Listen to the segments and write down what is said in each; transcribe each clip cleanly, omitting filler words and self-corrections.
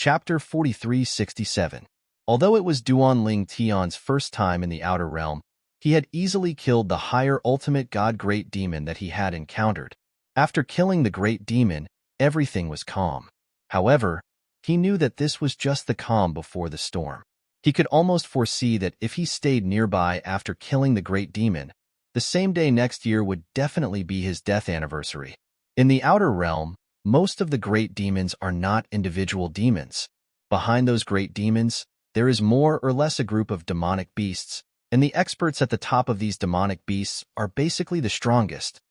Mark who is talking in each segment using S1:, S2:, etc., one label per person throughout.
S1: Chapter 4367. Although it was Duan Tion's first time in the Outer Realm, he had easily killed the higher ultimate god Great Demon that he had encountered. After killing the Great Demon, everything was calm. However, he knew that this was just the calm before the storm. He could almost foresee that if he stayed nearby after killing the Great Demon, the same day next year would definitely be his death anniversary. In the Outer Realm, most of the great demons are not individual demons. Behind those great demons, there is more or less a group of demonic beasts, and the experts at the top of these demonic beasts are basically the strongest.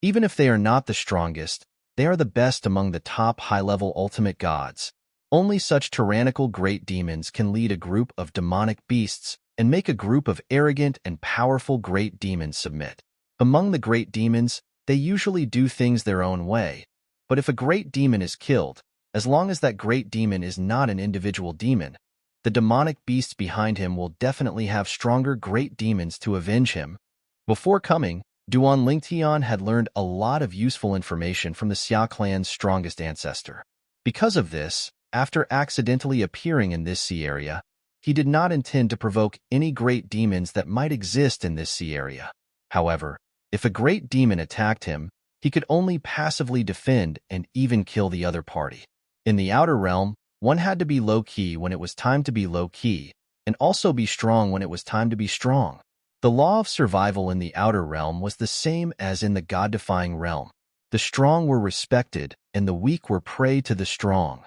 S1: Even if they are not the strongest, they are the best among the top high-level ultimate gods. Only such tyrannical great demons can lead a group of demonic beasts and make a group of arrogant and powerful great demons submit. Among the great demons, they usually do things their own way. But if a great demon is killed, as long as that great demon is not an individual demon, the demonic beasts behind him will definitely have stronger great demons to avenge him. Before coming, Duan Tion had learned a lot of useful information from the Xia clan's strongest ancestor. Because of this, after accidentally appearing in this sea area, he did not intend to provoke any great demons that might exist in this sea area. However, if a great demon attacked him, he could only passively defend and even kill the other party. In the Outer Realm, one had to be low-key when it was time to be low-key, and also be strong when it was time to be strong. The law of survival in the Outer Realm was the same as in the God-defying realm. The strong were respected, and the weak were prey to the strong.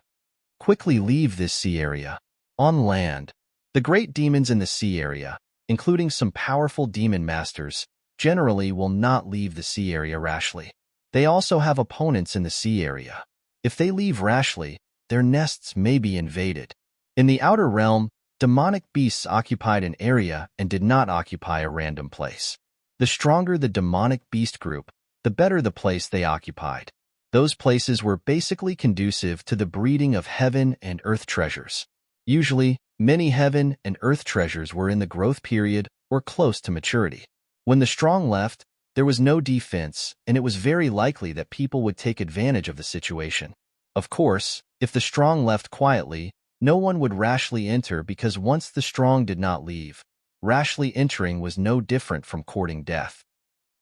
S1: Quickly leave this sea area. On land, the great demons in the sea area, including some powerful demon masters, generally will not leave the sea area rashly. They also have opponents in the sea area. If they leave rashly, their nests may be invaded. In the Outer Realm, demonic beasts occupied an area and did not occupy a random place. The stronger the demonic beast group, the better the place they occupied. Those places were basically conducive to the breeding of heaven and earth treasures. Usually, many heaven and earth treasures were in the growth period or close to maturity. When the strong left, there was no defense, and it was very likely that people would take advantage of the situation. Of course, if the strong left quietly, no one would rashly enter because once the strong did not leave, rashly entering was no different from courting death.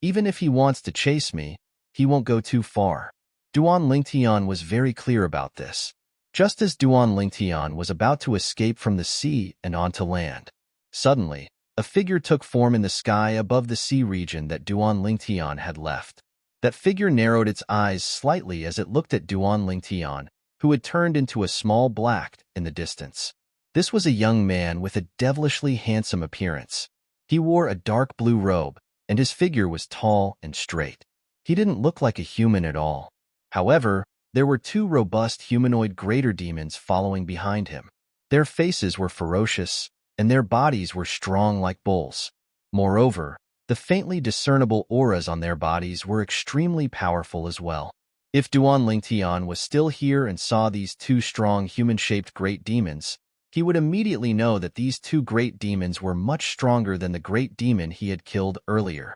S1: Even if he wants to chase me, he won't go too far. Duan Tion was very clear about this. Just as Duan Tion was about to escape from the sea and onto land, suddenly, a figure took form in the sky above the sea region that Duan Tion had left. That figure narrowed its eyes slightly as it looked at Duan Tion, who had turned into a small black in the distance. This was a young man with a devilishly handsome appearance. He wore a dark blue robe, and his figure was tall and straight. He didn't look like a human at all. However, there were two robust humanoid greater demons following behind him. Their faces were ferocious, and their bodies were strong like bulls. Moreover, the faintly discernible auras on their bodies were extremely powerful as well. If Duan Tion was still here and saw these two strong human-shaped great demons, he would immediately know that these two great demons were much stronger than the great demon he had killed earlier.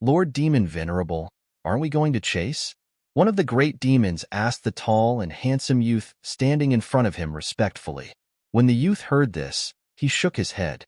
S1: Lord Demon Venerable, aren't we going to chase? One of the great demons asked the tall and handsome youth standing in front of him respectfully. When the youth heard this, he shook his head.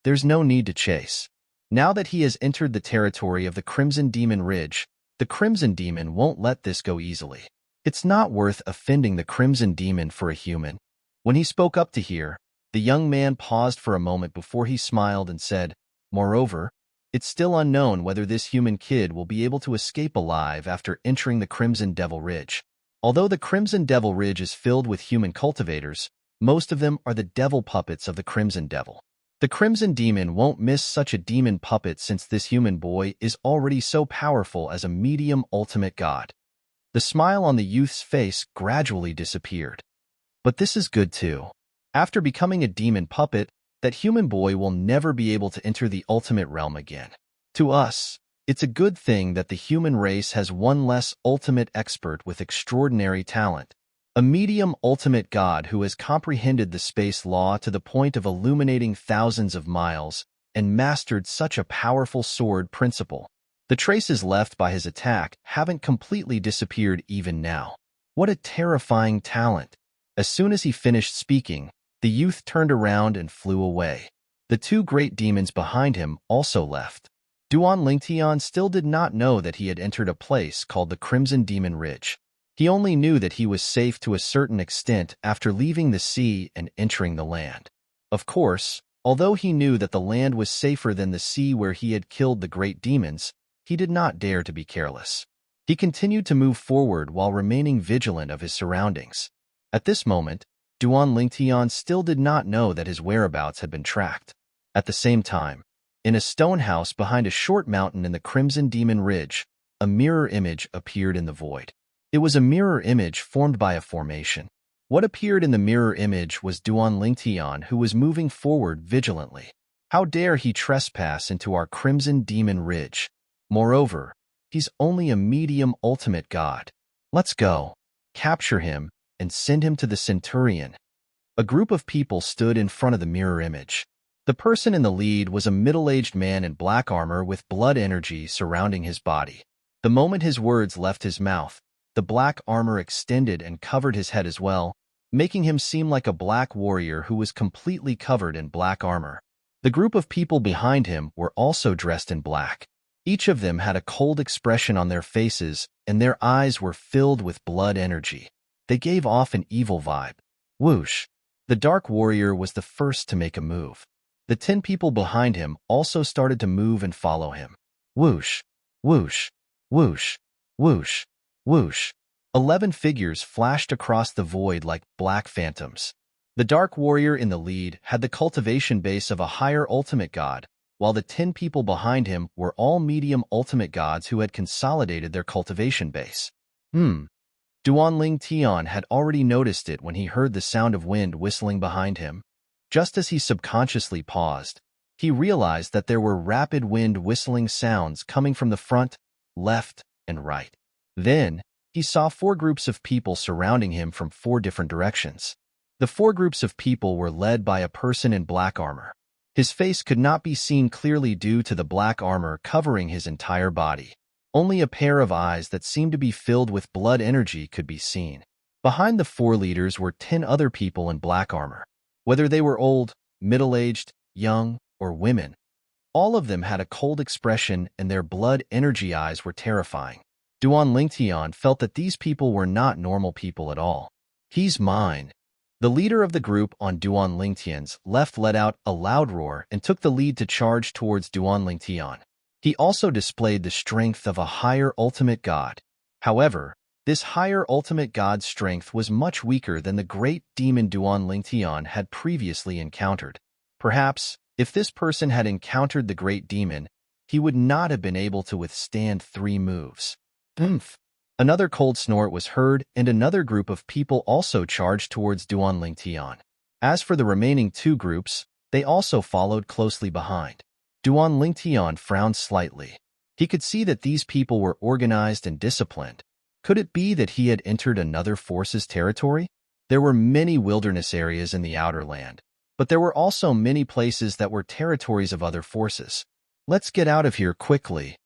S1: There's no need to chase. Now that he has entered the territory of the Crimson Demon Ridge, the Crimson Demon won't let this go easily. It's not worth offending the Crimson Demon for a human. When he spoke up to hear, the young man paused for a moment before he smiled and said, Moreover, it's still unknown whether this human kid will be able to escape alive after entering the Crimson Devil Ridge. Although the Crimson Devil Ridge is filled with human cultivators, most of them are the devil puppets of the Crimson Devil. The Crimson Demon won't miss such a demon puppet since this human boy is already so powerful as a medium ultimate god. The smile on the youth's face gradually disappeared. But this is good too. After becoming a demon puppet, that human boy will never be able to enter the ultimate realm again. To us, it's a good thing that the human race has one less ultimate expert with extraordinary talent. A medium ultimate god who has comprehended the space law to the point of illuminating thousands of miles and mastered such a powerful sword principle. The traces left by his attack haven't completely disappeared even now. What a terrifying talent! As soon as he finished speaking, the youth turned around and flew away. The two great demons behind him also left. Duan Lingtian still did not know that he had entered a place called the Crimson Demon Ridge. He only knew that he was safe to a certain extent after leaving the sea and entering the land. Of course, although he knew that the land was safer than the sea where he had killed the great demons, he did not dare to be careless. He continued to move forward while remaining vigilant of his surroundings. At this moment, Duan Lingtian still did not know that his whereabouts had been tracked. At the same time, in a stone house behind a short mountain in the Crimson Demon Ridge, a mirror image appeared in the void. It was a mirror image formed by a formation. What appeared in the mirror image was Duan Lingtian, who was moving forward vigilantly. How dare he trespass into our Crimson Demon Ridge? Moreover, he's only a medium ultimate god. Let's go, capture him, and send him to the Centurion. A group of people stood in front of the mirror image. The person in the lead was a middle-aged man in black armor with blood energy surrounding his body. The moment his words left his mouth, the black armor extended and covered his head as well, making him seem like a black warrior who was completely covered in black armor. The group of people behind him were also dressed in black. Each of them had a cold expression on their faces, and their eyes were filled with blood energy. They gave off an evil vibe. Whoosh! The dark warrior was the first to make a move. The 10 people behind him also started to move and follow him. Whoosh! Whoosh! Whoosh! Whoosh! Whoosh! 11 figures flashed across the void like black phantoms. The dark warrior in the lead had the cultivation base of a higher ultimate god, while the 10 people behind him were all medium ultimate gods who had consolidated their cultivation base. Duan Lingtian had already noticed it when he heard the sound of wind whistling behind him. Just as he subconsciously paused, he realized that there were rapid wind whistling sounds coming from the front, left, and right. Then, he saw 4 groups of people surrounding him from 4 different directions. The 4 groups of people were led by a person in black armor. His face could not be seen clearly due to the black armor covering his entire body. Only a pair of eyes that seemed to be filled with blood energy could be seen. Behind the 4 leaders were 10 other people in black armor. Whether they were old, middle-aged, young, or women, all of them had a cold expression and their blood energy eyes were terrifying. Duan Lingtian felt that these people were not normal people at all. He's mine. The leader of the group on Duan Lingtian's left let out a loud roar and took the lead to charge towards Duan Lingtian. He also displayed the strength of a higher ultimate god. However, this higher ultimate god's strength was much weaker than the great demon Duan Lingtian had previously encountered. Perhaps, if this person had encountered the great demon, he would not have been able to withstand 3 moves. Another cold snort was heard, and another group of people also charged towards Duan Lingtian. As for the remaining 2 groups, they also followed closely behind. Duan Lingtian frowned slightly. He could see that these people were organized and disciplined. Could it be that he had entered another force's territory? There were many wilderness areas in the outer land, but there were also many places that were territories of other forces. Let's get out of here quickly.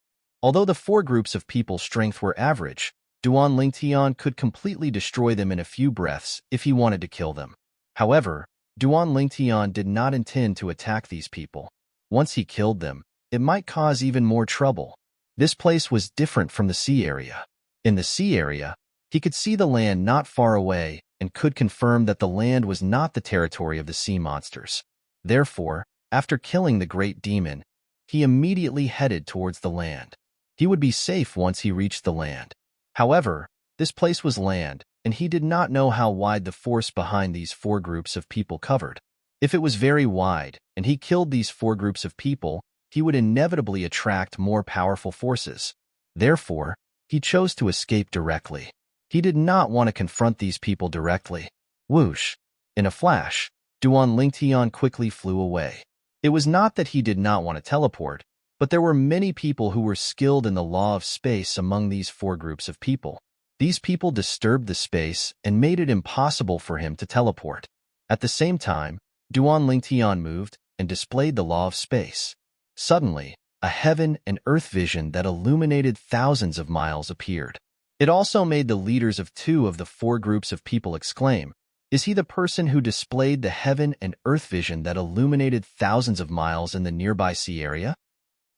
S1: Although the 4 groups of people's strength were average, Duan Lingtian could completely destroy them in a few breaths if he wanted to kill them. However, Duan Lingtian did not intend to attack these people. Once he killed them, it might cause even more trouble. This place was different from the sea area. In the sea area, he could see the land not far away and could confirm that the land was not the territory of the sea monsters. Therefore, after killing the great demon, he immediately headed towards the land. He would be safe once he reached the land. However, this place was land, and he did not know how wide the force behind these 4 groups of people covered. If it was very wide, and he killed these 4 groups of people, he would inevitably attract more powerful forces. Therefore, he chose to escape directly. He did not want to confront these people directly. Whoosh! In a flash, Duan Lingtian quickly flew away. It was not that he did not want to teleport, but there were many people who were skilled in the law of space among these 4 groups of people. These people disturbed the space and made it impossible for him to teleport. At the same time, Duan Lingtian moved and displayed the law of space. Suddenly, a heaven and earth vision that illuminated thousands of miles appeared. It also made the leaders of 2 of the 4 groups of people exclaim, Is he the person who displayed the heaven and earth vision that illuminated thousands of miles in the nearby sea area?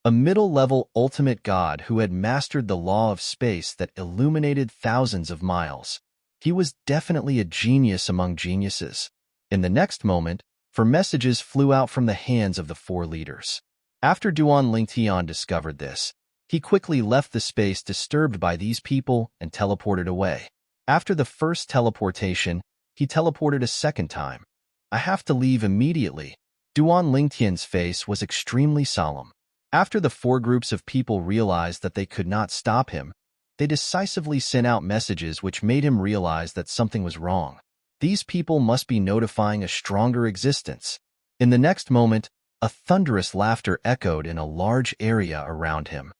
S1: A middle-level ultimate god who had mastered the law of space that illuminated thousands of miles. He was definitely a genius among geniuses. In the next moment, messages flew out from the hands of the four leaders. After Duan Lingtian discovered this, he quickly left the space disturbed by these people and teleported away. After the first teleportation, he teleported a second time. I have to leave immediately. Duan Lingtian's face was extremely solemn. After the four groups of people realized that they could not stop him, they decisively sent out messages which made him realize that something was wrong. These people must be notifying a stronger existence. In the next moment, a thunderous laughter echoed in a large area around him.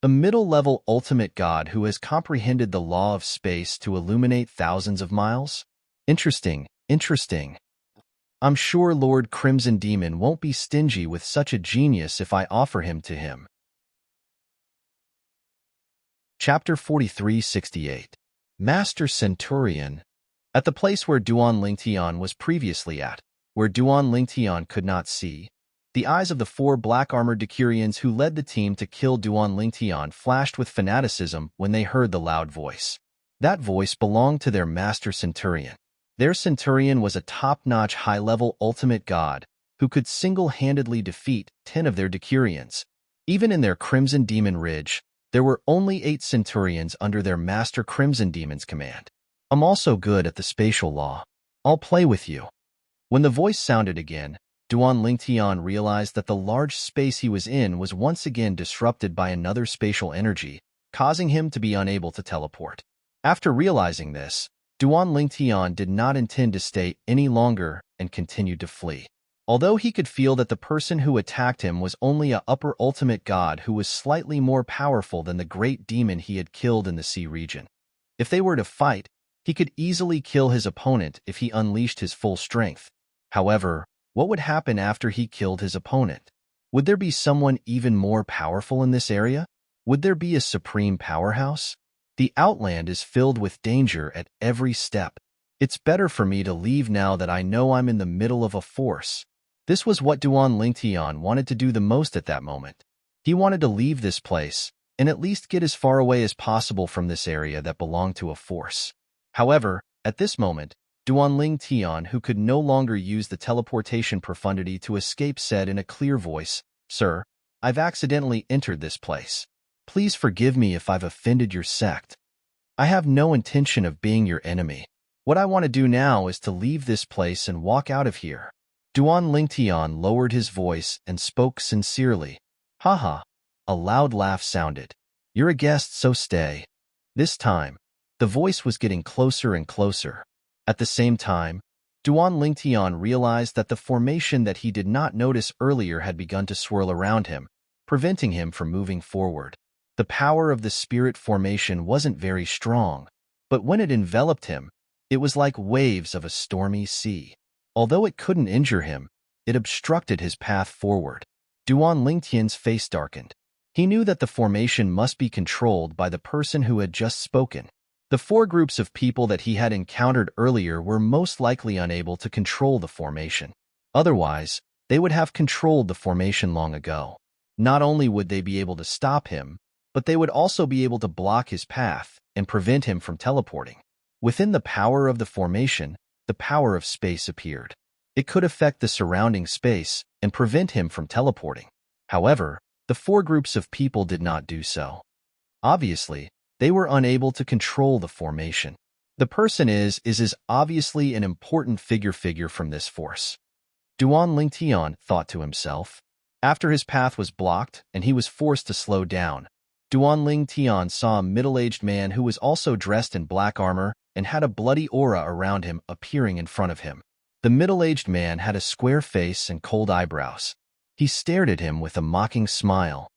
S1: A middle-level ultimate god who has comprehended the law of space to illuminate thousands of miles? Interesting, interesting. I'm sure Lord Crimson Demon won't be stingy with such a genius if I offer him to him. Chapter 4368. Master Centurion. At the place where Duan Lingtian was previously at, where Duan Lingtian could not see, the eyes of the four black-armored Decurions who led the team to kill Duan Lingtian flashed with fanaticism when they heard the loud voice. That voice belonged to their Master Centurion. Their Centurion was a top-notch high-level ultimate god who could single-handedly defeat 10 of their Decurions. Even in their Crimson Demon Ridge, there were only 8 Centurions under their Master Crimson Demon's command. I'm also good at the spatial law. I'll play with you. When the voice sounded again, Duan Lingtian realized that the large space he was in was once again disrupted by another spatial energy, causing him to be unable to teleport. After realizing this, Duan Lingtian did not intend to stay any longer and continued to flee. Although he could feel that the person who attacked him was only a upper ultimate god who was slightly more powerful than the great demon he had killed in the sea region. If they were to fight, he could easily kill his opponent if he unleashed his full strength. However, what would happen after he killed his opponent? Would there be someone even more powerful in this area? Would there be a supreme powerhouse? The Outland is filled with danger at every step. It's better for me to leave now that I know I'm in the middle of a force. This was what Duan Lingtian wanted to do the most at that moment. He wanted to leave this place and at least get as far away as possible from this area that belonged to a force. However, at this moment, Duan Lingtian, who could no longer use the teleportation profundity to escape, said in a clear voice, "Sir, I've accidentally entered this place. Please forgive me if I've offended your sect. I have no intention of being your enemy. What I want to do now is to leave this place and walk out of here." Duan Lingtian lowered his voice and spoke sincerely. "Haha." A loud laugh sounded. "You're a guest, so stay." This time, the voice was getting closer and closer. At the same time, Duan Lingtian realized that the formation that he did not notice earlier had begun to swirl around him, preventing him from moving forward. The power of the spirit formation wasn't very strong, but when it enveloped him, it was like waves of a stormy sea. Although it couldn't injure him, it obstructed his path forward. Duan Lingtian's face darkened. He knew that the formation must be controlled by the person who had just spoken. The 4 groups of people that he had encountered earlier were most likely unable to control the formation. Otherwise, they would have controlled the formation long ago. Not only would they be able to stop him, but they would also be able to block his path and prevent him from teleporting. Within the power of the formation, the power of space appeared. It could affect the surrounding space and prevent him from teleporting. However, the 4 groups of people did not do so. Obviously, they were unable to control the formation. The person is obviously an important figure from this force. Duan Lingtian thought to himself. After his path was blocked and he was forced to slow down, Duan Lingtian saw a middle-aged man who was also dressed in black armor and had a bloody aura around him appearing in front of him. The middle-aged man had a square face and cold eyebrows. He stared at him with a mocking smile.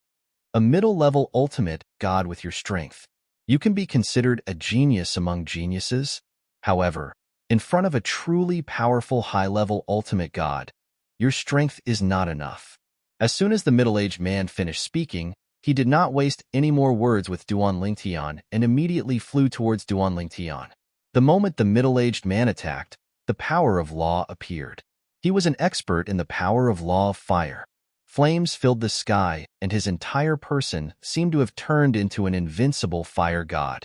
S1: A middle-level ultimate god with your strength. You can be considered a genius among geniuses. However, in front of a truly powerful high-level ultimate god, your strength is not enough. As soon as the middle-aged man finished speaking, he did not waste any more words with Duan Lingtian and immediately flew towards Duan Lingtian. The moment the middle-aged man attacked, the power of law appeared. He was an expert in the power of law of fire. Flames filled the sky, and his entire person seemed to have turned into an invincible fire god.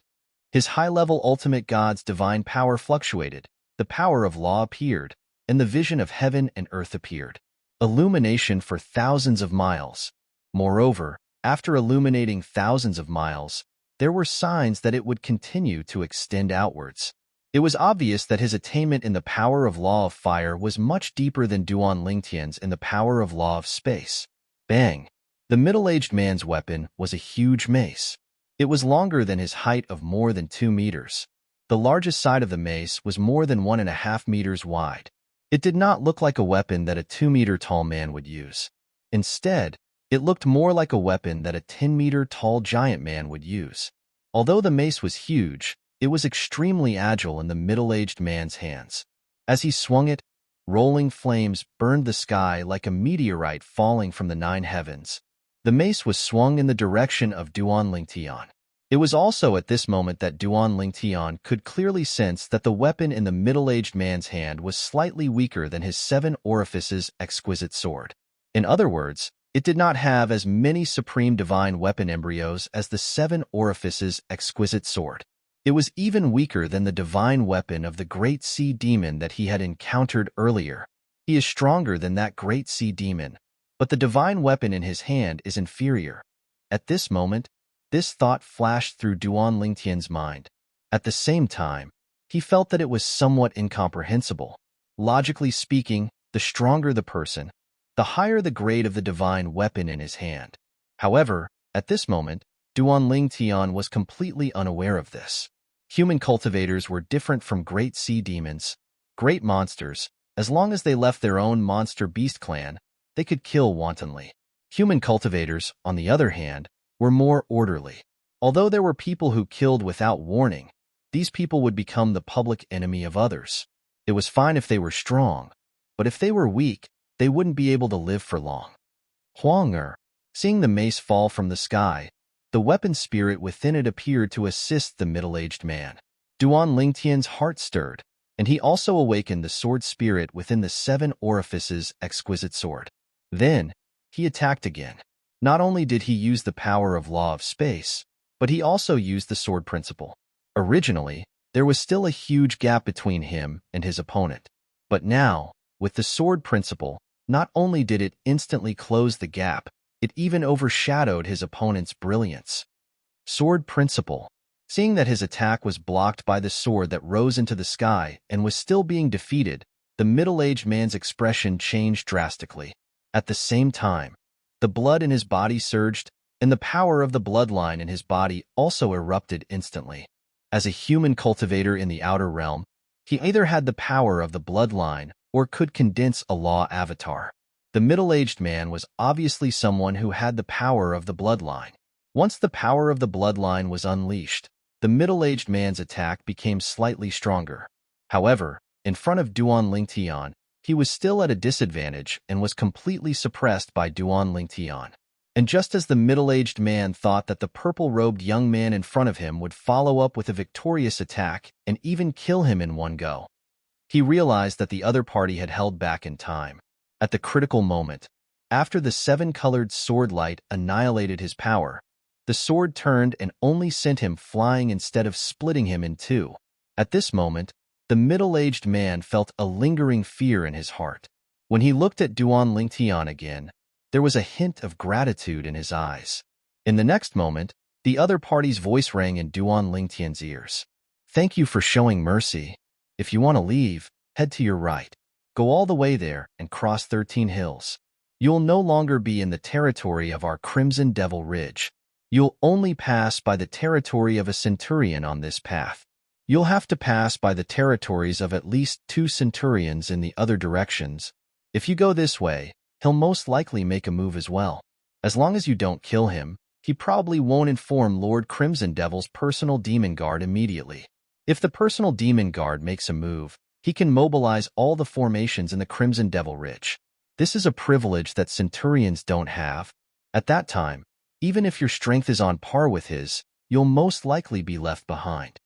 S1: His high-level ultimate god's divine power fluctuated, the power of law appeared, and the vision of heaven and earth appeared. Illumination for thousands of miles. Moreover, after illuminating thousands of miles, there were signs that it would continue to extend outwards. It was obvious that his attainment in the power of law of fire was much deeper than Duan Lingtian's in the power of law of space. Bang! The middle-aged man's weapon was a huge mace. It was longer than his height of more than 2 meters. The largest side of the mace was more than 1.5 meters wide. It did not look like a weapon that a 2-meter-tall man would use. Instead, it looked more like a weapon that a 10-meter-tall giant man would use. Although the mace was huge, it was extremely agile in the middle-aged man's hands. As he swung it, rolling flames burned the sky like a meteorite falling from the 9 heavens. The mace was swung in the direction of Duan Lingtian. It was also at this moment that Duan Lingtian could clearly sense that the weapon in the middle-aged man's hand was slightly weaker than his 7 orifices exquisite sword. In other words, it did not have as many supreme divine weapon embryos as the 7 orifices exquisite sword. It was even weaker than the divine weapon of the great sea demon that he had encountered earlier. He is stronger than that great sea demon, but the divine weapon in his hand is inferior. At this moment, this thought flashed through Duan Lingtian's mind. At the same time, he felt that it was somewhat incomprehensible. Logically speaking, the stronger the person, the higher the grade of the divine weapon in his hand. However, at this moment, Duan Lingtian was completely unaware of this. Human cultivators were different from great sea demons, great monsters. As long as they left their own monster beast clan, they could kill wantonly. Human cultivators, on the other hand, were more orderly. Although there were people who killed without warning, these people would become the public enemy of others. It was fine if they were strong, but if they were weak, they wouldn't be able to live for long. Huang seeing the mace fall from the sky, the weapon spirit within it appeared to assist the middle-aged man. Duan Lingtian's heart stirred, and he also awakened the sword spirit within the 7 orifices exquisite sword. Then, he attacked again. Not only did he use the power of law of space, but he also used the sword principle. Originally, there was still a huge gap between him and his opponent. But now, with the sword principle, not only did it instantly close the gap, it even overshadowed his opponent's brilliance. Sword principle. Seeing that his attack was blocked by the sword that rose into the sky and was still being defeated, the middle-aged man's expression changed drastically. At the same time, the blood in his body surged, and the power of the bloodline in his body also erupted instantly. As a human cultivator in the outer realm, he either had the power of the bloodline or could condense a law avatar. The middle-aged man was obviously someone who had the power of the bloodline. Once the power of the bloodline was unleashed, the middle-aged man's attack became slightly stronger. However, in front of Duan Lingtian, he was still at a disadvantage and was completely suppressed by Duan Lingtian. And just as the middle-aged man thought that the purple-robed young man in front of him would follow up with a victorious attack and even kill him in one go, he realized that the other party had held back in time. At the critical moment, after the 7-colored sword light annihilated his power, the sword turned and only sent him flying instead of splitting him in two. At this moment, the middle-aged man felt a lingering fear in his heart. When he looked at Duan Lingtian again, there was a hint of gratitude in his eyes. In the next moment, the other party's voice rang in Duan Lingtian's ears. "Thank you for showing mercy. If you want to leave, head to your right. Go all the way there and cross 13 hills. You'll no longer be in the territory of our Crimson Devil Ridge. You'll only pass by the territory of a centurion on this path. You'll have to pass by the territories of at least 2 centurions in the other directions. If you go this way, he'll most likely make a move as well. As long as you don't kill him, he probably won't inform Lord Crimson Devil's personal demon guard immediately. If the personal demon guard makes a move, he can mobilize all the formations in the Crimson Devil Ridge. This is a privilege that centurions don't have. At that time, even if your strength is on par with his, you'll most likely be left behind.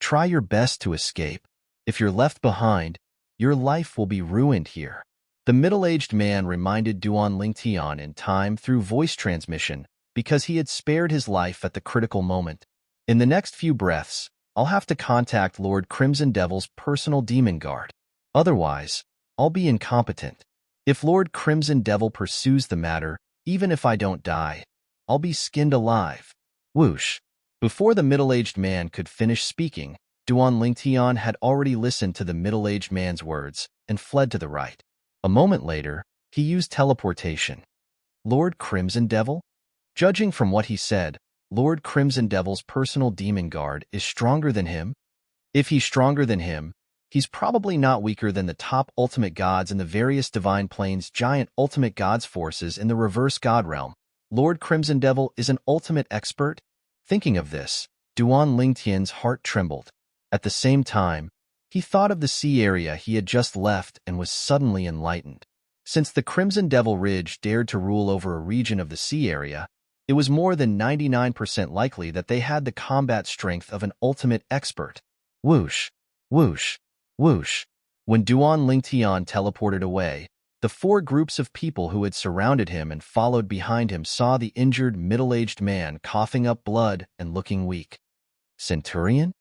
S1: Try your best to escape. If you're left behind, Your life will be ruined here. The middle-aged man reminded Duan Lingtian in time through voice transmission because he had spared his life at the critical moment. In the next few breaths, I'll have to contact Lord Crimson Devil's personal demon guard. Otherwise, I'll be incompetent. If Lord Crimson Devil pursues the matter, even if I don't die, I'll be skinned alive. Whoosh. Before the middle-aged man could finish speaking, Duan Lingtian had already listened to the middle-aged man's words and fled to the right. A moment later, he used teleportation. Lord Crimson Devil? Judging from what he said, Lord Crimson Devil's personal demon guard is stronger than him? If he's stronger than him, he's probably not weaker than the top ultimate gods in the various divine planes, giant ultimate gods forces in the reverse god realm. Lord Crimson Devil is an ultimate expert? Thinking of this, Duan Lingtian's heart trembled. At the same time, he thought of the sea area he had just left and was suddenly enlightened. Since the Crimson Devil Ridge dared to rule over a region of the sea area, it was more than 99% likely that they had the combat strength of an ultimate expert. Whoosh, whoosh, whoosh. When Duan Lingtian teleported away, the four groups of people who had surrounded him and followed behind him saw the injured middle-aged man coughing up blood and looking weak. Centurion?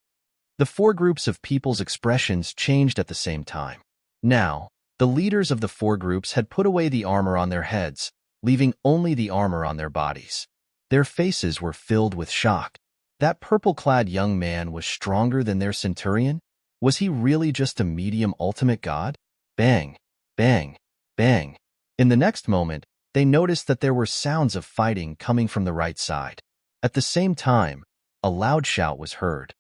S1: The four groups of people's expressions changed at the same time. Now, the leaders of the four groups had put away the armor on their heads, leaving only the armor on their bodies. Their faces were filled with shock. That purple-clad young man was stronger than their centurion? Was he really just a medium ultimate god? Bang, bang, bang. In the next moment, they noticed that there were sounds of fighting coming from the right side. At the same time, a loud shout was heard.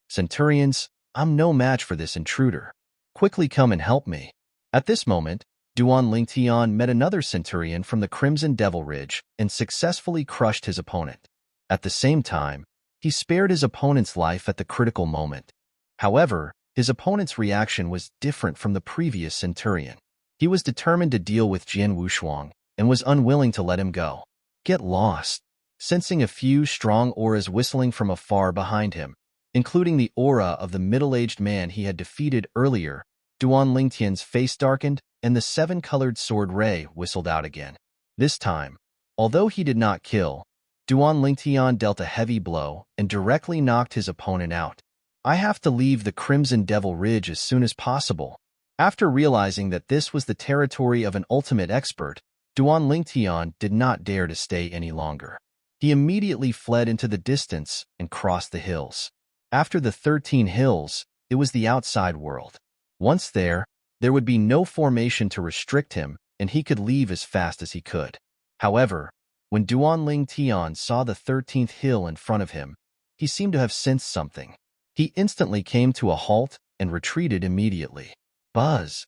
S1: Centurions, I'm no match for this intruder. Quickly come and help me. At this moment, Duan Lingtian met another centurion from the Crimson Devil Ridge and successfully crushed his opponent. At the same time, he spared his opponent's life at the critical moment. However, his opponent's reaction was different from the previous centurion. He was determined to deal with Jian Wushuang and was unwilling to let him go. Get lost. Sensing a few strong auras whistling from afar behind him, including the aura of the middle-aged man he had defeated earlier, Duan Lingtian's face darkened and the seven-colored sword ray whistled out again. This time, although he did not kill, Duan Lingtian dealt a heavy blow and directly knocked his opponent out. I have to leave the Crimson Devil Ridge as soon as possible. After realizing that this was the territory of an ultimate expert, Duan Lingtian did not dare to stay any longer. He immediately fled into the distance and crossed the hills. After the 13 hills, it was the outside world. Once there would be no formation to restrict him, and he could leave as fast as he could. However, when Duan Lingtian saw the 13th hill in front of him, he seemed to have sensed something. He instantly came to a halt and retreated immediately. Buzz!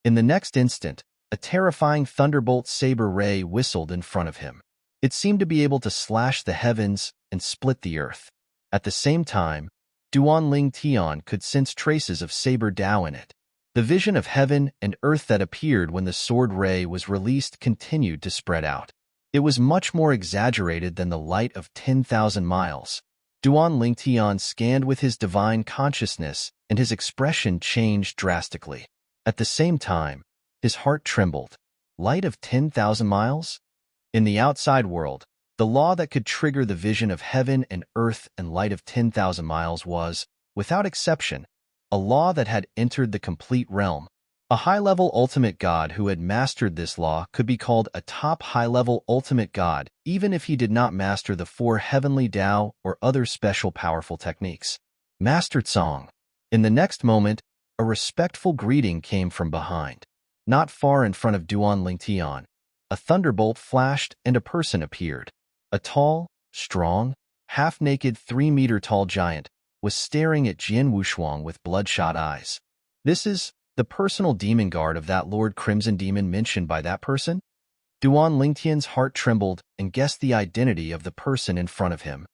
S1: In the next instant, a terrifying thunderbolt saber ray whistled in front of him. It seemed to be able to slash the heavens and split the earth. At the same time, Duan Lingtian could sense traces of saber Dao in it. The vision of heaven and earth that appeared when the sword ray was released continued to spread out. It was much more exaggerated than the light of 10,000 miles. Duan Lingtian scanned with his divine consciousness, and his expression changed drastically. At the same time, his heart trembled. Light of 10,000 miles? In the outside world, the law that could trigger the vision of heaven and earth and light of 10,000 miles was, without exception, a law that had entered the complete realm. A high-level ultimate god who had mastered this law could be called a top high-level ultimate god, even if he did not master the 4 heavenly Dao or other special powerful techniques. Mastered Song. In the next moment, a respectful greeting came from behind. Not far in front of Duan Lingtian, a thunderbolt flashed and a person appeared. A tall, strong, half-naked 3-meter-tall giant was staring at Jian Wushuang with bloodshot eyes. This is the personal demon guard of that Lord Crimson Demon mentioned by that person? Duan Lingtian's heart trembled and guessed the identity of the person in front of him.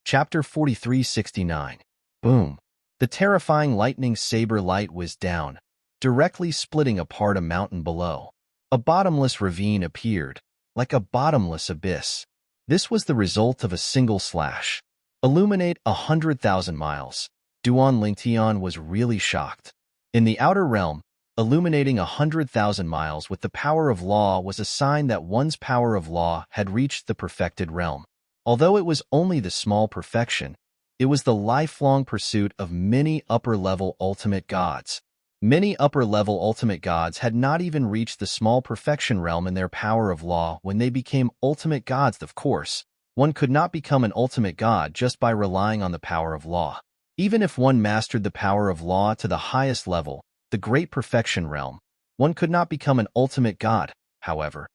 S1: Chapter 4369. Boom. The terrifying lightning saber light whizzed down, directly splitting apart a mountain below. A bottomless ravine appeared, like a bottomless abyss. This was the result of a single slash. Illuminate 100,000 miles. Duan Lingtian was really shocked. In the outer realm, illuminating 100,000 miles with the power of law was a sign that one's power of law had reached the perfected realm. Although it was only the small perfection, it was the lifelong pursuit of many upper-level ultimate gods. Many upper-level ultimate gods had not even reached the small perfection realm in their power of law when they became ultimate gods. Of course, one could not become an ultimate god just by relying on the power of law. Even if one mastered the power of law to the highest level, the great perfection realm, one could not become an ultimate god. However,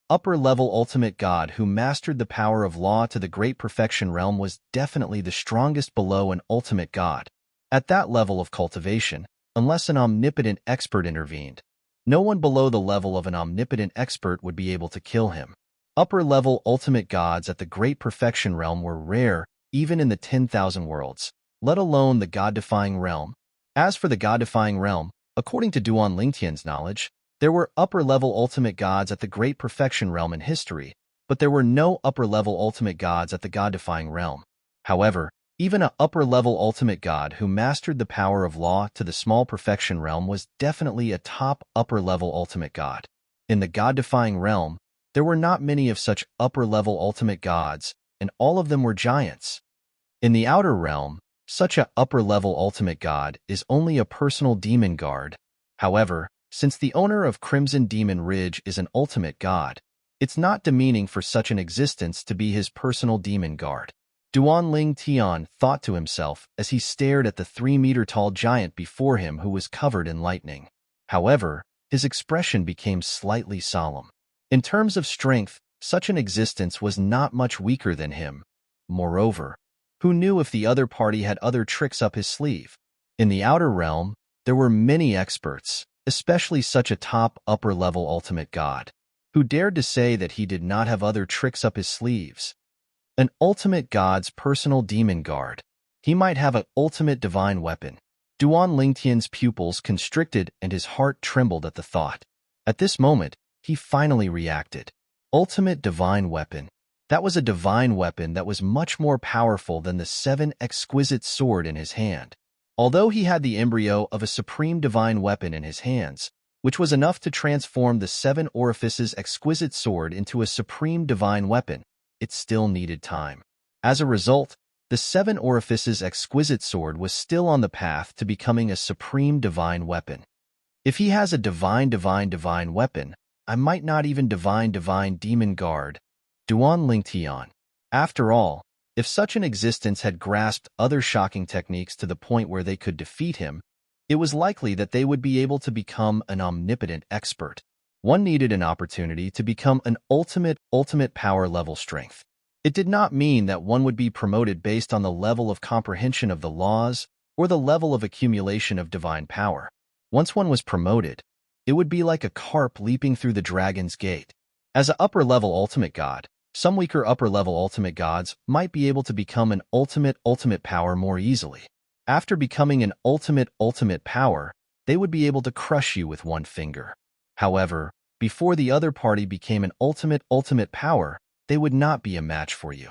S1: upper-level ultimate god who mastered the power of law to the great perfection realm was definitely the strongest below an ultimate god. At that level of cultivation, unless an omnipotent expert intervened, no one below the level of an omnipotent expert would be able to kill him. Upper-level ultimate gods at the great perfection realm were rare, even in the 10,000 worlds, let alone the god-defying realm. As for the god-defying realm, according to Duan Lingtian's knowledge, there were upper-level ultimate gods at the great perfection realm in history, but there were no upper-level ultimate gods at the god-defying realm. However, even an upper-level ultimate god who mastered the power of law to the small perfection realm was definitely a top upper-level ultimate god. In the god-defying realm, there were not many of such upper-level ultimate gods, and all of them were giants. In the outer realm, such a upper-level ultimate god is only a personal demon guard. However, since the owner of Crimson Demon Ridge is an ultimate god, it's not demeaning for such an existence to be his personal demon guard. Duan Lingtian thought to himself as he stared at the 3-meter-tall giant before him who was covered in lightning. However, his expression became slightly solemn. In terms of strength, such an existence was not much weaker than him. Moreover, who knew if the other party had other tricks up his sleeve? In the outer realm, there were many experts, especially such a top upper-level ultimate god, who dared to say that he did not have other tricks up his sleeves. An ultimate god's personal demon guard. He might have an ultimate divine weapon. Duan Lingtian's pupils constricted and his heart trembled at the thought. At this moment, he finally reacted. Ultimate divine weapon. That was a divine weapon that was much more powerful than the 7 exquisite sword in his hand. Although he had the embryo of a supreme divine weapon in his hands, which was enough to transform the 7 orifices exquisite sword into a supreme divine weapon, it still needed time. As a result, the 7 orifices exquisite sword was still on the path to becoming a supreme divine weapon. If he has a divine weapon, I might not even divine demon guard. Duan Lingtian. After all, if such an existence had grasped other shocking techniques to the point where they could defeat him, it was likely that they would be able to become an omnipotent expert. One needed an opportunity to become an ultimate power level strength. It did not mean that one would be promoted based on the level of comprehension of the laws or the level of accumulation of divine power. Once one was promoted, it would be like a carp leaping through the dragon's gate. As an upper-level ultimate god, some weaker upper-level ultimate gods might be able to become an ultimate power more easily. After becoming an ultimate power, they would be able to crush you with one finger. However, before the other party became an ultimate power, they would not be a match for you.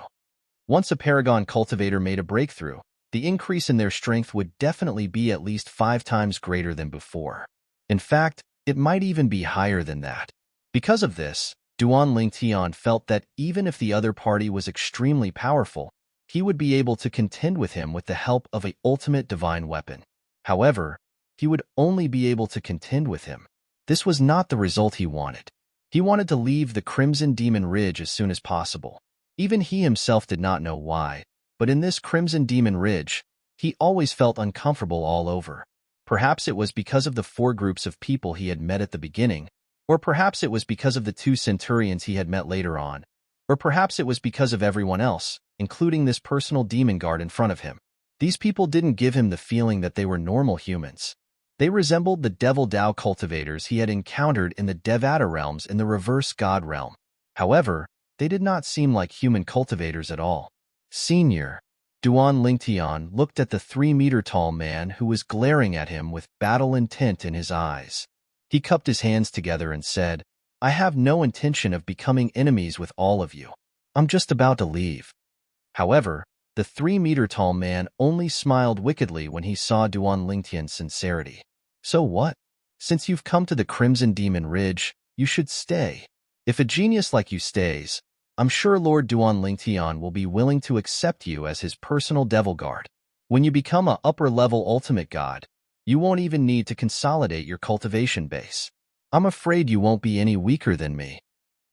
S1: Once a paragon cultivator made a breakthrough, the increase in their strength would definitely be at least 5 times greater than before. In fact, it might even be higher than that. Because of this, Duan Lingtian felt that even if the other party was extremely powerful, he would be able to contend with him with the help of an ultimate divine weapon. However, he would only be able to contend with him. This was not the result he wanted. He wanted to leave the Crimson Demon Ridge as soon as possible. Even he himself did not know why, but in this Crimson Demon Ridge, he always felt uncomfortable all over. Perhaps it was because of the 4 groups of people he had met at the beginning, or perhaps it was because of the 2 centurions he had met later on, or perhaps it was because of everyone else, including this personal demon guard in front of him. These people didn't give him the feeling that they were normal humans. They resembled the Devil Dao cultivators he had encountered in the Devata realms in the reverse God realm. However, they did not seem like human cultivators at all. Senior. Duan Lingtian looked at the 3-meter-tall man who was glaring at him with battle intent in his eyes. He cupped his hands together and said, "I have no intention of becoming enemies with all of you. I'm just about to leave." However, The 3-meter-tall man only smiled wickedly when he saw Duan Lingtian's sincerity. So what? Since you've come to the Crimson Demon Ridge, you should stay. If a genius like you stays, I'm sure Lord Duan Lingtian will be willing to accept you as his personal devil guard. When you become a upper-level ultimate god, you won't even need to consolidate your cultivation base. I'm afraid you won't be any weaker than me.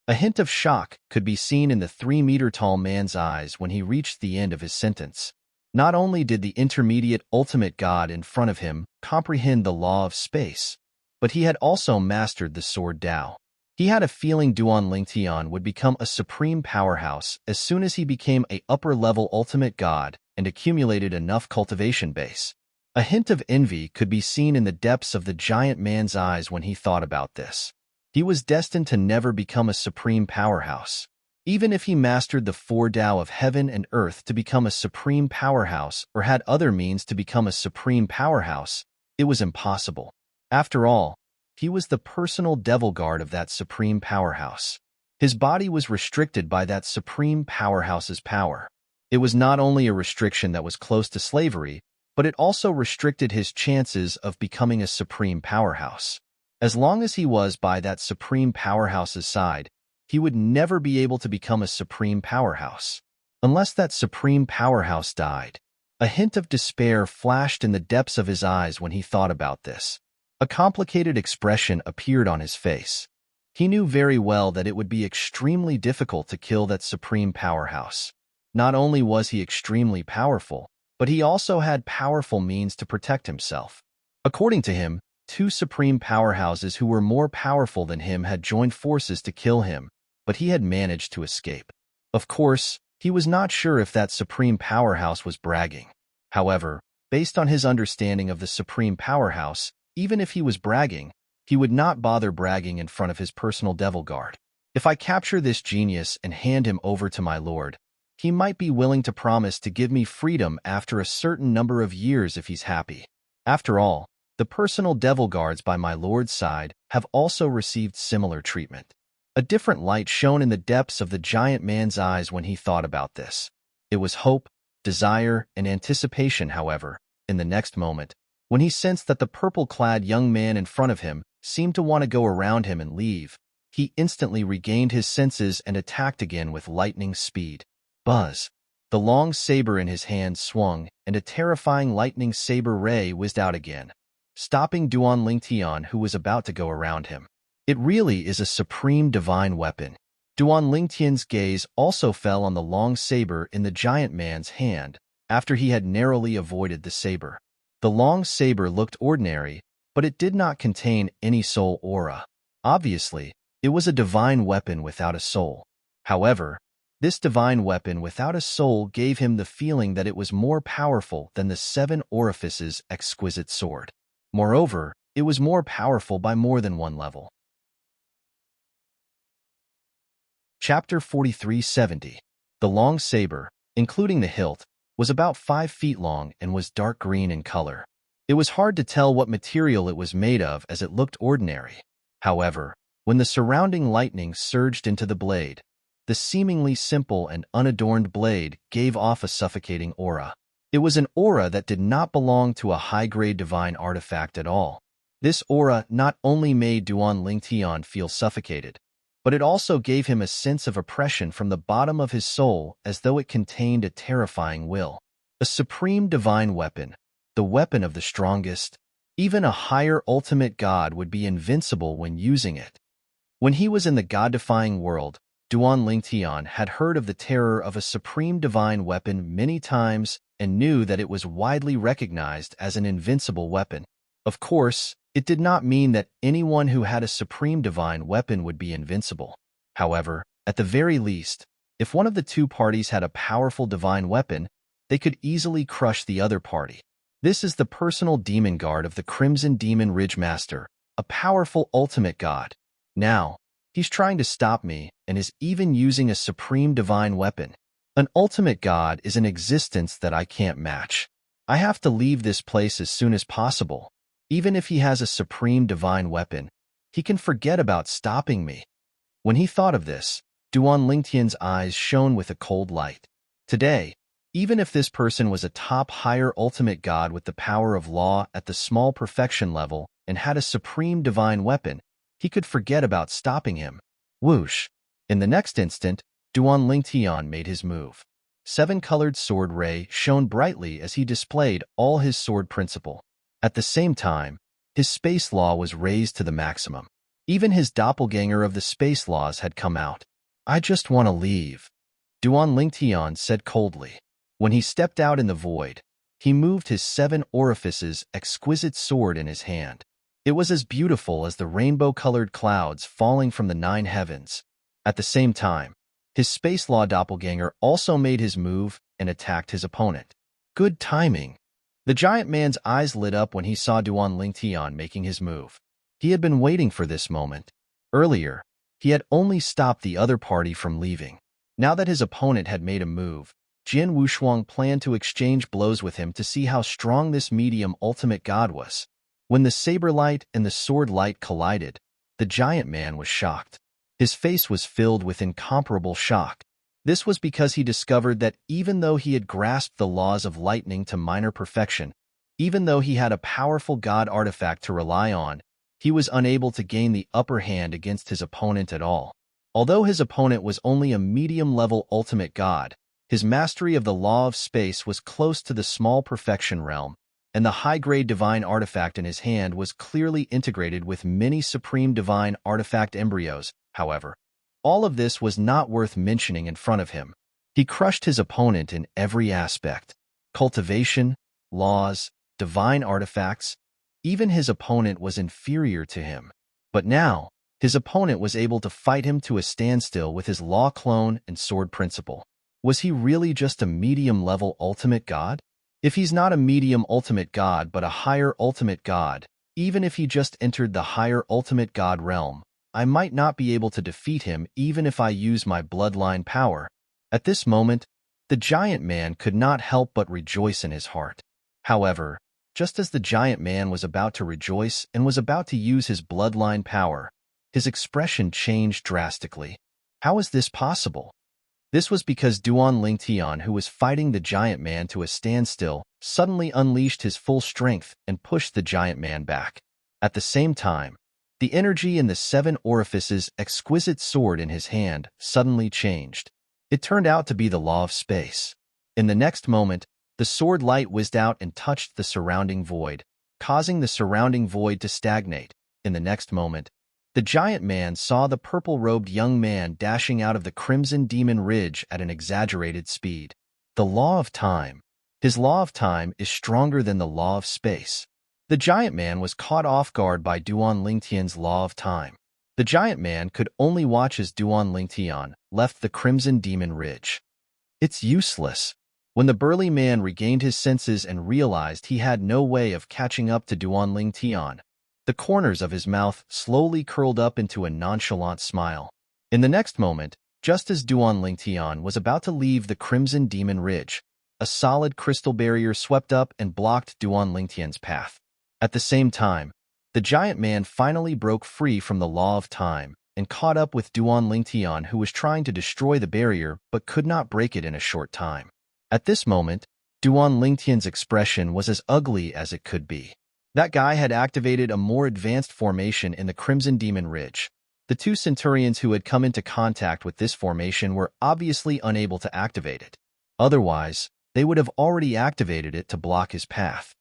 S1: A hint of shock could be seen in the 3-meter-tall man's eyes when he reached the end of his sentence. Not only did the intermediate ultimate god in front of him comprehend the law of space, but he had also mastered the sword Dao. He had a feeling Duan Lingtian would become a supreme powerhouse as soon as he became a upper-level ultimate god and accumulated enough cultivation base. A hint of envy could be seen in the depths of the giant man's eyes when he thought about this. He was destined to never become a supreme powerhouse. Even if he mastered the 4 Tao of heaven and earth to become a supreme powerhouse or had other means to become a supreme powerhouse, it was impossible. After all, he was the personal devil guard of that supreme powerhouse. His body was restricted by that supreme powerhouse's power. It was not only a restriction that was close to slavery, but it also restricted his chances of becoming a supreme powerhouse. As long as he was by that supreme powerhouse's side, he would never be able to become a supreme powerhouse. Unless that supreme powerhouse died. A hint of despair flashed in the depths of his eyes when he thought about this. A complicated expression appeared on his face. He knew very well that it would be extremely difficult to kill that supreme powerhouse. Not only was he extremely powerful, but he also had powerful means to protect himself. According to him, 2 supreme powerhouses who were more powerful than him had joined forces to kill him, but he had managed to escape. Of course, he was not sure if that supreme powerhouse was bragging. However, based on his understanding of the supreme powerhouse, even if he was bragging, he would not bother bragging in front of his personal devil guard. If I capture this genius and hand him over to my lord, he might be willing to promise to give me freedom after a certain number of years if he's happy. After all, the personal devil guards by my lord's side have also received similar treatment. A different light shone in the depths of the giant man's eyes when he thought about this. It was hope, desire, and anticipation, however, in the next moment, when he sensed that the purple-clad young man in front of him seemed to want to go around him and leave, he instantly regained his senses and attacked again with lightning speed. Buzz! The long saber in his hand swung, and a terrifying lightning saber ray whizzed out again, stopping Duan Lingtian, who was about to go around him. It really is a supreme divine weapon. Duan Lingtian's gaze also fell on the long saber in the giant man's hand, after he had narrowly avoided the saber. The long saber looked ordinary, but it did not contain any soul aura. Obviously, it was a divine weapon without a soul. However, this divine weapon without a soul gave him the feeling that it was more powerful than the 7 Orifices' exquisite sword. Moreover, it was more powerful by more than one level. Chapter 4370. The long saber, including the hilt, was about 5 feet long and was dark green in color. It was hard to tell what material it was made of as it looked ordinary. However, when the surrounding lightning surged into the blade, the seemingly simple and unadorned blade gave off a suffocating aura. It was an aura that did not belong to a high-grade divine artifact at all. This aura not only made Duan Lingtian feel suffocated, but it also gave him a sense of oppression from the bottom of his soul as though it contained a terrifying will. A supreme divine weapon, the weapon of the strongest. Even a higher ultimate god would be invincible when using it. When he was in the god-defying world, Duan Lingtian had heard of the terror of a supreme divine weapon many times and knew that it was widely recognized as an invincible weapon. Of course, it did not mean that anyone who had a supreme divine weapon would be invincible. However, at the very least, if one of the 2 parties had a powerful divine weapon, they could easily crush the other party. This is the personal demon guard of the Crimson Demon Ridge Master, a powerful ultimate god. Now, he's trying to stop me and is even using a supreme divine weapon. An ultimate god is an existence that I can't match. I have to leave this place as soon as possible. Even if he has a supreme divine weapon, he can forget about stopping me. When he thought of this, Duan Lingtian's eyes shone with a cold light. Today, Even if this person was a top higher ultimate god with the power of law at the small perfection level and had a supreme divine weapon, he could forget about stopping him. Whoosh! In the next instant, Duan Lingtian made his move. Seven-colored sword ray shone brightly as he displayed all his sword principle. At the same time, his space law was raised to the maximum. Even his doppelganger of the space laws had come out. I just want to leave, Duan Lingtian said coldly. When he stepped out in the void, he moved his 7 orifices exquisite sword in his hand. It was as beautiful as the rainbow-colored clouds falling from the 9 heavens. At the same time, his space law doppelganger also made his move and attacked his opponent. Good timing. The giant man's eyes lit up when he saw Duan Lingtian making his move. He had been waiting for this moment. Earlier, he had only stopped the other party from leaving. Now that his opponent had made a move, Jin Wushuang planned to exchange blows with him to see how strong this medium ultimate god was. When the saber light and the sword light collided, the giant man was shocked. His face was filled with incomparable shock. This was because he discovered that even though he had grasped the laws of lightning to minor perfection, even though he had a powerful god artifact to rely on, he was unable to gain the upper hand against his opponent at all. Although his opponent was only a medium-level ultimate god, his mastery of the law of space was close to the small perfection realm, and the high-grade divine artifact in his hand was clearly integrated with many supreme divine artifact embryos. However, all of this was not worth mentioning in front of him. He crushed his opponent in every aspect: cultivation, laws, divine artifacts. Even his opponent was inferior to him. But now, his opponent was able to fight him to a standstill with his law clone and sword principle. Was he really just a medium-level ultimate god? If he's not a medium ultimate god but a higher ultimate god, even if he just entered the higher ultimate god realm, I might not be able to defeat him even if I use my bloodline power. At this moment, the giant man could not help but rejoice in his heart. However, just as the giant man was about to rejoice and was about to use his bloodline power, his expression changed drastically. How is this possible? This was because Duan Lingtian, who was fighting the giant man to a standstill, suddenly unleashed his full strength and pushed the giant man back. At the same time, the energy in the 7 orifices exquisite sword in his hand suddenly changed. It turned out to be the law of space. In the next moment, the sword light whizzed out and touched the surrounding void, causing the surrounding void to stagnate. In the next moment, the giant man saw the purple-robed young man dashing out of the Crimson Demon Ridge at an exaggerated speed. The law of time. His law of time is stronger than the law of space. The giant man was caught off guard by Duan Lingtian's law of time. The giant man could only watch as Duan Lingtian left the Crimson Demon Ridge. It's useless. When the burly man regained his senses and realized he had no way of catching up to Duan Lingtian, the corners of his mouth slowly curled up into a nonchalant smile. In the next moment, just as Duan Lingtian was about to leave the Crimson Demon Ridge, a solid crystal barrier swept up and blocked Duan Lingtian's path. At the same time, the giant man finally broke free from the law of time and caught up with Duan Lingtian, who was trying to destroy the barrier but could not break it in a short time. At this moment, Duan Lingtian's expression was as ugly as it could be. That guy had activated a more advanced formation in the Crimson Demon Ridge. The 2 centurions who had come into contact with this formation were obviously unable to activate it. Otherwise, they would have already activated it to block his path.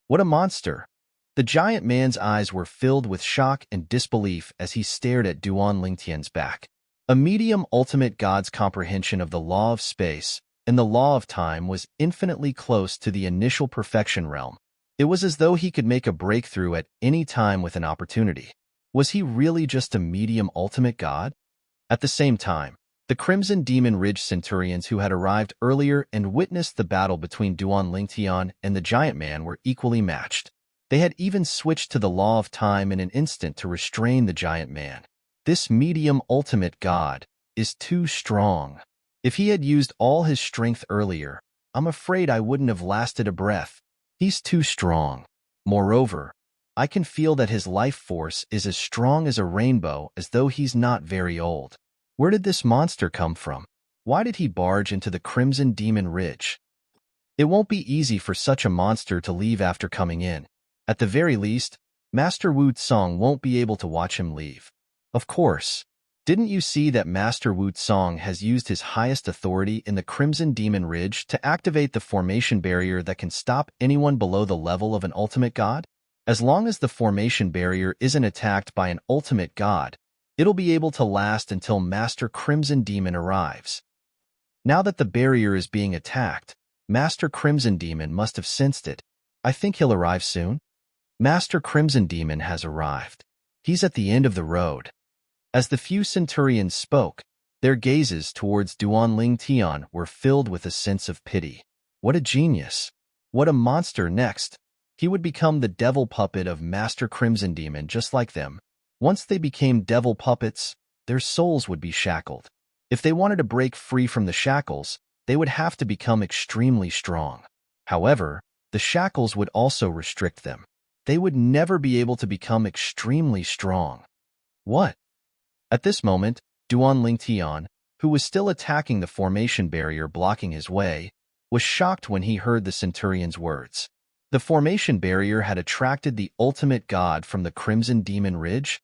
S1: What a monster! The giant man's eyes were filled with shock and disbelief as he stared at Duan Lingtian's back. A medium ultimate god's comprehension of the law of space and the law of time was infinitely close to the initial perfection realm. It was as though he could make a breakthrough at any time with an opportunity. Was he really just a medium ultimate god? At the same time, the Crimson Demon Ridge Centurions who had arrived earlier and witnessed the battle between Duan Lingtian and the giant man were equally matched. They had even switched to the law of time in an instant to restrain the giant man. This medium ultimate god is too strong. If he had used all his strength earlier, I'm afraid I wouldn't have lasted a breath. He's too strong. Moreover, I can feel that his life force is as strong as a rainbow, as though he's not very old. Where did this monster come from? Why did he barge into the Crimson Demon Ridge? It won't be easy for such a monster to leave after coming in. At the very least, Master Wu Tsong won't be able to watch him leave. Of course. Didn't you see that Master Wu Tsong has used his highest authority in the Crimson Demon Ridge to activate the formation barrier that can stop anyone below the level of an ultimate god? As long as the formation barrier isn't attacked by an ultimate god, it'll be able to last until Master Crimson Demon arrives. Now that the barrier is being attacked, Master Crimson Demon must have sensed it. I think he'll arrive soon. Master Crimson Demon has arrived. He's at the end of the road. As the few centurions spoke, their gazes towards Duanling Tian were filled with a sense of pity. What a genius! What a monster next! He would become the devil puppet of Master Crimson Demon just like them. Once they became devil puppets, their souls would be shackled. If they wanted to break free from the shackles, they would have to become extremely strong. However, the shackles would also restrict them. They would never be able to become extremely strong. What? At this moment, Duanling Tian, who was still attacking the formation barrier blocking his way, was shocked when he heard the centurion's words. The formation barrier had attracted the ultimate god from the Crimson Demon Ridge.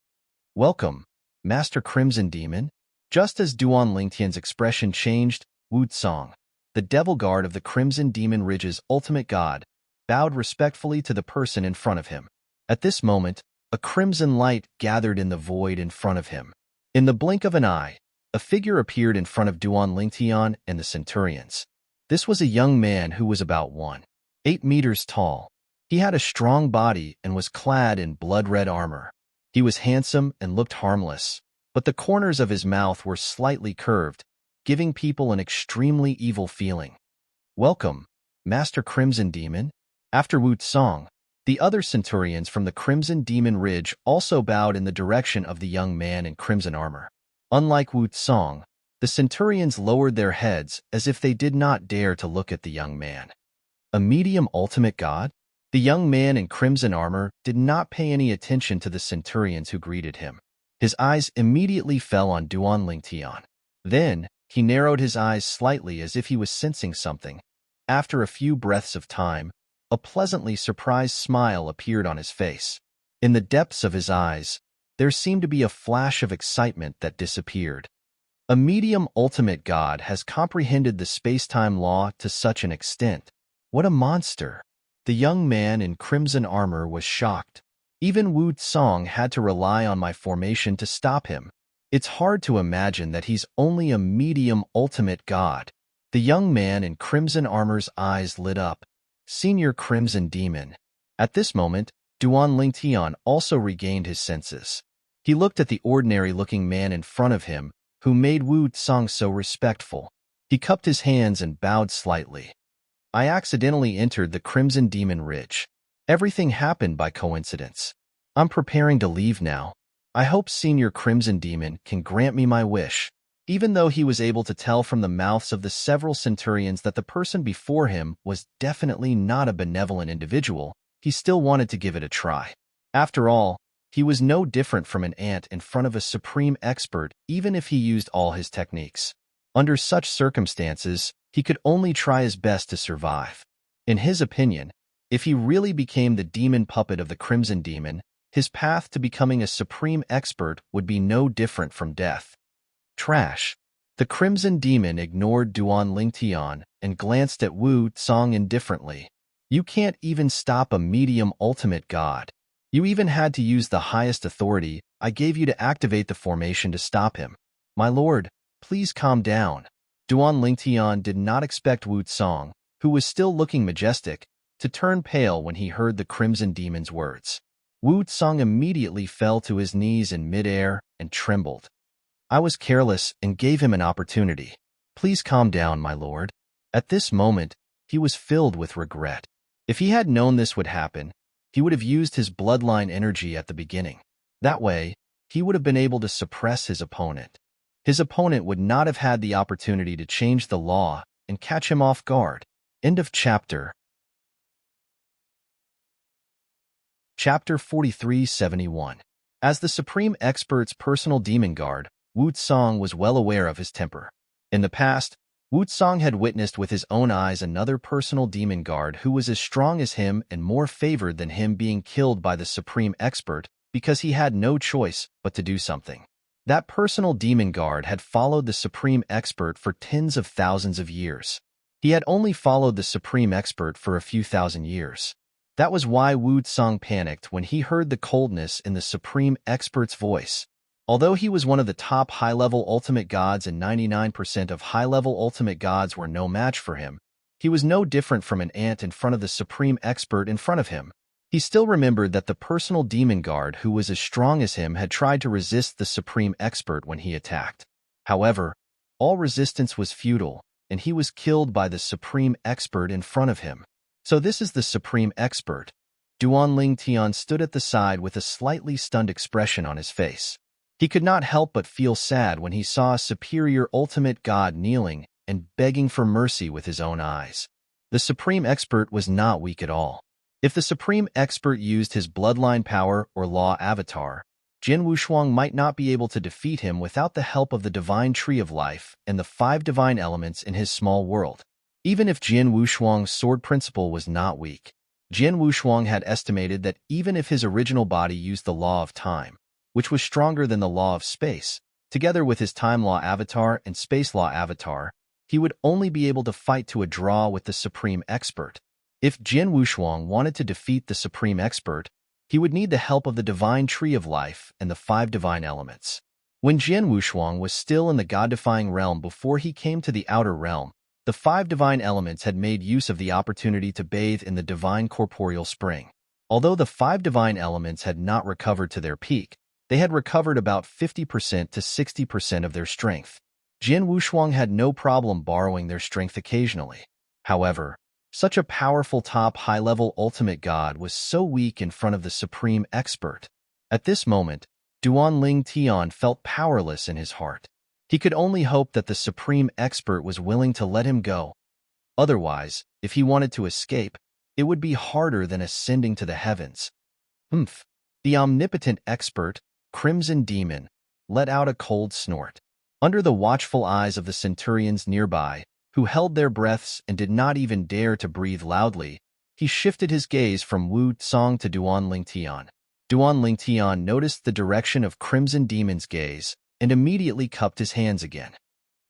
S1: Welcome, Master Crimson Demon. Just as Duanling Tian's expression changed, Wu Tsong, the devil guard of the Crimson Demon Ridge's ultimate god, bowed respectfully to the person in front of him. At this moment, a crimson light gathered in the void in front of him. In the blink of an eye, a figure appeared in front of Duanling Tian and the centurions. This was a young man who was about 1.8 meters tall. He had a strong body and was clad in blood-red armor. He was handsome and looked harmless, but the corners of his mouth were slightly curved, giving people an extremely evil feeling. Welcome, Master Crimson Demon. After Wu Tsong, the other centurions from the Crimson Demon Ridge also bowed in the direction of the young man in crimson armor. Unlike Wu Tsong, the centurions lowered their heads as if they did not dare to look at the young man. A medium ultimate god? The young man in crimson armor did not pay any attention to the centurions who greeted him. His eyes immediately fell on Duanling Tian. Then, he narrowed his eyes slightly as if he was sensing something. After a few breaths of time, a pleasantly surprised smile appeared on his face. In the depths of his eyes, there seemed to be a flash of excitement that disappeared. A medium ultimate god has comprehended the space-time law to such an extent. What a monster! The young man in crimson armor was shocked. Even Wu Tsong had to rely on my formation to stop him. It's hard to imagine that he's only a medium ultimate god. The young man in crimson armor's eyes lit up. Senior Crimson Demon. At this moment, Duanling Tian also regained his senses. He looked at the ordinary-looking man in front of him, who made Wu Tsong so respectful. He cupped his hands and bowed slightly. I accidentally entered the Crimson Demon Ridge. Everything happened by coincidence. I'm preparing to leave now. I hope Senior Crimson Demon can grant me my wish. Even though he was able to tell from the mouths of the several centurions that the person before him was definitely not a benevolent individual, he still wanted to give it a try. After all, he was no different from an ant in front of a supreme expert, even if he used all his techniques. Under such circumstances, he could only try his best to survive. In his opinion, if he really became the demon puppet of the Crimson Demon, his path to becoming a supreme expert would be no different from death. Trash. The Crimson Demon ignored Duanling Tian and glanced at Wu Tsong indifferently. You can't even stop a medium ultimate god. You even had to use the highest authority I gave you to activate the formation to stop him. My lord, please calm down. Duanling Tian did not expect Wu Tsong, who was still looking majestic, to turn pale when he heard the Crimson Demon's words. Wu Tsong immediately fell to his knees in midair and trembled. I was careless and gave him an opportunity. Please calm down, my lord. At this moment, he was filled with regret. If he had known this would happen, he would have used his bloodline energy at the beginning. That way, he would have been able to suppress his opponent. His opponent would not have had the opportunity to change the law and catch him off guard. End of chapter. Chapter 4371. As the Supreme Expert's personal demon guard, Wu Tsong was well aware of his temper. In the past, Wu Song had witnessed with his own eyes another personal demon guard who was as strong as him and more favored than him being killed by the supreme expert because he had no choice but to do something. That personal demon guard had followed the supreme expert for tens of thousands of years. He had only followed the supreme expert for a few thousand years. That was why Wu Song panicked when he heard the coldness in the supreme expert's voice. Although he was one of the top high-level ultimate gods and 99% of high-level ultimate gods were no match for him, he was no different from an ant in front of the supreme expert in front of him. He still remembered that the personal demon guard who was as strong as him had tried to resist the supreme expert when he attacked. However, all resistance was futile, and he was killed by the supreme expert in front of him. So this is the supreme expert. Duan Tian stood at the side with a slightly stunned expression on his face. He could not help but feel sad when he saw a superior ultimate god kneeling and begging for mercy with his own eyes. The supreme expert was not weak at all. If the supreme expert used his bloodline power or law avatar, Jin Wushuang might not be able to defeat him without the help of the divine tree of life and the 5 divine elements in his small world. Even if Jin Wushuang's sword principle was not weak, Jin Wushuang had estimated that even if his original body used the law of time, which was stronger than the law of space, together with his time law avatar and space law avatar, he would only be able to fight to a draw with the supreme expert. If Jin Wushuang wanted to defeat the supreme expert, he would need the help of the divine tree of life and the 5 divine elements. When Jin Wushuang was still in the god-defying realm before he came to the outer realm, the 5 divine elements had made use of the opportunity to bathe in the divine corporeal spring. Although the 5 divine elements had not recovered to their peak, they had recovered about 50% to 60% of their strength. Jin Wushuang had no problem borrowing their strength occasionally. However, such a powerful top high-level ultimate god was so weak in front of the supreme expert. At this moment, Duan Tian felt powerless in his heart. He could only hope that the supreme expert was willing to let him go. Otherwise, if he wanted to escape, it would be harder than ascending to the heavens. The omnipotent expert, Crimson Demon, let out a cold snort. Under the watchful eyes of the centurions nearby, who held their breaths and did not even dare to breathe loudly, he shifted his gaze from Wu Song to Duan Tian. Duan Tian noticed the direction of Crimson Demon's gaze and immediately cupped his hands again.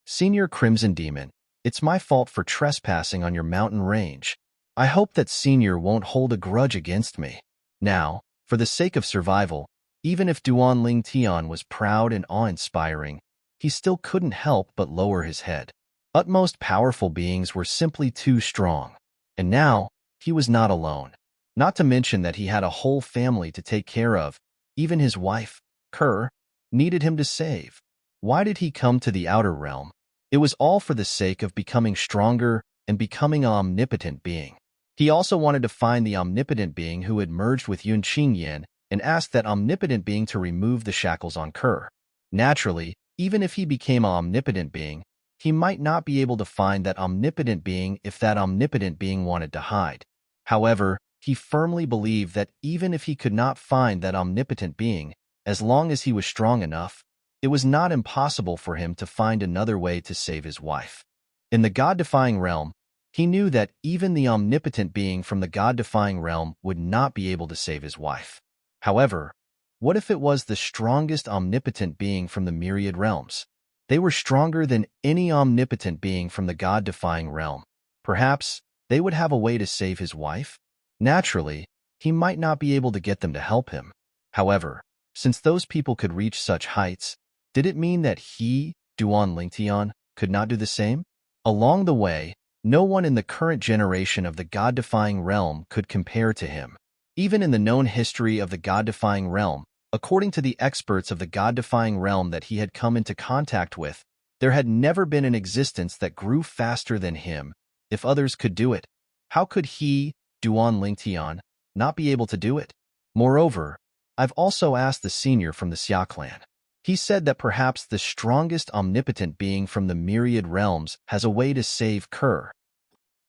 S1: Senior Crimson Demon, it's my fault for trespassing on your mountain range. I hope that Senior won't hold a grudge against me. Now, for the sake of survival, even if Duan Tian was proud and awe-inspiring, he still couldn't help but lower his head. Utmost powerful beings were simply too strong. And now, he was not alone. Not to mention that he had a whole family to take care of. Even his wife, Kerr, needed him to save. Why did he come to the outer realm? It was all for the sake of becoming stronger and becoming an omnipotent being. He also wanted to find the omnipotent being who had merged with Yun Qingyan and asked that omnipotent being to remove the shackles on Kerr. Naturally, even if he became an omnipotent being, he might not be able to find that omnipotent being if that omnipotent being wanted to hide. However, he firmly believed that even if he could not find that omnipotent being, as long as he was strong enough, it was not impossible for him to find another way to save his wife. In the god-defying realm, he knew that even the omnipotent being from the god-defying realm would not be able to save his wife. However, what if it was the strongest omnipotent being from the myriad realms? They were stronger than any omnipotent being from the god-defying realm. Perhaps they would have a way to save his wife? Naturally, he might not be able to get them to help him. However, since those people could reach such heights, did it mean that he, Duan Tian, could not do the same? Along the way, no one in the current generation of the god-defying realm could compare to him. Even in the known history of the god-defying realm, according to the experts of the god-defying realm that he had come into contact with, there had never been an existence that grew faster than him. If others could do it, how could he, Duan Tian, not be able to do it? Moreover, I've also asked the senior from the Xia clan. He said that perhaps the strongest omnipotent being from the myriad realms has a way to save Kerr.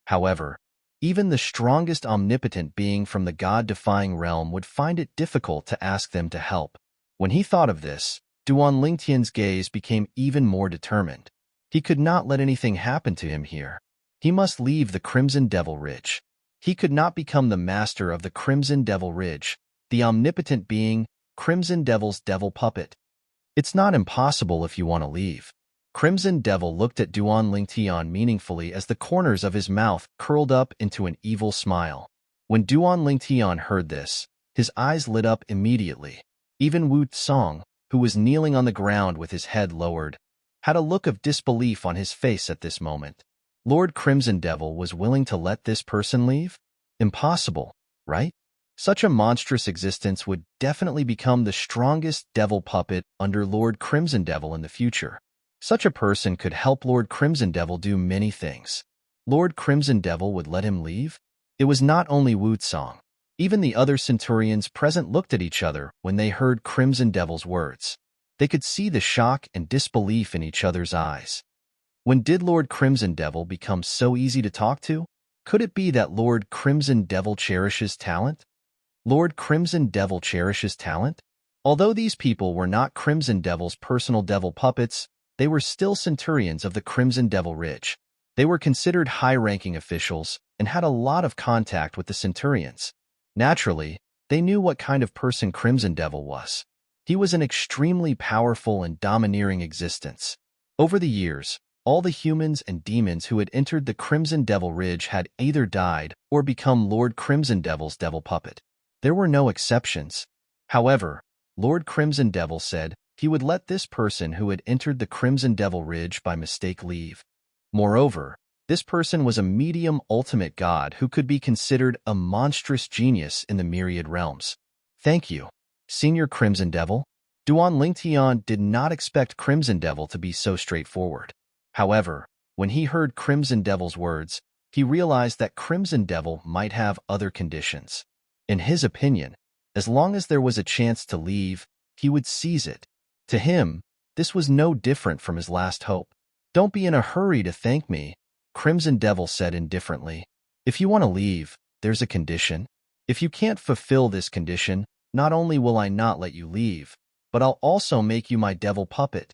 S1: However, even the strongest omnipotent being from the god-defying realm would find it difficult to ask them to help. When he thought of this, Duan Tian's gaze became even more determined. He could not let anything happen to him here. He must leave the Crimson Devil Ridge. He could not become the master of the Crimson Devil Ridge, the omnipotent being, Crimson Devil's devil puppet. It's not impossible if you want to leave. Crimson Devil looked at Duan Lingtian meaningfully as the corners of his mouth curled up into an evil smile. When Duan Lingtian heard this, his eyes lit up immediately. Even Wu Tsong, who was kneeling on the ground with his head lowered, had a look of disbelief on his face at this moment. Lord Crimson Devil was willing to let this person leave? Impossible, right? Such a monstrous existence would definitely become the strongest devil puppet under Lord Crimson Devil in the future. Such a person could help Lord Crimson Devil do many things. Lord Crimson Devil would let him leave? It was not only Wu Tsong. Even the other centurions present looked at each other when they heard Crimson Devil's words. They could see the shock and disbelief in each other's eyes. When did Lord Crimson Devil become so easy to talk to? Could it be that Lord Crimson Devil cherishes talent? Lord Crimson Devil cherishes talent? Although these people were not Crimson Devil's personal devil puppets, they were still centurions of the Crimson Devil Ridge. They were considered high-ranking officials and had a lot of contact with the centurions. Naturally, they knew what kind of person Crimson Devil was. He was an extremely powerful and domineering existence. Over the years, all the humans and demons who had entered the Crimson Devil Ridge had either died or become Lord Crimson Devil's devil puppet. There were no exceptions. However, Lord Crimson Devil said he would let this person who had entered the Crimson Devil Ridge by mistake leave. Moreover, this person was a medium ultimate god who could be considered a monstrous genius in the myriad realms. Thank you, Senior Crimson Devil. Duan Lingtian did not expect Crimson Devil to be so straightforward. However, when he heard Crimson Devil's words, he realized that Crimson Devil might have other conditions. In his opinion, as long as there was a chance to leave, he would seize it. To him, this was no different from his last hope. Don't be in a hurry to thank me, Crimson Devil said indifferently. If you want to leave, there's a condition. If you can't fulfill this condition, not only will I not let you leave, but I'll also make you my devil puppet.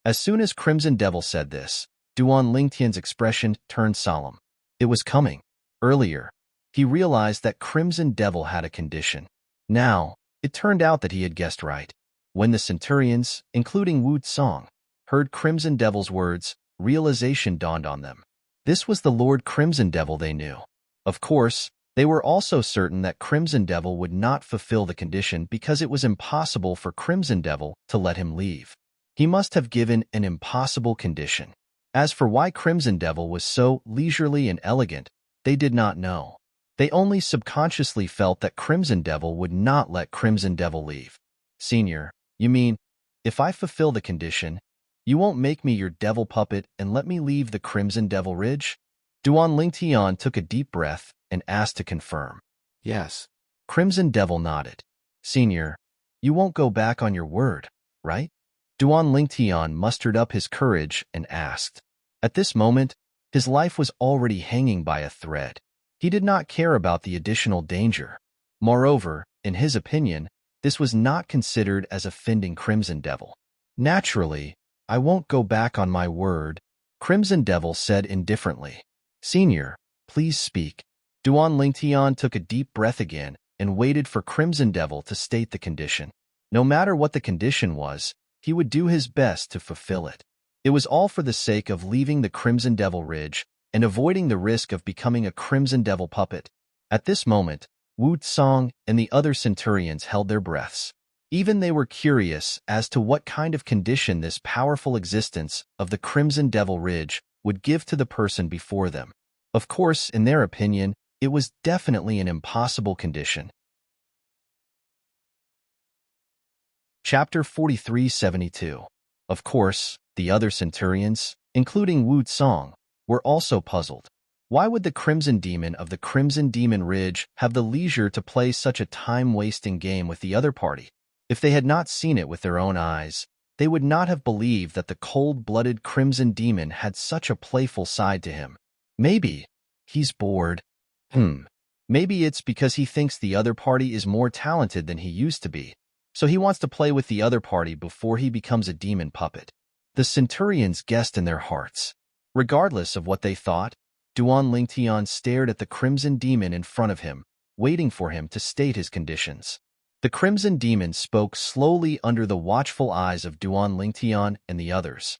S1: As soon as Crimson Devil said this, Duan Lingtian's expression turned solemn. It was coming. Earlier, he realized that Crimson Devil had a condition. Now, it turned out that he had guessed right. When the centurions, including Wu Tsong, heard Crimson Devil's words, realization dawned on them. This was the Lord Crimson Devil they knew. Of course, they were also certain that Crimson Devil would not fulfill the condition because it was impossible for Crimson Devil to let him leave. He must have given an impossible condition. As for why Crimson Devil was so leisurely and elegant, they did not know. They only subconsciously felt that Crimson Devil would not let Crimson Devil leave. Senior, you mean, if I fulfill the condition, you won't make me your devil puppet and let me leave the Crimson Devil Ridge? Duan Lingtian took a deep breath and asked to confirm.
S2: Yes.
S1: Crimson Devil nodded. Senior, you won't go back on your word, right? Duan Lingtian mustered up his courage and asked. At this moment, his life was already hanging by a thread. He did not care about the additional danger. Moreover, in his opinion, this was not considered as offending Crimson Devil. Naturally, I won't go back on my word, Crimson Devil said indifferently. Senior, please speak. Duan Lingtian took a deep breath again and waited for Crimson Devil to state the condition. No matter what the condition was, he would do his best to fulfill it. It was all for the sake of leaving the Crimson Devil Ridge and avoiding the risk of becoming a Crimson Devil puppet. At this moment, Wu Tsong and the other centurions held their breaths. Even they were curious as to what kind of condition this powerful existence of the Crimson Devil Ridge would give to the person before them. Of course, in their opinion, it was definitely an impossible condition. Chapter 4372. Of course, the other centurions, including Wu Tsong, were also puzzled. Why would the Crimson Demon of the Crimson Demon Ridge have the leisure to play such a time-wasting game with the other party? If they had not seen it with their own eyes, they would not have believed that the cold-blooded Crimson Demon had such a playful side to him. Maybe he's bored. Maybe it's because he thinks the other party is more talented than he used to be, so he wants to play with the other party before he becomes a demon puppet. The centurions guessed in their hearts. Regardless of what they thought, Duan Lingtian stared at the crimson demon in front of him, waiting for him to state his conditions. The crimson demon spoke slowly under the watchful eyes of Duan Lingtian and the others.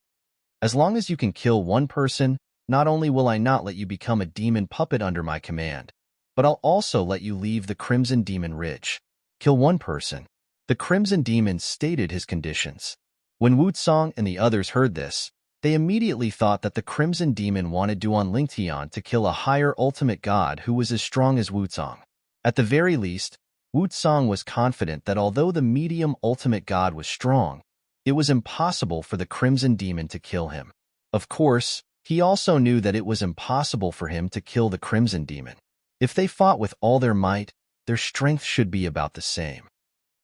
S1: As long as you can kill one person, not only will I not let you become a demon puppet under my command, but I'll also let you leave the Crimson Demon Ridge. Kill one person. The Crimson Demon stated his conditions. When Wu Song and the others heard this, they immediately thought that the Crimson Demon wanted Duan Lingtian to kill a higher ultimate god who was as strong as Wu Song. At the very least, Wu Song was confident that although the medium ultimate god was strong, it was impossible for the Crimson Demon to kill him. Of course, he also knew that it was impossible for him to kill the Crimson Demon. If they fought with all their might, their strength should be about the same.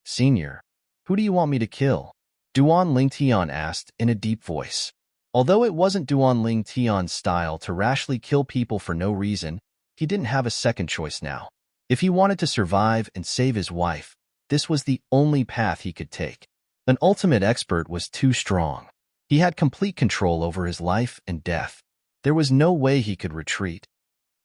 S1: Senior, who do you want me to kill? Duan Lingtian asked in a deep voice. Although it wasn't Duan Lingtian's style to rashly kill people for no reason, he didn't have a second choice now. If he wanted to survive and save his wife, this was the only path he could take. An ultimate expert was too strong. He had complete control over his life and death. There was no way he could retreat.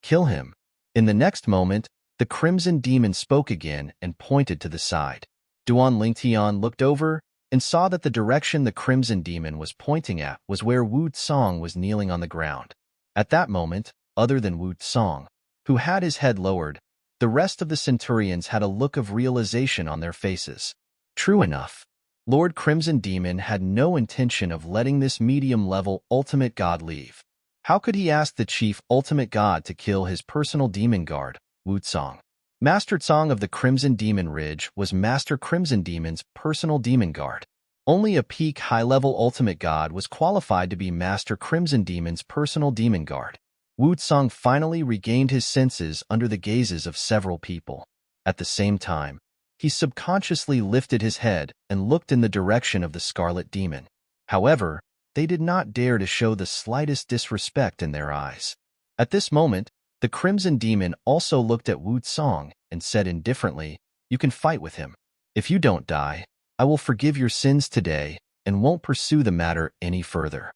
S1: Kill him. In the next moment, the Crimson Demon spoke again and pointed to the side. Duan Lingtian looked over and saw that the direction the Crimson Demon was pointing at was where Wu Song was kneeling on the ground. At that moment, other than Wu Song, who had his head lowered, the rest of the centurions had a look of realization on their faces. True enough, Lord Crimson Demon had no intention of letting this medium-level ultimate god leave. How could he ask the chief ultimate god to kill his personal demon guard, Wu Song? Master Song of the Crimson Demon Ridge was Master Crimson Demon's personal demon guard. Only a peak high-level ultimate god was qualified to be Master Crimson Demon's personal demon guard. Wu Song finally regained his senses under the gazes of several people. At the same time, he subconsciously lifted his head and looked in the direction of the Scarlet Demon. However, they did not dare to show the slightest disrespect in their eyes. At this moment, the Crimson Demon also looked at Wu Song and said indifferently, "You can fight with him. If you don't die, I will forgive your sins today and won't pursue the matter any further.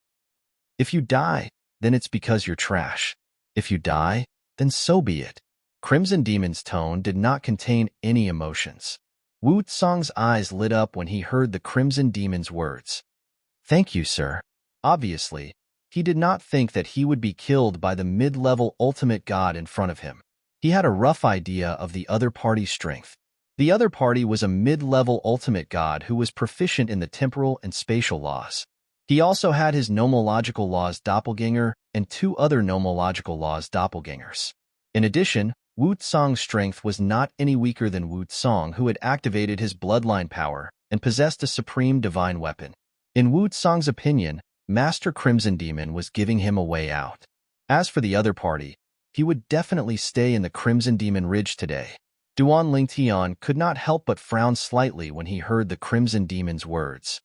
S1: If you die, then it's because you're trash. If you die, then so be it." Crimson Demon's tone did not contain any emotions. Wu Song's eyes lit up when he heard the Crimson Demon's words. "Thank you, sir." Obviously, he did not think that he would be killed by the mid-level ultimate god in front of him. He had a rough idea of the other party's strength. The other party was a mid-level ultimate god who was proficient in the temporal and spatial laws. He also had his nomological laws doppelganger and two other nomological laws doppelgangers. In addition, Wu Song's strength was not any weaker than Wu Song, who had activated his bloodline power and possessed a supreme divine weapon. In Wu Song's opinion, Master Crimson Demon was giving him a way out. As for the other party, he would definitely stay in the Crimson Demon Ridge today. Duan Lingtian could not help but frown slightly when he heard the Crimson Demon's words.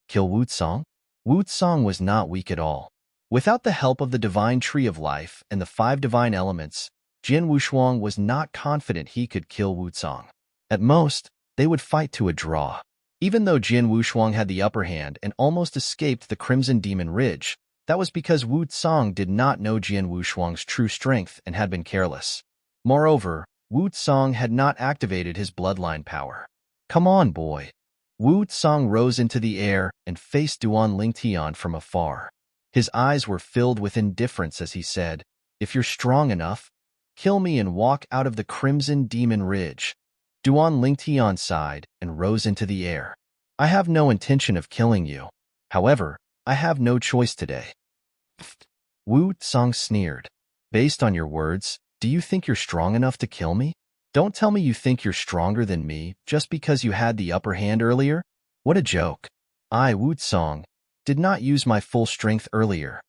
S1: Kill Wu Song? Wu Song was not weak at all. Without the help of the Divine Tree of Life and the 5 Divine Elements, Jian Wushuang was not confident he could kill Wu Song. At most, they would fight to a draw. Even though Jian Wushuang had the upper hand and almost escaped the Crimson Demon Ridge, that was because Wu Song did not know Jian Wushuang's true strength and had been careless. Moreover, Wu Song had not activated his bloodline power. "Come on, boy." Wu Song rose into the air and faced Duan Lingtian from afar. His eyes were filled with indifference as he said, "If you're strong enough, kill me and walk out of the Crimson Demon Ridge." Duan Lingtian sighed and rose into the air. "I have no intention of killing you. However, I have no choice today." Wu Song sneered. "Based on your words, do you think you're strong enough to kill me? Don't tell me you think you're stronger than me just because you had the upper hand earlier? What a joke. I, Wu Song, did not use my full strength earlier."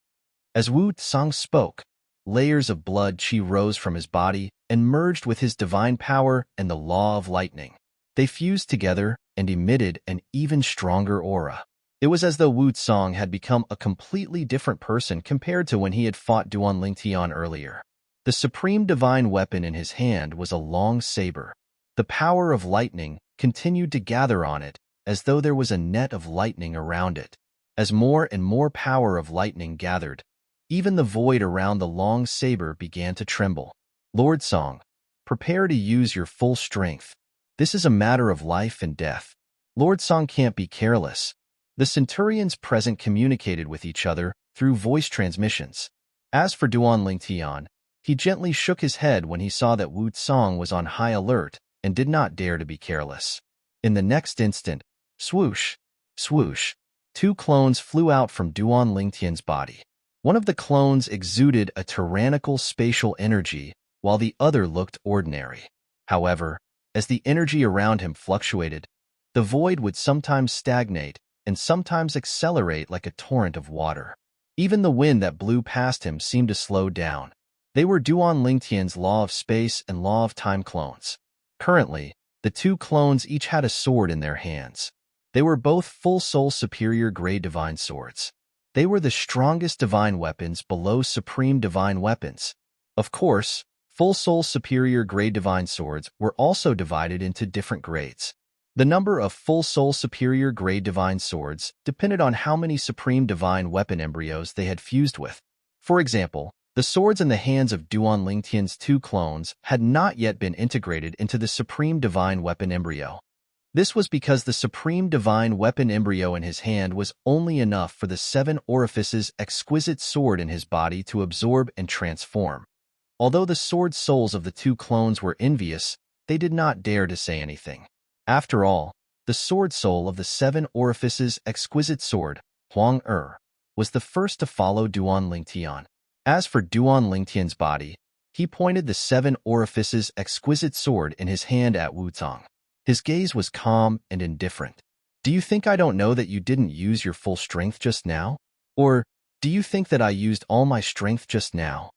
S1: As Wu Song spoke, layers of blood chi rose from his body and merged with his divine power and the law of lightning. They fused together and emitted an even stronger aura. It was as though Wu Song had become a completely different person compared to when he had fought Duan Lingtian earlier. The supreme divine weapon in his hand was a long saber. The power of lightning continued to gather on it as though there was a net of lightning around it. As more and more power of lightning gathered, even the void around the long saber began to tremble. Lord Song, prepare to use your full strength. This is a matter of life and death. Lord Song can't be careless. The centurions present communicated with each other through voice transmissions. As for Duan Lingtian, he gently shook his head when he saw that Wu Song was on high alert and did not dare to be careless. In the next instant, swoosh, swoosh, two clones flew out from Duan Lingtian's body. One of the clones exuded a tyrannical spatial energy, while the other looked ordinary. However, as the energy around him fluctuated, the void would sometimes stagnate and sometimes accelerate like a torrent of water. Even the wind that blew past him seemed to slow down. They were Duan Lingtian's law of space and law of time clones. Currently, the two clones each had a sword in their hands. They were both full soul superior grade divine swords. They were the strongest divine weapons below supreme divine weapons. Of course, full soul superior grade divine swords were also divided into different grades. The number of full soul superior grade divine swords depended on how many supreme divine weapon embryos they had fused with. For example, the swords in the hands of Duan Lingtian's two clones had not yet been integrated into the supreme divine weapon embryo. This was because the supreme divine weapon embryo in his hand was only enough for the seven orifices exquisite sword in his body to absorb and transform. Although the sword souls of the two clones were envious, they did not dare to say anything. After all, the sword soul of the seven orifices exquisite sword, Huang was the first to follow Duan Lingtian. As for Duan Lingtian's body, he pointed the seven orifices exquisite sword in his hand at Wu Zong. His gaze was calm and indifferent. Do you think I don't know that you didn't use your full strength just now? Or, do you think that I used all my strength just now?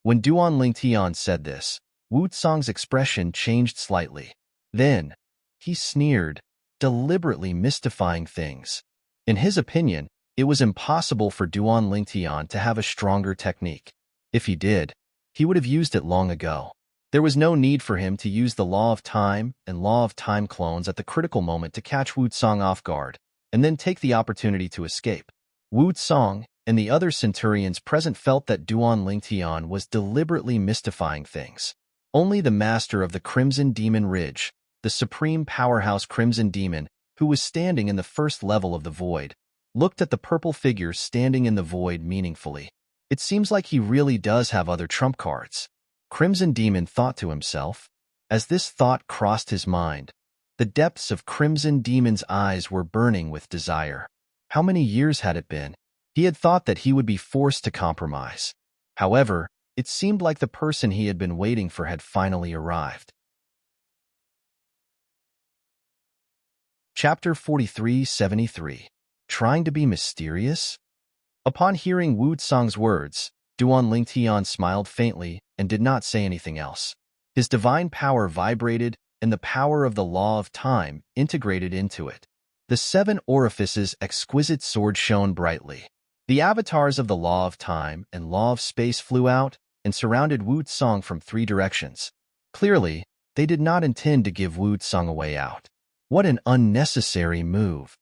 S1: When Duan Lingtian said this, Wu Zong's expression changed slightly. Then, he sneered, deliberately mystifying things. In his opinion, it was impossible for Duan Lingtian to have a stronger technique. If he did, he would have used it long ago. There was no need for him to use the law of time and law of time clones at the critical moment to catch Wu Zong off guard, and then take the opportunity to escape. Wu Zong and the other centurions present felt that Duan Lingtian was deliberately mystifying things. Only the master of the Crimson Demon Ridge, the supreme powerhouse Crimson Demon, who was standing in the first level of the void, looked at the purple figure standing in the void meaningfully. It seems like he really does have other trump cards. Crimson Demon thought to himself. As this thought crossed his mind, the depths of Crimson Demon's eyes were burning with desire. How many years had it been? He had thought that he would be forced to compromise. However, it seemed like the person he had been waiting for had finally arrived. Chapter 43-73. Trying to be mysterious? Upon hearing Wu Zong's words, Duan Lingtian smiled faintly and did not say anything else. His divine power vibrated, and the power of the law of time integrated into it. The seven orifices exquisite sword shone brightly. The avatars of the law of time and law of space flew out and surrounded Wu Zong from three directions. Clearly, they did not intend to give Wu Zong a way out. What an unnecessary move!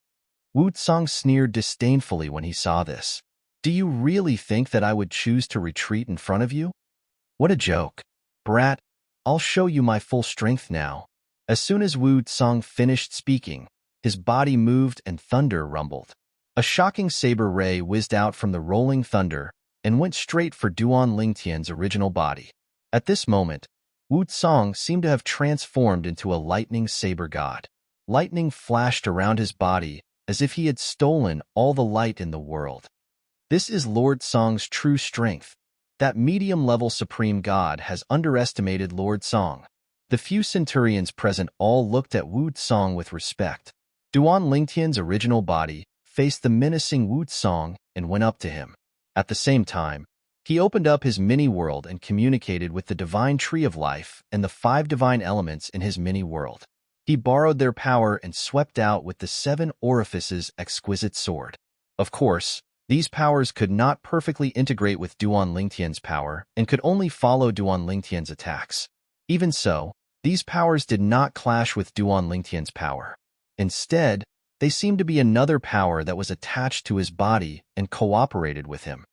S1: Wu Zong sneered disdainfully when he saw this. Do you really think that I would choose to retreat in front of you? What a joke. Brat, I'll show you my full strength now. As soon as Wu Zong finished speaking, his body moved and thunder rumbled. A shocking saber ray whizzed out from the rolling thunder and went straight for Duan Lingtian's original body. At this moment, Wu Zong seemed to have transformed into a lightning saber god. Lightning flashed around his body as if he had stolen all the light in the world. This is Lord Song's true strength. That medium-level supreme god has underestimated Lord Song. The few centurions present all looked at Wu Zong with respect. Duan Lingtian's original body faced the menacing Wu Zong and went up to him. At the same time, he opened up his mini-world and communicated with the divine tree of life and the 5 divine elements in his mini-world. He borrowed their power and swept out with the 7 orifices exquisite sword. Of course, these powers could not perfectly integrate with Duan Lingtian's power and could only follow Duan Lingtian's attacks. Even so, these powers did not clash with Duan Lingtian's power. Instead, They seemed to be another power that was attached to his body and cooperated with him.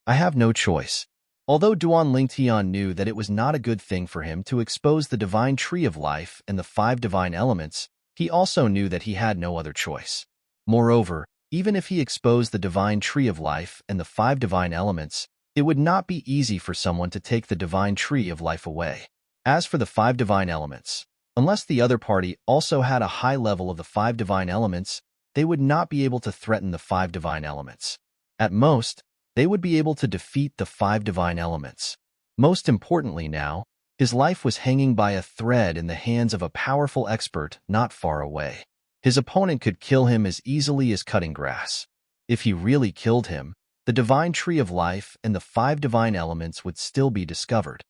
S1: I have no choice. Although Duan Lingtian knew that it was not a good thing for him to expose the divine tree of life and the 5 divine elements, he also knew that he had no other choice. Moreover, even if he exposed the divine tree of life and the 5 divine elements, it would not be easy for someone to take the divine tree of life away. As for the 5 divine elements, unless the other party also had a high level of the 5 divine elements, they would not be able to threaten the 5 divine elements. At most, they would be able to defeat the 5 divine elements. Most importantly now, his life was hanging by a thread in the hands of a powerful expert not far away. His opponent could kill him as easily as cutting grass. If he really killed him, the divine tree of life and the 5 divine elements would still be discovered.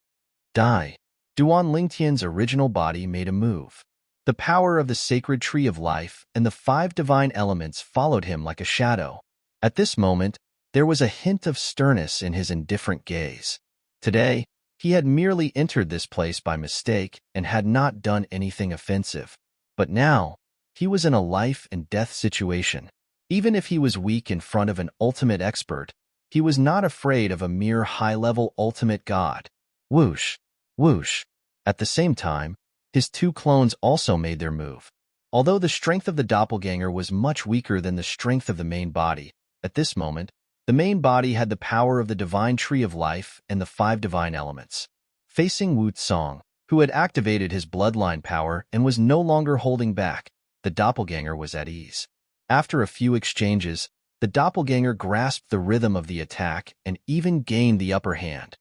S1: Die. Duan Lingtian's original body made a move. The power of the sacred tree of life and the 5 divine elements followed him like a shadow. At this moment, there was a hint of sternness in his indifferent gaze. Today, he had merely entered this place by mistake and had not done anything offensive. But now, he was in a life-and-death situation. Even if he was weak in front of an ultimate expert, he was not afraid of a mere high-level ultimate god. Whoosh! Whoosh! At the same time, his 2 clones also made their move. Although the strength of the doppelganger was much weaker than the strength of the main body, at this moment, the main body had the power of the divine tree of life and the 5 divine elements. Facing Wu Tsong, who had activated his bloodline power and was no longer holding back, the doppelganger was at ease. After a few exchanges, the doppelganger grasped the rhythm of the attack and even gained the upper hand.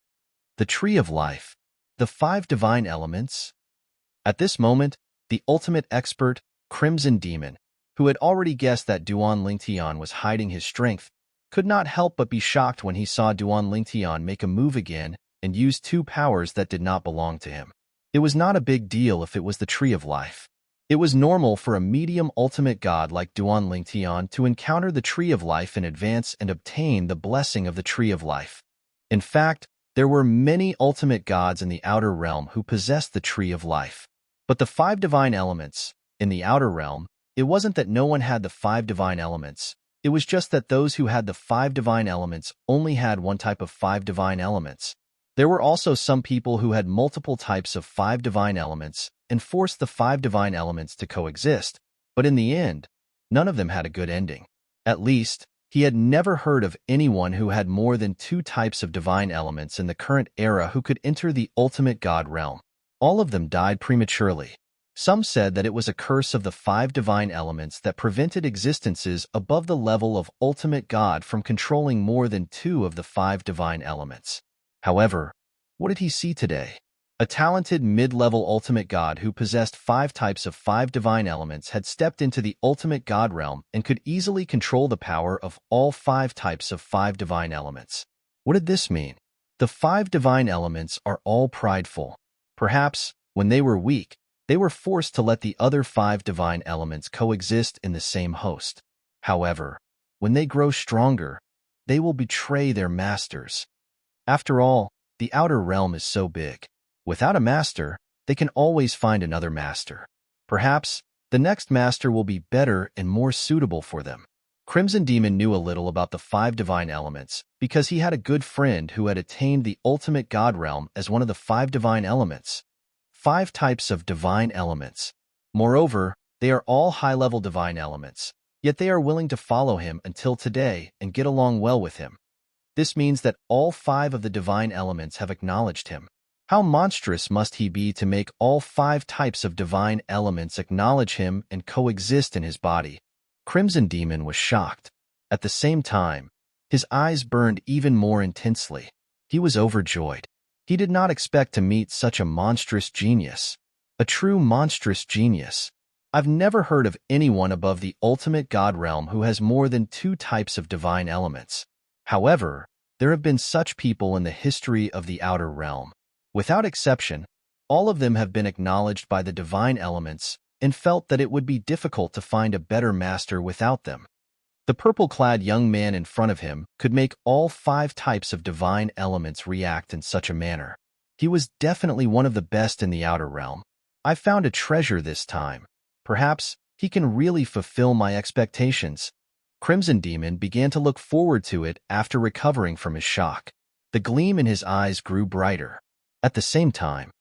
S1: The tree of life, the 5 divine elements. At this moment, the ultimate expert, Crimson Demon, who had already guessed that Duan Lingtian was hiding his strength, could not help but be shocked when he saw Duan Lingtian make a move again and use 2 powers that did not belong to him. It was not a big deal if it was the tree of life. It was normal for a medium ultimate god like Duan Lingtian to encounter the tree of life in advance and obtain the blessing of the tree of life. In fact, there were many ultimate gods in the outer realm who possessed the tree of life. But the 5 divine elements, in the outer realm, it wasn't that no one had the 5 divine elements. It was just that those who had the 5 divine elements only had one type of 5 divine elements. There were also some people who had multiple types of 5 divine elements and forced the 5 divine elements to coexist, but in the end, none of them had a good ending. At least, he had never heard of anyone who had more than 2 types of divine elements in the current era who could enter the ultimate god realm. All of them died prematurely. Some said that it was a curse of the 5 divine elements that prevented existences above the level of ultimate god from controlling more than 2 of the 5 divine elements. However, what did he see today? A talented mid-level ultimate god who possessed 5 types of 5 divine elements had stepped into the ultimate god realm and could easily control the power of all 5 types of 5 divine elements. What did this mean? The 5 divine elements are all prideful. Perhaps, when they were weak, they were forced to let the other 5 divine elements coexist in the same host. However, when they grow stronger, they will betray their masters. After all, the outer realm is so big. Without a master, they can always find another master. Perhaps, the next master will be better and more suitable for them. Crimson Demon knew a little about the 5 divine elements because he had a good friend who had attained the ultimate god realm as one of the 5 divine elements. 5 types of divine elements. Moreover, they are all high-level divine elements, yet they are willing to follow him until today and get along well with him. This means that all 5 of the divine elements have acknowledged him. How monstrous must he be to make all 5 types of divine elements acknowledge him and coexist in his body? Crimson Demon was shocked. At the same time, his eyes burned even more intensely. He was overjoyed. He did not expect to meet such a monstrous genius. A true monstrous genius. I've never heard of anyone above the ultimate god realm who has more than 2 types of divine elements. However, there have been such people in the history of the outer realm. Without exception, all of them have been acknowledged by the divine elements and felt that it would be difficult to find a better master without them. The purple-clad young man in front of him could make all 5 types of divine elements react in such a manner. He was definitely one of the best in the outer realm. I found a treasure this time. Perhaps He can really fulfill my expectations. Crimson Demon began to look forward to it after recovering from his shock. The gleam in his eyes grew brighter. At the same time,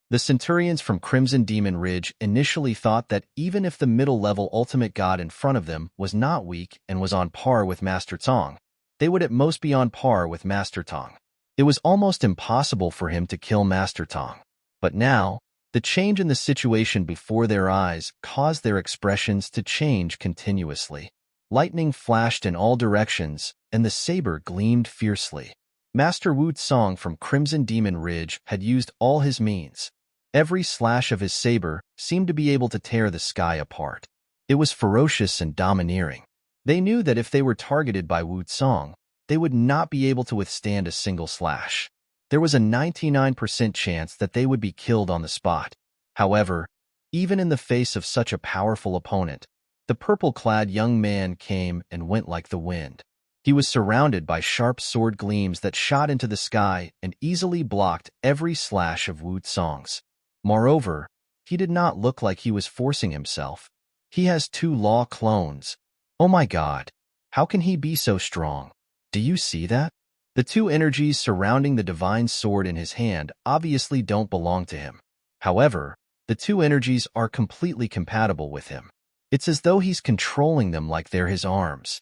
S1: the Centurions from Crimson Demon Ridge initially thought that even if the middle-level ultimate god in front of them was not weak and was on par with Master Tong, they would at most be on par with Master Tong. It was almost impossible for him to kill Master Tong. But now, the change in the situation before their eyes caused their expressions to change continuously. Lightning flashed in all directions, and the saber gleamed fiercely. Master Wu Tsong from Crimson Demon Ridge had used all his means. Every slash of his saber seemed to be able to tear the sky apart. It was ferocious and domineering. They knew that if they were targeted by Wu Tsong, they would not be able to withstand a single slash. There was a 99% chance that they would be killed on the spot. However, even in the face of such a powerful opponent, the purple-clad young man came and went like the wind. He was surrounded by sharp sword gleams that shot into the sky and easily blocked every slash of Wu Tsong's. Moreover, he did not look like he was forcing himself. He has 2 law clones. Oh my god, how can he be so strong? Do you see that? The 2 energies surrounding the divine sword in his hand obviously don't belong to him. However, the 2 energies are completely compatible with him. It's as though he's controlling them like they're his arms.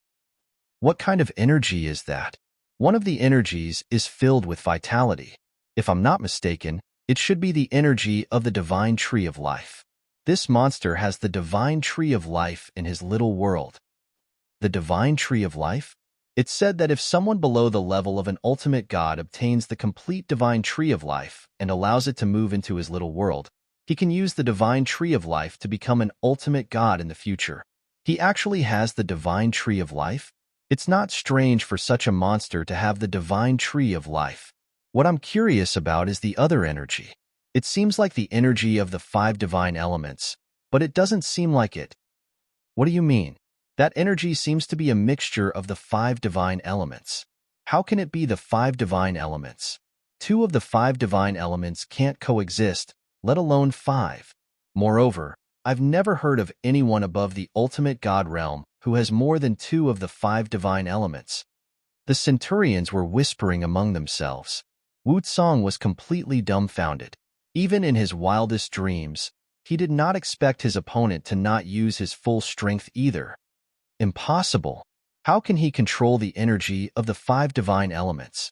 S1: What kind of energy is that? One of the energies is filled with vitality. If I'm not mistaken, it should be the energy of the divine tree of life. This monster has the divine tree of life in his little world. The divine tree of life? It's said that if someone below the level of an ultimate god obtains the complete divine tree of life and allows it to move into his little world, he can use the divine tree of life to become an ultimate god in the future. He actually has the divine tree of life? It's not strange for such a monster to have the divine tree of life. What I'm curious about is the other energy. It seems like the energy of the 5 divine elements, but it doesn't seem like it. What do you mean? That energy seems to be a mixture of the 5 divine elements. How can it be the 5 divine elements? 2 of the 5 divine elements can't coexist, let alone 5. Moreover, I've never heard of anyone above the ultimate god realm who has more than 2 of the 5 divine elements. The Centurions were whispering among themselves. Wu Tsong was completely dumbfounded. Even in his wildest dreams, he did not expect his opponent to not use his full strength either. Impossible. How can he control the energy of the 5 divine elements?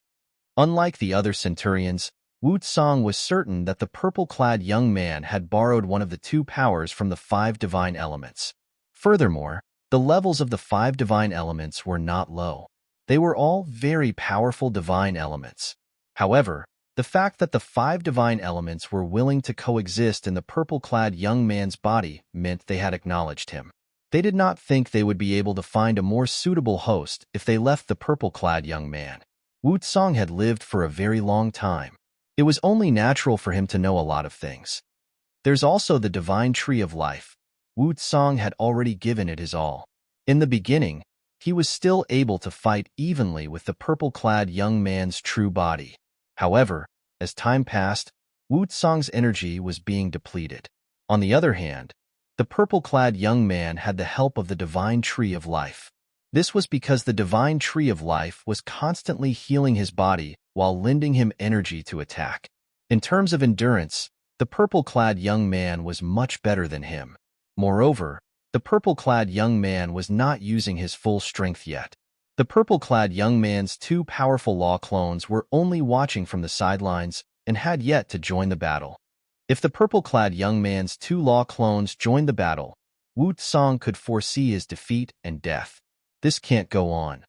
S1: Unlike the other Centurions, Wu Tsong was certain that the purple-clad young man had borrowed one of the 2 powers from the 5 divine elements. Furthermore, the levels of the 5 divine elements were not low. They were all very powerful divine elements. However, the fact that the 5 divine elements were willing to coexist in the purple-clad young man's body meant they had acknowledged him. They did not think they would be able to find a more suitable host if they left the purple-clad young man. Wu Tsong had lived for a very long time. It was only natural for him to know a lot of things. There's also the divine tree of life. Wu Tsong had already given it his all. In the beginning, he was still able to fight evenly with the purple-clad young man's true body. However, as time passed, Wu Tsong's energy was being depleted. On the other hand, the purple-clad young man had the help of the divine tree of life. This was because the divine tree of life was constantly healing his body while lending him energy to attack. In terms of endurance, the purple-clad young man was much better than him. Moreover, the purple-clad young man was not using his full strength yet. The purple-clad young man's 2 powerful law clones were only watching from the sidelines and had yet to join the battle. If the purple-clad young man's 2 law clones joined the battle, Wu Tsong could foresee his defeat and death. This can't go on.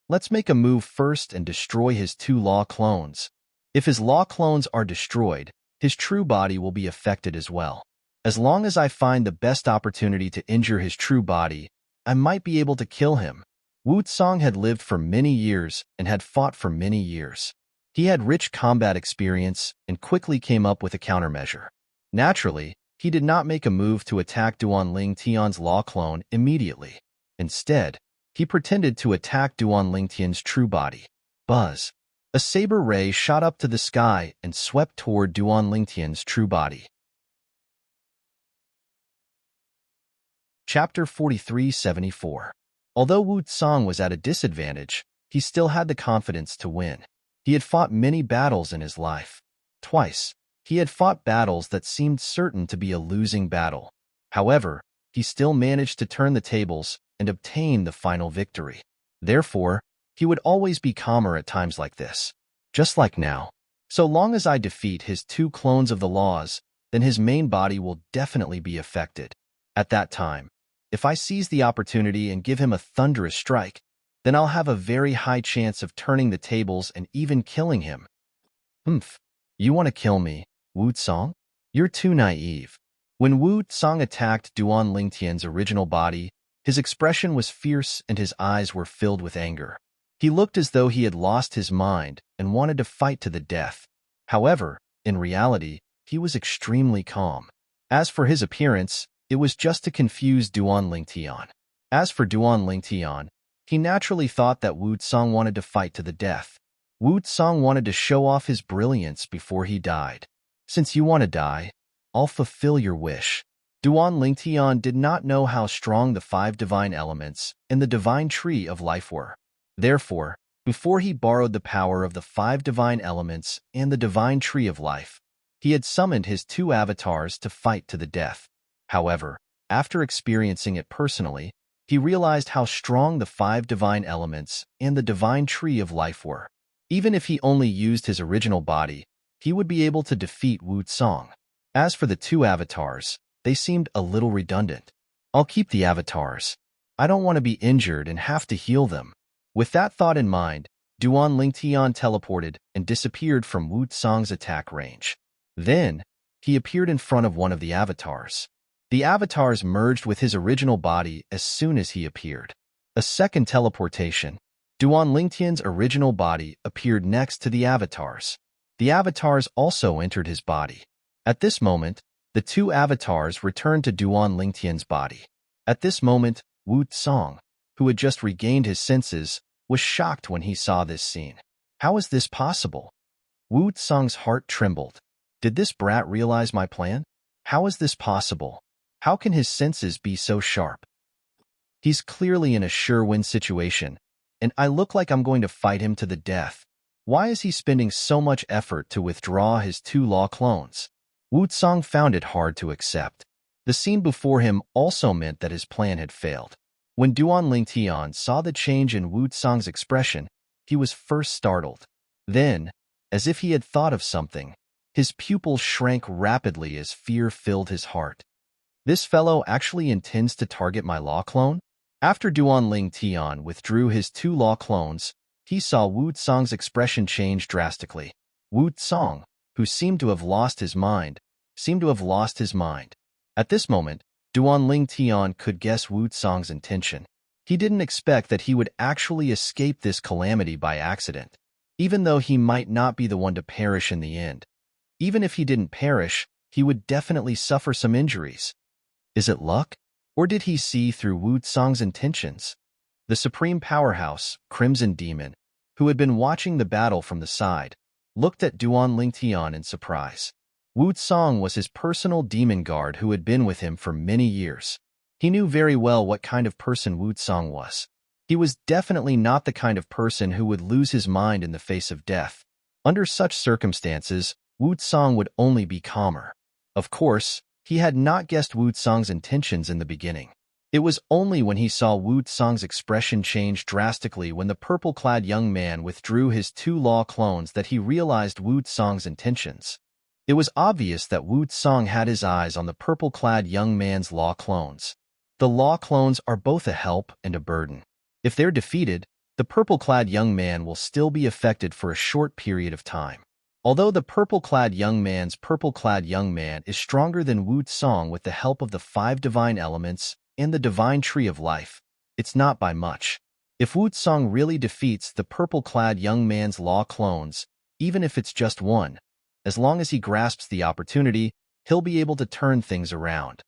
S1: Let's make a move first and destroy his 2 law clones. If his law clones are destroyed, his true body will be affected as well. As long as I find the best opportunity to injure his true body, I might be able to kill him. Wu Tsong had lived for many years and had fought for many years. He had rich combat experience and quickly came up with a countermeasure. Naturally, he did not make a move to attack Duan Tian's law clone immediately. Instead, he pretended to attack Duan Tian's true body. Buzz! A saber ray shot up to the sky and swept toward Duan Tian's true body. Chapter 4374. Although Wu Tsang was at a disadvantage, he still had the confidence to win. He had fought many battles in his life. Twice, he had fought battles that seemed certain to be a losing battle. However, he still managed to turn the tables and obtain the final victory. Therefore, he would always be calmer at times like this. Just like now. So long as I defeat his two clones of the laws, then his main body will definitely be affected. At that time, if I seize the opportunity and give him a thunderous strike, then I'll have a very high chance of turning the tables and even killing him. Humph. You want to kill me, Wu Tsang? You're too naive. When Wu Tsang attacked Duan Lingtian's original body, his expression was fierce and his eyes were filled with anger. He looked as though he had lost his mind and wanted to fight to the death. However, in reality, he was extremely calm. As for his appearance, it was just to confuse Duan Lingtian. As for Duan Lingtian, he naturally thought that Wu Tsang wanted to fight to the death. Wu Tsang wanted to show off his brilliance before he died. Since you want to die, I'll fulfill your wish. Duan Lingtian did not know how strong the 5 divine elements and the divine tree of life were. Therefore, before he borrowed the power of the 5 divine elements and the divine tree of life, he had summoned his 2 avatars to fight to the death. However, after experiencing it personally, he realized how strong the 5 divine elements and the divine tree of life were. Even if he only used his original body, he would be able to defeat Wu Tsang. As for the 2 avatars, they seemed a little redundant. I'll keep the avatars. I don't want to be injured and have to heal them. With that thought in mind, Duan Lingtian teleported and disappeared from Wu Tsang's attack range. Then, he appeared in front of one of the avatars. The avatars merged with his original body as soon as he appeared. A second teleportation. Duan Lingtian's original body appeared next to the avatars. The avatars also entered his body. At this moment, the 2 avatars returned to Duan Lingtian's body. At this moment, Wu Tsang, who had just regained his senses, was shocked when he saw this scene. How is this possible? Wu Tsang's heart trembled. Did this brat realize my plan? How is this possible? How can his senses be so sharp? He's clearly in a sure-win situation, and I look like I'm going to fight him to the death. Why is he spending so much effort to withdraw his 2 law clones? Wu Tsang found it hard to accept. The scene before him also meant that his plan had failed. When Duan Lingtian saw the change in Wu Tsang's expression, he was first startled. Then, as if he had thought of something, his pupils shrank rapidly as fear filled his heart. This fellow actually intends to target my law clone? After Duan Lingtian withdrew his 2 law clones, he saw Wu Tsang's expression change drastically. Wu Tsang, who seemed to have lost his mind. At this moment, Duan Lingtian could guess Wu Tsang's intention. He didn't expect that he would actually escape this calamity by accident, even though he might not be the one to perish in the end. Even if he didn't perish, he would definitely suffer some injuries. Is it luck? Or did he see through Wu Tsang's intentions? The supreme powerhouse, Crimson Demon, who had been watching the battle from the side, looked at Duan Lingtian in surprise. Wu Tsang was his personal demon guard who had been with him for many years. He knew very well what kind of person Wu Tsang was. He was definitely not the kind of person who would lose his mind in the face of death. Under such circumstances, Wu Tsang would only be calmer. Of course, he had not guessed Wu Tsang's intentions in the beginning. It was only when he saw Wu Tsang's expression change drastically when the purple-clad young man withdrew his 2 law clones that he realized Wu Tsang's intentions. It was obvious that Wu Tsang had his eyes on the purple-clad young man's law clones. The law clones are both a help and a burden. If they're defeated, the purple-clad young man will still be affected for a short period of time. Although the purple-clad young man is stronger than Wu Tsang with the help of the 5 divine elements and the divine tree of life, it's not by much. If Wu Tsang really defeats the purple-clad young man's law clones, even if it's just one, as long as he grasps the opportunity, he'll be able to turn things around.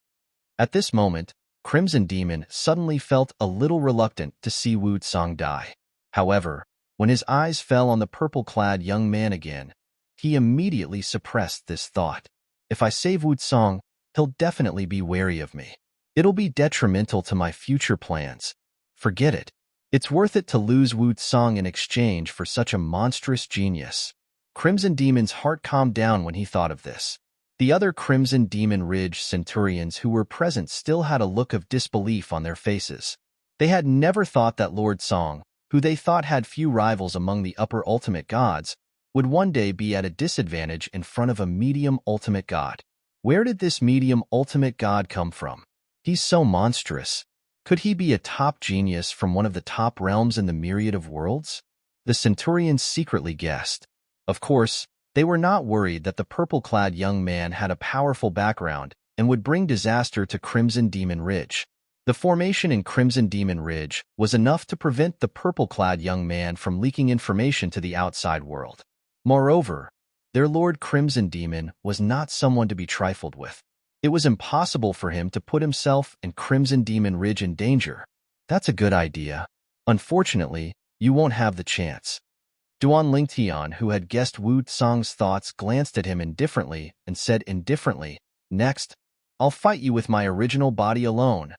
S1: At this moment, Crimson Demon suddenly felt a little reluctant to see Wu Tsang die. However, when his eyes fell on the purple-clad young man again, he immediately suppressed this thought. If I save Wu Tsang, he'll definitely be wary of me. It'll be detrimental to my future plans. Forget it. It's worth it to lose Wu Tsang in exchange for such a monstrous genius. Crimson Demon's heart calmed down when he thought of this. The other Crimson Demon Ridge centurions who were present still had a look of disbelief on their faces. They had never thought that Lord Song, who they thought had few rivals among the upper ultimate gods, would one day be at a disadvantage in front of a medium ultimate god. Where did this medium ultimate god come from? He's so monstrous. Could he be a top genius from one of the top realms in the myriad of worlds? The centurions secretly guessed. Of course, they were not worried that the purple-clad young man had a powerful background and would bring disaster to Crimson Demon Ridge. The formation in Crimson Demon Ridge was enough to prevent the purple-clad young man from leaking information to the outside world. Moreover, their Lord Crimson Demon was not someone to be trifled with. It was impossible for him to put himself and Crimson Demon Ridge in danger. That's a good idea. Unfortunately, you won't have the chance. Duan Lingtian, who had guessed Wu Tsang's thoughts, glanced at him indifferently and said indifferently, "Next, I'll fight you with my original body alone."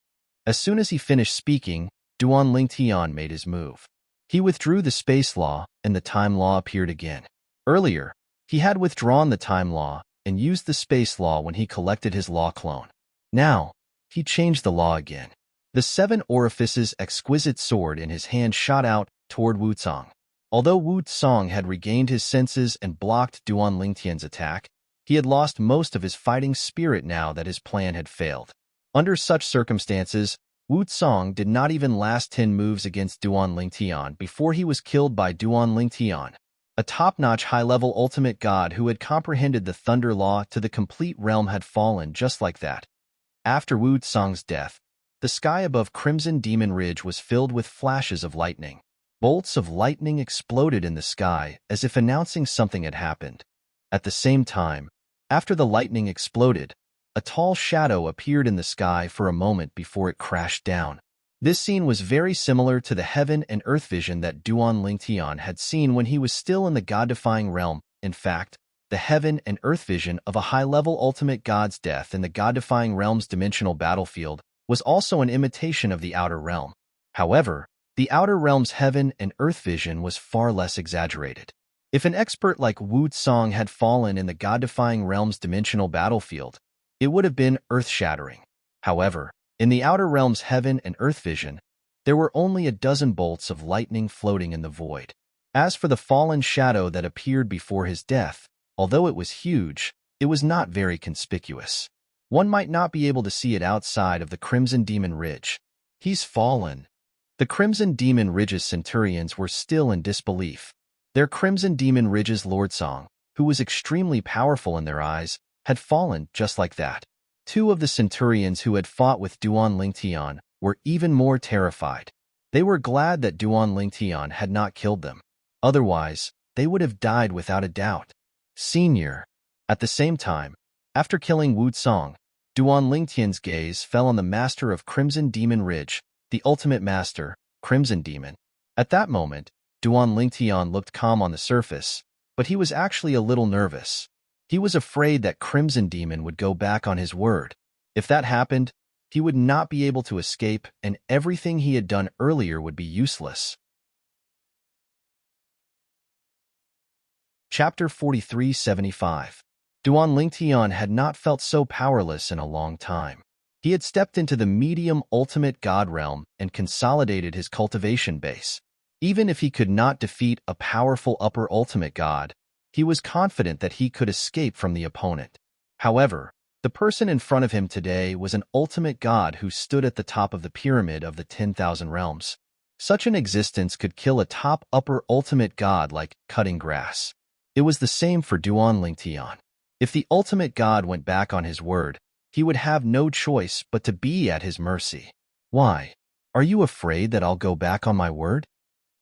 S1: As soon as he finished speaking, Duan Lingtian made his move. He withdrew the space law, and the time law appeared again. Earlier, he had withdrawn the time law and used the space law when he collected his law clone. Now, he changed the law again. The seven orifices exquisite sword in his hand shot out toward Wu Tsang. Although Wu Tsang had regained his senses and blocked Duan Lingtian's attack, he had lost most of his fighting spirit now that his plan had failed. Under such circumstances, Wu Tsang did not even last 10 moves against Duan Lingtian before he was killed by Duan Lingtian, a top-notch high-level ultimate god who had comprehended the thunder law to the complete realm had fallen just like that. After Wu Tsang's death, the sky above Crimson Demon Ridge was filled with flashes of lightning. Bolts of lightning exploded in the sky as if announcing something had happened. At the same time, after the lightning exploded, a tall shadow appeared in the sky for a moment before it crashed down. This scene was very similar to the heaven and earth vision that Duan Lingtian had seen when he was still in the god-defying realm. In fact, the heaven and earth vision of a high-level ultimate god's death in the god-defying realm's dimensional battlefield was also an imitation of the outer realm. However, the outer realm's heaven and earth vision was far less exaggerated. If an expert like Wu Tsang had fallen in the god-defying realm's dimensional battlefield, it would have been earth-shattering. However, in the outer realm's heaven and earth vision, there were only a dozen bolts of lightning floating in the void. As for the fallen shadow that appeared before his death, although it was huge, it was not very conspicuous. One might not be able to see it outside of the Crimson Demon Ridge. He's fallen. The Crimson Demon Ridge's centurions were still in disbelief. Their Crimson Demon Ridge's Lord Song, who was extremely powerful in their eyes, had fallen just like that. Two of the centurions who had fought with Duan Lingtian were even more terrified. They were glad that Duan Lingtian had not killed them. Otherwise, they would have died without a doubt. Senior. At the same time, after killing Wu Tsang, Duan Lingtian's gaze fell on the master of Crimson Demon Ridge, the ultimate master, Crimson Demon. At that moment, Duan Lingtian looked calm on the surface, but he was actually a little nervous. He was afraid that Crimson Demon would go back on his word. If that happened, he would not be able to escape and everything he had done earlier would be useless. Chapter 4375. Duan Lingtian had not felt so powerless in a long time. He had stepped into the medium ultimate god realm and consolidated his cultivation base. Even if he could not defeat a powerful upper ultimate god, he was confident that he could escape from the opponent. However, the person in front of him today was an ultimate god who stood at the top of the pyramid of the 10,000 realms. Such an existence could kill a top upper ultimate god like cutting grass. It was the same for Duan Lingtian. If the ultimate god went back on his word, he would have no choice but to be at his mercy. Why? Are you afraid that I'll go back on my word?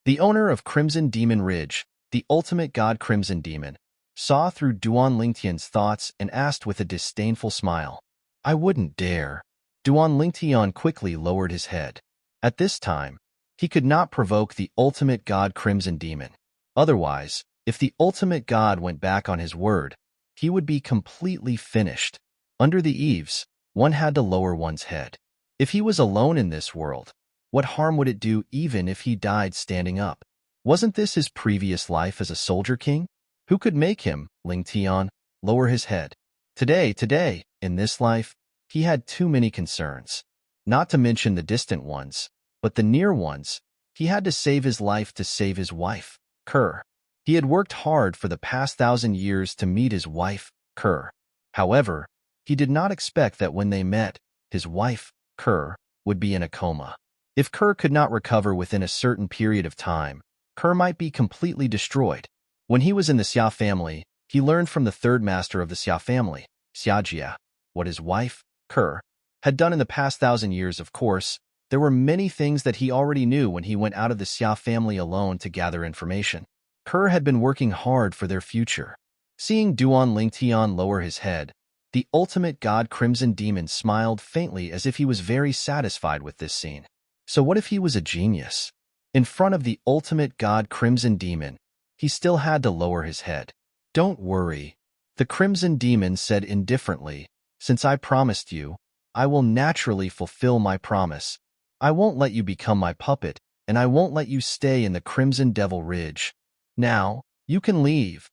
S1: The owner of Crimson Demon Ridge, the ultimate god Crimson Demon, saw through Duan Lingtian's thoughts and asked with a disdainful smile. I wouldn't dare. Duan Lingtian quickly lowered his head. At this time, he could not provoke the ultimate god Crimson Demon. Otherwise, if the ultimate god went back on his word, he would be completely finished. Under the eaves, one had to lower one's head. If he was alone in this world, what harm would it do even if he died standing up? Wasn't this his previous life as a soldier king? Who could make him, Ling Tian, lower his head? Today, in this life, he had too many concerns. Not to mention the distant ones, but the near ones. He had to save his life to save his wife, Kerr. He had worked hard for the past 1,000 years to meet his wife, Kerr. However, he did not expect that when they met, his wife, Kerr, would be in a coma. If Kerr could not recover within a certain period of time, Kerr might be completely destroyed. When he was in the Xia family, he learned from the third master of the Xia family, Xiajia, what his wife, Kerr, had done in the past 1,000 years. Of course, there were many things that he already knew when he went out of the Xia family alone to gather information. Kerr had been working hard for their future. Seeing Duan Lingtian lower his head, the ultimate god Crimson Demon smiled faintly as if he was very satisfied with this scene. So what if he was a genius? In front of the ultimate god Crimson Demon, he still had to lower his head. Don't worry, the Crimson Demon said indifferently, since I promised you, I will naturally fulfill my promise. I won't let you become my puppet, and I won't let you stay in the Crimson Devil Ridge. Now, you can leave.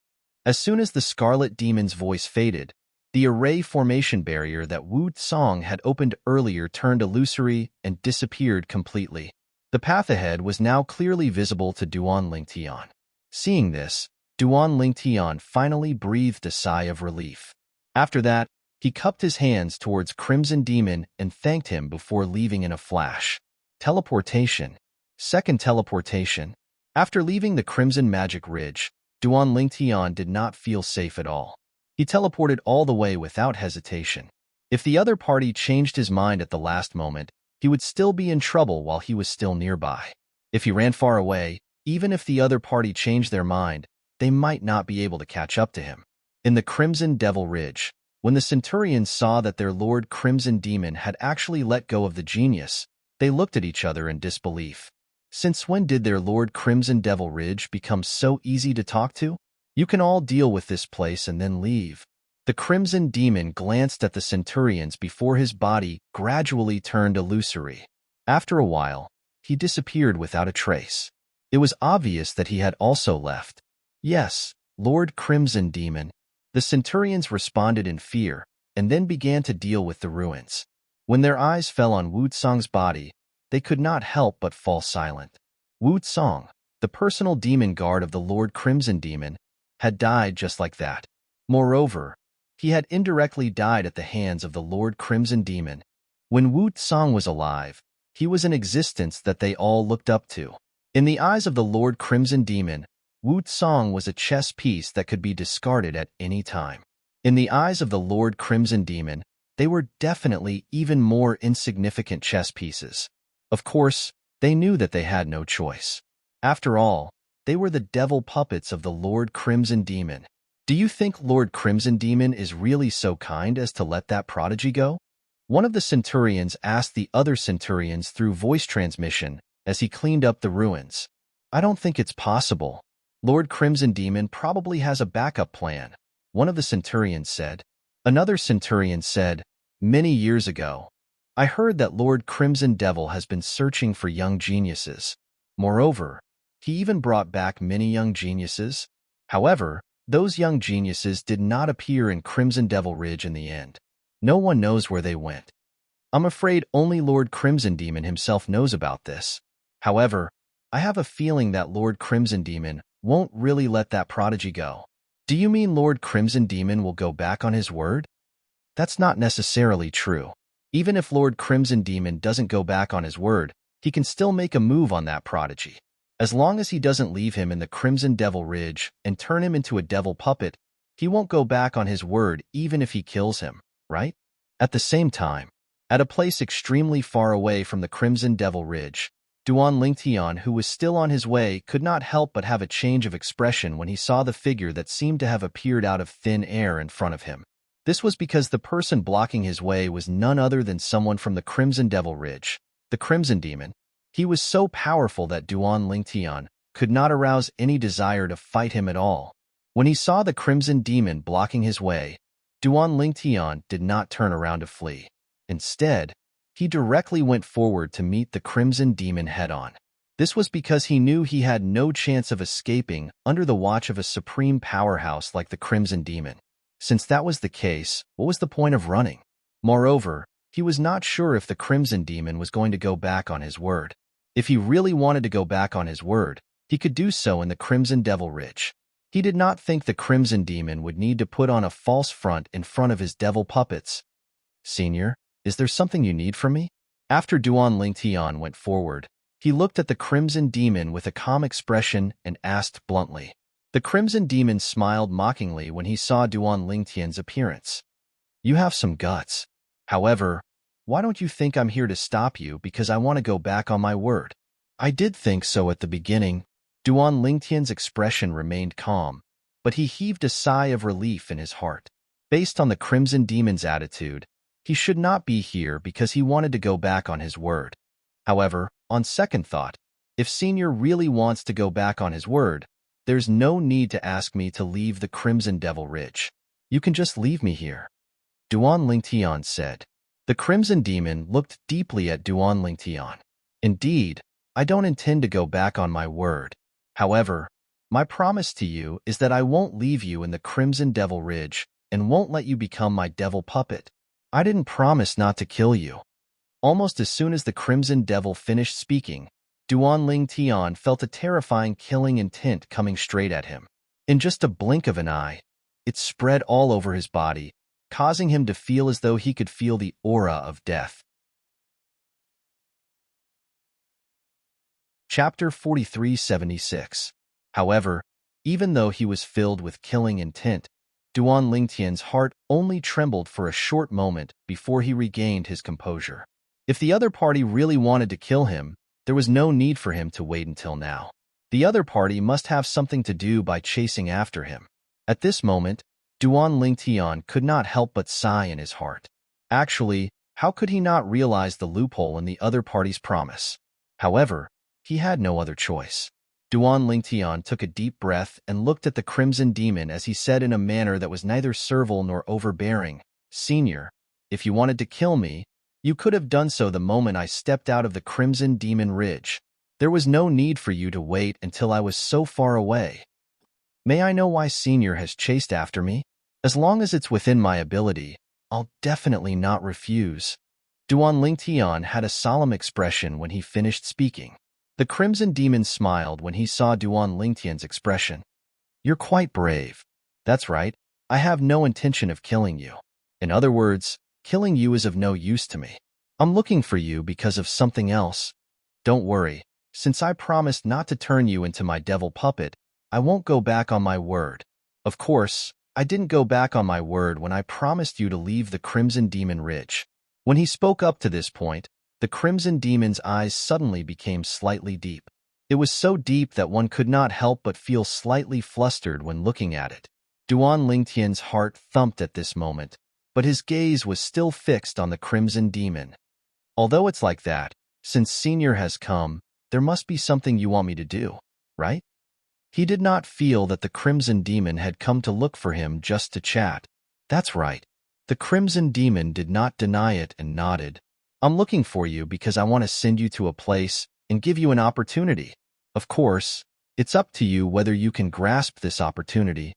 S1: As soon as the Scarlet Demon's voice faded, the array formation barrier that Wu Tsong had opened earlier turned illusory and disappeared completely. The path ahead was now clearly visible to Duan Lingtian. Seeing this, Duan Lingtian finally breathed a sigh of relief. After that, he cupped his hands towards Crimson Demon and thanked him before leaving in a flash. Teleportation. Second teleportation. After leaving the Crimson Magic Ridge, Duan Lingtian did not feel safe at all. He teleported all the way without hesitation. If the other party changed his mind at the last moment, he would still be in trouble while he was still nearby. If he ran far away, even if the other party changed their mind, they might not be able to catch up to him. In the Crimson Devil Ridge, when the Centurions saw that their Lord Crimson Demon had actually let go of the genius, they looked at each other in disbelief. Since when did their Lord Crimson Devil Ridge become so easy to talk to? You can all deal with this place and then leave. The Crimson Demon glanced at the Centurions before his body gradually turned illusory. After a while, he disappeared without a trace. It was obvious that he had also left. Yes, Lord Crimson Demon. The Centurions responded in fear, and then began to deal with the ruins. When their eyes fell on Wu Tsong's body, they could not help but fall silent. Wu Tsong, the personal demon guard of the Lord Crimson Demon, had died just like that. Moreover, he had indirectly died at the hands of the Lord Crimson Demon. When Wu Tsong was alive, he was an existence that they all looked up to. In the eyes of the Lord Crimson Demon, Wu Tsong was a chess piece that could be discarded at any time. In the eyes of the Lord Crimson Demon, they were definitely even more insignificant chess pieces. Of course, they knew that they had no choice. After all, they were the devil puppets of the Lord Crimson Demon. Do you think Lord Crimson Demon is really so kind as to let that prodigy go? One of the Centurions asked the other Centurions through voice transmission as he cleaned up the ruins. I don't think it's possible. Lord Crimson Demon probably has a backup plan, one of the Centurions said. Another Centurion said, many years ago, I heard that Lord Crimson Devil has been searching for young geniuses. Moreover, he even brought back many young geniuses. However, those young geniuses did not appear in Crimson Devil Ridge in the end. No one knows where they went. I'm afraid only Lord Crimson Demon himself knows about this. However, I have a feeling that Lord Crimson Demon won't really let that prodigy go. Do you mean Lord Crimson Demon will go back on his word? That's not necessarily true. Even if Lord Crimson Demon doesn't go back on his word, he can still make a move on that prodigy. As long as he doesn't leave him in the Crimson Devil Ridge and turn him into a devil puppet, he won't go back on his word even if he kills him, right? At the same time, at a place extremely far away from the Crimson Devil Ridge, Duan Lingtian, who was still on his way, could not help but have a change of expression when he saw the figure that seemed to have appeared out of thin air in front of him. This was because the person blocking his way was none other than someone from the Crimson Devil Ridge, the Crimson Demon. He was so powerful that Duan Lingtian could not arouse any desire to fight him at all. When he saw the Crimson Demon blocking his way, Duan Lingtian did not turn around to flee. Instead, He directly went forward to meet the Crimson Demon head-on. This was because he knew he had no chance of escaping under the watch of a supreme powerhouse like the Crimson Demon. Since that was the case, what was the point of running? Moreover, he was not sure if the Crimson Demon was going to go back on his word. If he really wanted to go back on his word, he could do so in the Crimson Devil Ridge. He did not think the Crimson Demon would need to put on a false front in front of his devil puppets. "Senior, is there something you need from me?" After Duan Lingtian went forward, he looked at the Crimson Demon with a calm expression and asked bluntly. The Crimson Demon smiled mockingly when he saw Duan Lingtian's appearance. "You have some guts. However, why don't you think I'm here to stop you because I want to go back on my word?" "I did think so at the beginning." Duan Lingtian's expression remained calm, but he heaved a sigh of relief in his heart. Based on the Crimson Demon's attitude, he should not be here because he wanted to go back on his word. However, on second thought, if Senior really wants to go back on his word, there's no need to ask me to leave the Crimson Devil Ridge. You can just leave me here, Duan Lingtian said. The Crimson Demon looked deeply at Duan Lingtian. "Indeed, I don't intend to go back on my word. However, my promise to you is that I won't leave you in the Crimson Devil Ridge and won't let you become my devil puppet. I didn't promise not to kill you." Almost as soon as the Crimson Devil finished speaking, Duan Lingtian felt a terrifying killing intent coming straight at him. In just a blink of an eye, it spread all over his body, causing him to feel as though he could feel the aura of death. Chapter 4376. However, even though he was filled with killing intent, Duan Lingtian's heart only trembled for a short moment before he regained his composure. If the other party really wanted to kill him, there was no need for him to wait until now. The other party must have something to do by chasing after him. At this moment, Duan Lingtian could not help but sigh in his heart. Actually, how could he not realize the loophole in the other party's promise? However, he had no other choice. Duan Lingtian took a deep breath and looked at the Crimson Demon as he said in a manner that was neither servile nor overbearing, "Senior, if you wanted to kill me, you could have done so the moment I stepped out of the Crimson Demon Ridge. There was no need for you to wait until I was so far away. May I know why Senior has chased after me? As long as it's within my ability, I'll definitely not refuse." Duan Lingtian had a solemn expression when he finished speaking. The Crimson Demon smiled when he saw Duan Lingtian's expression. "You're quite brave. That's right, I have no intention of killing you. In other words, killing you is of no use to me. I'm looking for you because of something else. Don't worry, since I promised not to turn you into my devil puppet, I won't go back on my word. Of course, I didn't go back on my word when I promised you to leave the Crimson Demon Ridge." When he spoke up to this point, the Crimson Demon's eyes suddenly became slightly deep. It was so deep that one could not help but feel slightly flustered when looking at it. Duan Lingtian's heart thumped at this moment, but his gaze was still fixed on the Crimson Demon. "Although it's like that, since Senior has come, there must be something you want me to do, right?" He did not feel that the Crimson Demon had come to look for him just to chat. "That's right." The Crimson Demon did not deny it and nodded. "I'm looking for you because I want to send you to a place and give you an opportunity. Of course, it's up to you whether you can grasp this opportunity.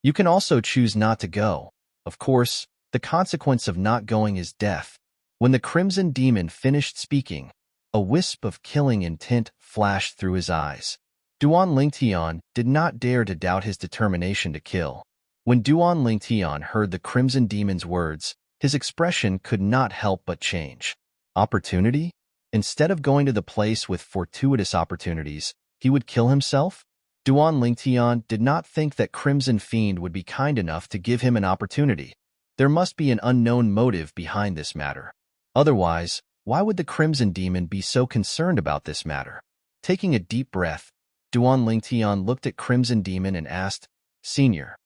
S1: You can also choose not to go. Of course, the consequence of not going is death." When the Crimson Demon finished speaking, a wisp of killing intent flashed through his eyes. Duan Lingtian did not dare to doubt his determination to kill. When Duan Lingtian heard the Crimson Demon's words, his expression could not help but change. Opportunity? Instead of going to the place with fortuitous opportunities, he would kill himself? Duan Lingtian did not think that Crimson Fiend would be kind enough to give him an opportunity. There must be an unknown motive behind this matter. Otherwise, why would the Crimson Demon be so concerned about this matter? Taking a deep breath, Duan Lingtian looked at Crimson Demon and asked, "Senior,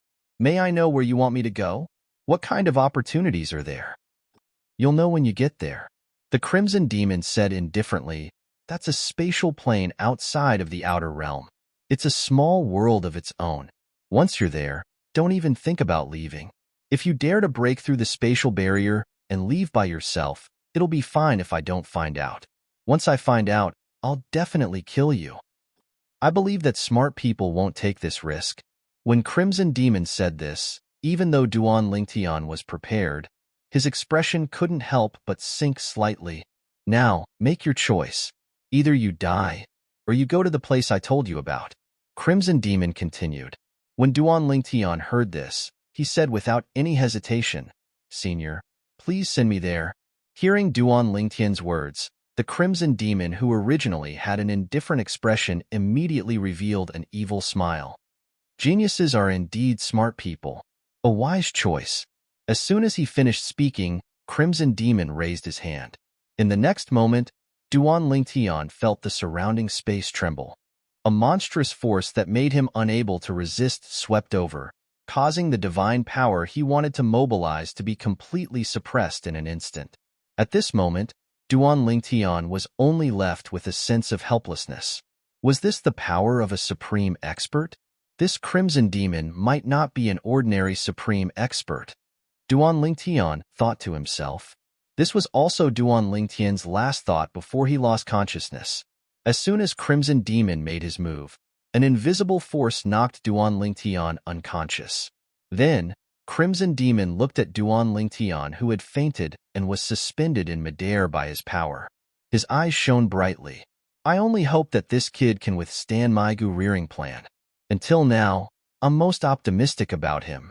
S1: may I know where you want me to go? What kind of opportunities are there?" "You'll know when you get there." The Crimson Demon said indifferently, "That's a spatial plane outside of the outer realm. It's a small world of its own. Once you're there, don't even think about leaving. If you dare to break through the spatial barrier and leave by yourself, It'll be fine if I don't find out. Once I find out, I'll definitely kill you. I believe that smart people won't take this risk. When Crimson Demon said this, even though Duan Lingtian was prepared, his expression couldn't help but sink slightly. Now, make your choice. Either you die, or you go to the place I told you about. Crimson Demon continued. When Duan Lingtian heard this, he said without any hesitation, Senior, please send me there. Hearing Duan Lingtian's words, the Crimson Demon, who originally had an indifferent expression, immediately revealed an evil smile. Geniuses are indeed smart people. A wise choice. As soon as he finished speaking, Crimson Demon raised his hand. In the next moment, Duan Lingtian felt the surrounding space tremble. A monstrous force that made him unable to resist swept over, causing the divine power he wanted to mobilize to be completely suppressed in an instant. At this moment, Duan Lingtian was only left with a sense of helplessness. Was this the power of a supreme expert? This Crimson Demon might not be an ordinary supreme expert. Duan Lingtian thought to himself. This was also Duan Lingtian's last thought before he lost consciousness. As soon as Crimson Demon made his move, an invisible force knocked Duan Lingtian unconscious. Then, Crimson Demon looked at Duan Lingtian, who had fainted and was suspended in midair by his power. His eyes shone brightly. I only hope that this kid can withstand my rearing plan. Until now, I'm most optimistic about him.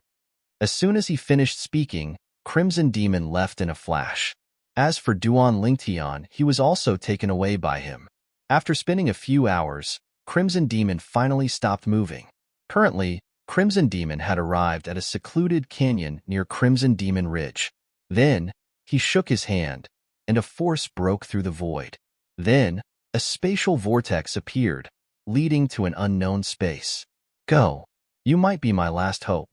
S1: As soon as he finished speaking, Crimson Demon left in a flash. As for Duan Lingtian, he was also taken away by him. After spending a few hours, Crimson Demon finally stopped moving. Currently, Crimson Demon had arrived at a secluded canyon near Crimson Demon Ridge. Then, he shook his hand, and a force broke through the void. Then, a spatial vortex appeared, leading to an unknown space. Go. You might be my last hope.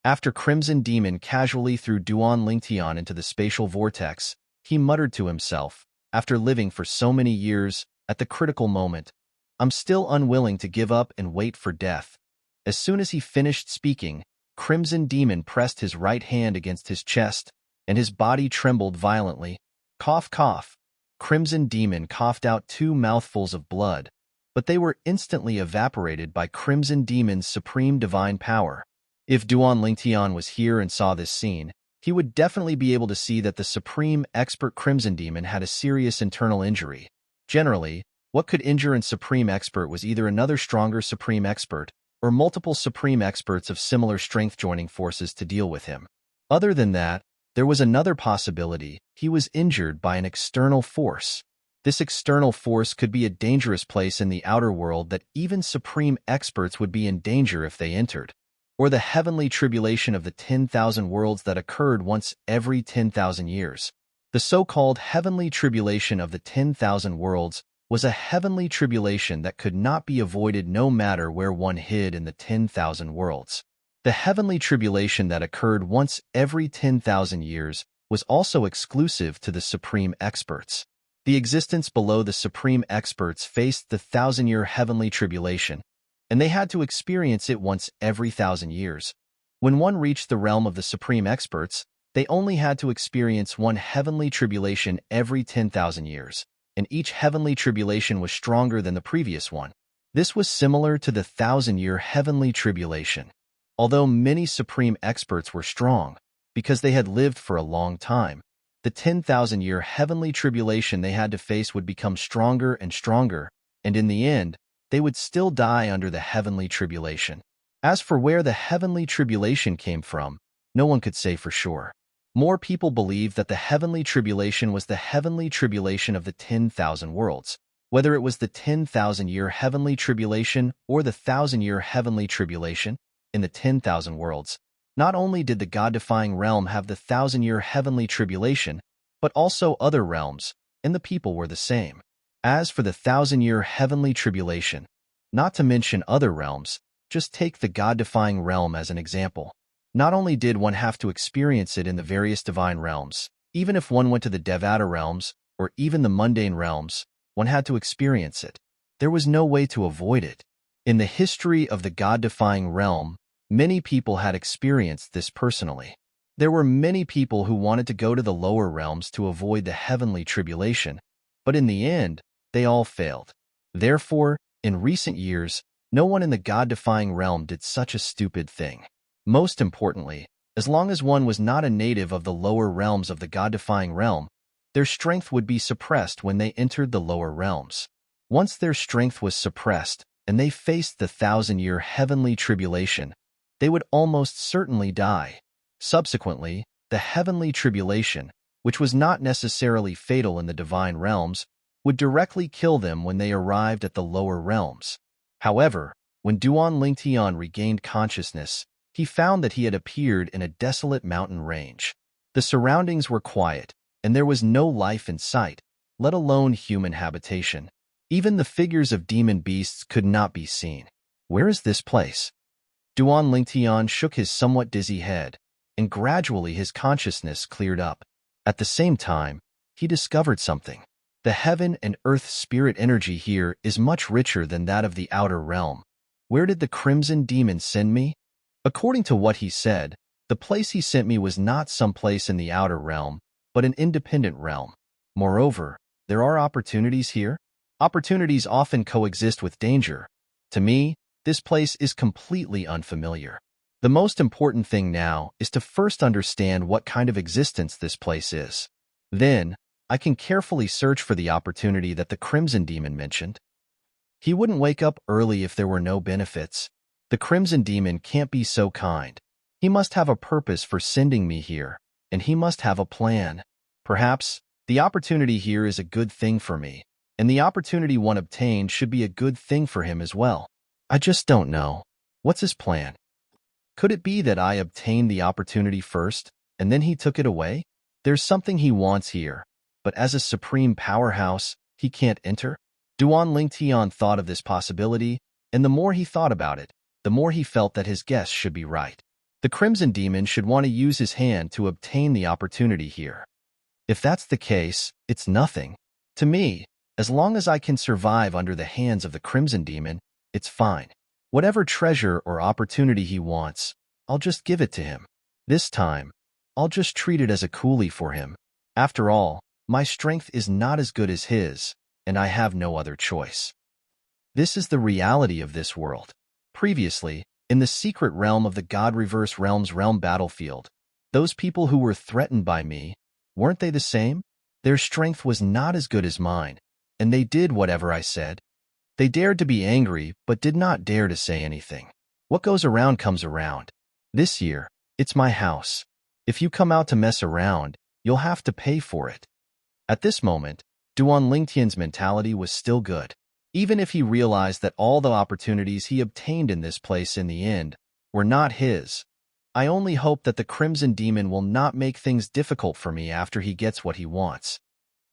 S1: After Crimson Demon casually threw Duan Lingtian into the spatial vortex, he muttered to himself, after living for so many years, at the critical moment, I'm still unwilling to give up and wait for death. As soon as he finished speaking, Crimson Demon pressed his right hand against his chest, and his body trembled violently. Cough, cough. Crimson Demon coughed out 2 mouthfuls of blood, but they were instantly evaporated by Crimson Demon's supreme divine power. If Duan Lingtian was here and saw this scene, he would definitely be able to see that the supreme expert Crimson Demon had a serious internal injury. Generally, what could injure a supreme expert was either another stronger supreme expert or multiple supreme experts of similar strength joining forces to deal with him. Other than that, there was another possibility: he was injured by an external force. This external force could be a dangerous place in the outer world that even supreme experts would be in danger if they entered, or the heavenly tribulation of the 10,000 worlds that occurred once every 10,000 years. The so-called heavenly tribulation of the 10,000 worlds was a heavenly tribulation that could not be avoided no matter where one hid in the 10,000 worlds. The heavenly tribulation that occurred once every 10,000 years was also exclusive to the supreme experts. The existence below the supreme experts faced the 1,000-year heavenly tribulation, and they had to experience it once every 1,000 years. When one reached the realm of the supreme experts, they only had to experience one heavenly tribulation every 10,000 years, and each heavenly tribulation was stronger than the previous one. This was similar to the 1,000-year heavenly tribulation. Although many supreme experts were strong, because they had lived for a long time, the 10,000-year heavenly tribulation they had to face would become stronger and stronger, and in the end, they would still die under the heavenly tribulation. As for where the heavenly tribulation came from, no one could say for sure. More people believe that the heavenly tribulation was the heavenly tribulation of the 10,000 worlds. Whether it was the 10,000-year heavenly tribulation or the 1,000-year heavenly tribulation, in the 10,000 worlds, not only did the God-defying realm have the 1,000-year heavenly tribulation, but also other realms, and the people were the same. As for the 1,000-year heavenly tribulation, not to mention other realms, just take the God-defying realm as an example. Not only did one have to experience it in the various divine realms, even if one went to the Devata realms or even the mundane realms, one had to experience it. There was no way to avoid it. In the history of the God-defying realm, many people had experienced this personally. There were many people who wanted to go to the lower realms to avoid the heavenly tribulation, but in the end, they all failed. Therefore, in recent years, no one in the God-defying realm did such a stupid thing. Most importantly, as long as one was not a native of the lower realms of the God-defying realm, their strength would be suppressed when they entered the lower realms. Once their strength was suppressed and they faced the 1,000-year heavenly tribulation, they would almost certainly die. Subsequently, the heavenly tribulation, which was not necessarily fatal in the divine realms, would directly kill them when they arrived at the lower realms. However, when Duan Lingtian regained consciousness, he found that he had appeared in a desolate mountain range. The surroundings were quiet, and there was no life in sight, let alone human habitation. Even the figures of demon beasts could not be seen. Where is this place? Duan Lingtian shook his somewhat dizzy head, and gradually his consciousness cleared up. At the same time, he discovered something. The heaven and earth spirit energy here is much richer than that of the outer realm. Where did the Crimson Demon send me? According to what he said, the place he sent me was not some place in the outer realm, but an independent realm. Moreover, there are opportunities here. Opportunities often coexist with danger. To me, this place is completely unfamiliar. The most important thing now is to first understand what kind of existence this place is. Then, I can carefully search for the opportunity that the Crimson Demon mentioned. He wouldn't wake up early if there were no benefits. The Crimson Demon can't be so kind. He must have a purpose for sending me here, and he must have a plan. Perhaps, the opportunity here is a good thing for me, and the opportunity one obtained should be a good thing for him as well. I just don't know. What's his plan? Could it be that I obtained the opportunity first, and then he took it away? There's something he wants here, but as a supreme powerhouse, he can't enter? Duan Lingtian thought of this possibility, and the more he thought about it, the more he felt that his guess should be right. The Crimson Demon should want to use his hand to obtain the opportunity here. If that's the case, it's nothing. To me, as long as I can survive under the hands of the Crimson Demon, it's fine. Whatever treasure or opportunity he wants, I'll just give it to him. This time, I'll just treat it as a coolie for him. After all, my strength is not as good as his, and I have no other choice. This is the reality of this world. Previously, in the secret realm of the God Reverse Realms realm battlefield, those people who were threatened by me, weren't they the same? Their strength was not as good as mine, and they did whatever I said. They dared to be angry, but did not dare to say anything. What goes around comes around. This year, it's my house. If you come out to mess around, you'll have to pay for it. At this moment, Duan Lingtian's mentality was still good. Even if he realized that all the opportunities he obtained in this place in the end were not his, I only hope that the Crimson Demon will not make things difficult for me after he gets what he wants.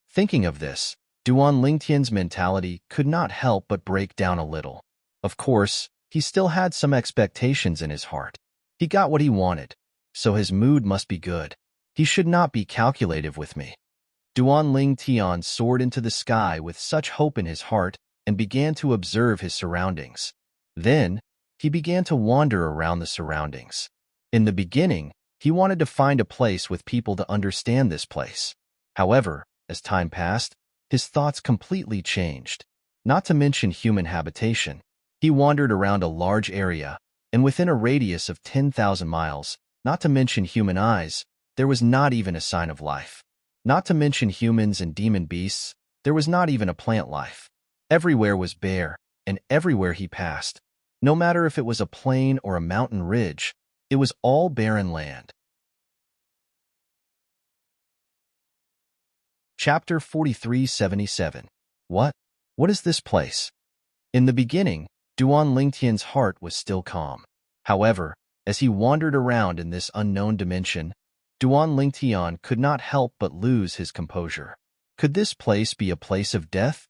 S1: Thinking of this, Duan Lingtian's mentality could not help but break down a little. Of course, he still had some expectations in his heart. He got what he wanted, so his mood must be good. He should not be calculative with me. Duan Lingtian soared into the sky with such hope in his heart and began to observe his surroundings. Then, he began to wander around the surroundings. In the beginning, he wanted to find a place with people to understand this place. However, as time passed, his thoughts completely changed. Not to mention human habitation. He wandered around a large area, and within a radius of 10,000 miles, not to mention human eyes, there was not even a sign of life. Not to mention humans and demon beasts, there was not even a plant life. Everywhere was bare, and everywhere he passed, no matter if it was a plain or a mountain ridge, it was all barren land. Chapter 4377. What? What is this place? In the beginning, Duan Lingtian's heart was still calm. However, as he wandered around in this unknown dimension, Duan Lingtian could not help but lose his composure. Could this place be a place of death?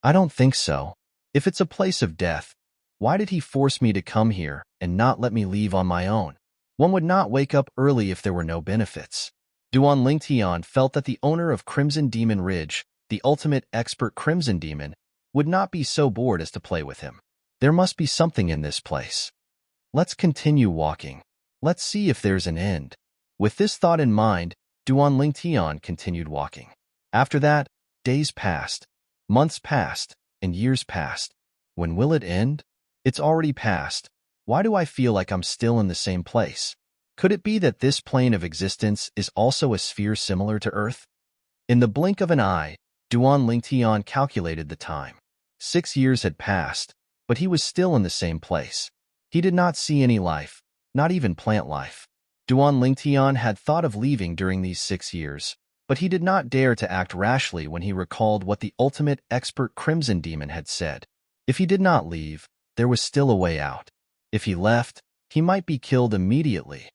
S1: I don't think so. If it's a place of death, why did he force me to come here and not let me leave on my own? One would not wake up early if there were no benefits. Duan Lingtian felt that the owner of Crimson Demon Ridge, the ultimate expert Crimson Demon, would not be so bored as to play with him. There must be something in this place. Let's continue walking. Let's see if there's an end. With this thought in mind, Duan Tian continued walking. After that, days passed, months passed, and years passed. When will it end? It's already passed. Why do I feel like I'm still in the same place? Could it be that this plane of existence is also a sphere similar to Earth? In the blink of an eye, Duan Tian calculated the time. 6 years had passed, but he was still in the same place. He did not see any life, not even plant life. Duan Tian had thought of leaving during these 6 years, but he did not dare to act rashly when he recalled what the ultimate expert Crimson Demon had said. If he did not leave, there was still a way out. If he left, he might be killed immediately.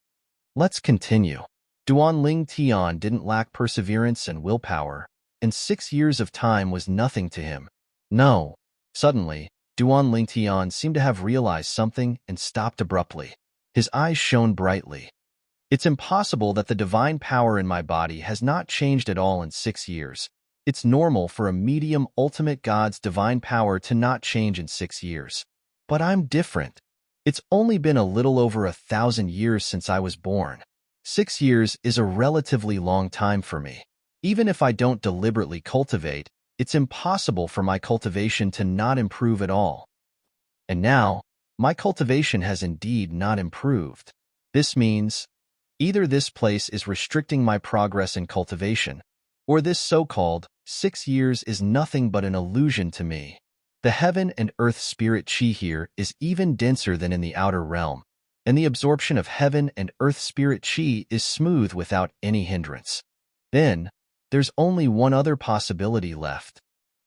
S1: Let's continue. Duan Tian didn't lack perseverance and willpower, and 6 years of time was nothing to him. No. Suddenly, Duan Tian seemed to have realized something and stopped abruptly. His eyes shone brightly. It's impossible that the divine power in my body has not changed at all in 6 years. It's normal for a medium ultimate God's divine power to not change in 6 years. But I'm different. It's only been a little over 1,000 years since I was born. 6 years is a relatively long time for me. Even if I don't deliberately cultivate, it's impossible for my cultivation to not improve at all. And now, my cultivation has indeed not improved. This means, either this place is restricting my progress in cultivation, or this so-called 6 years is nothing but an illusion to me. The heaven and earth spirit chi here is even denser than in the outer realm, and the absorption of heaven and earth spirit chi is smooth without any hindrance. Then, there's only one other possibility left.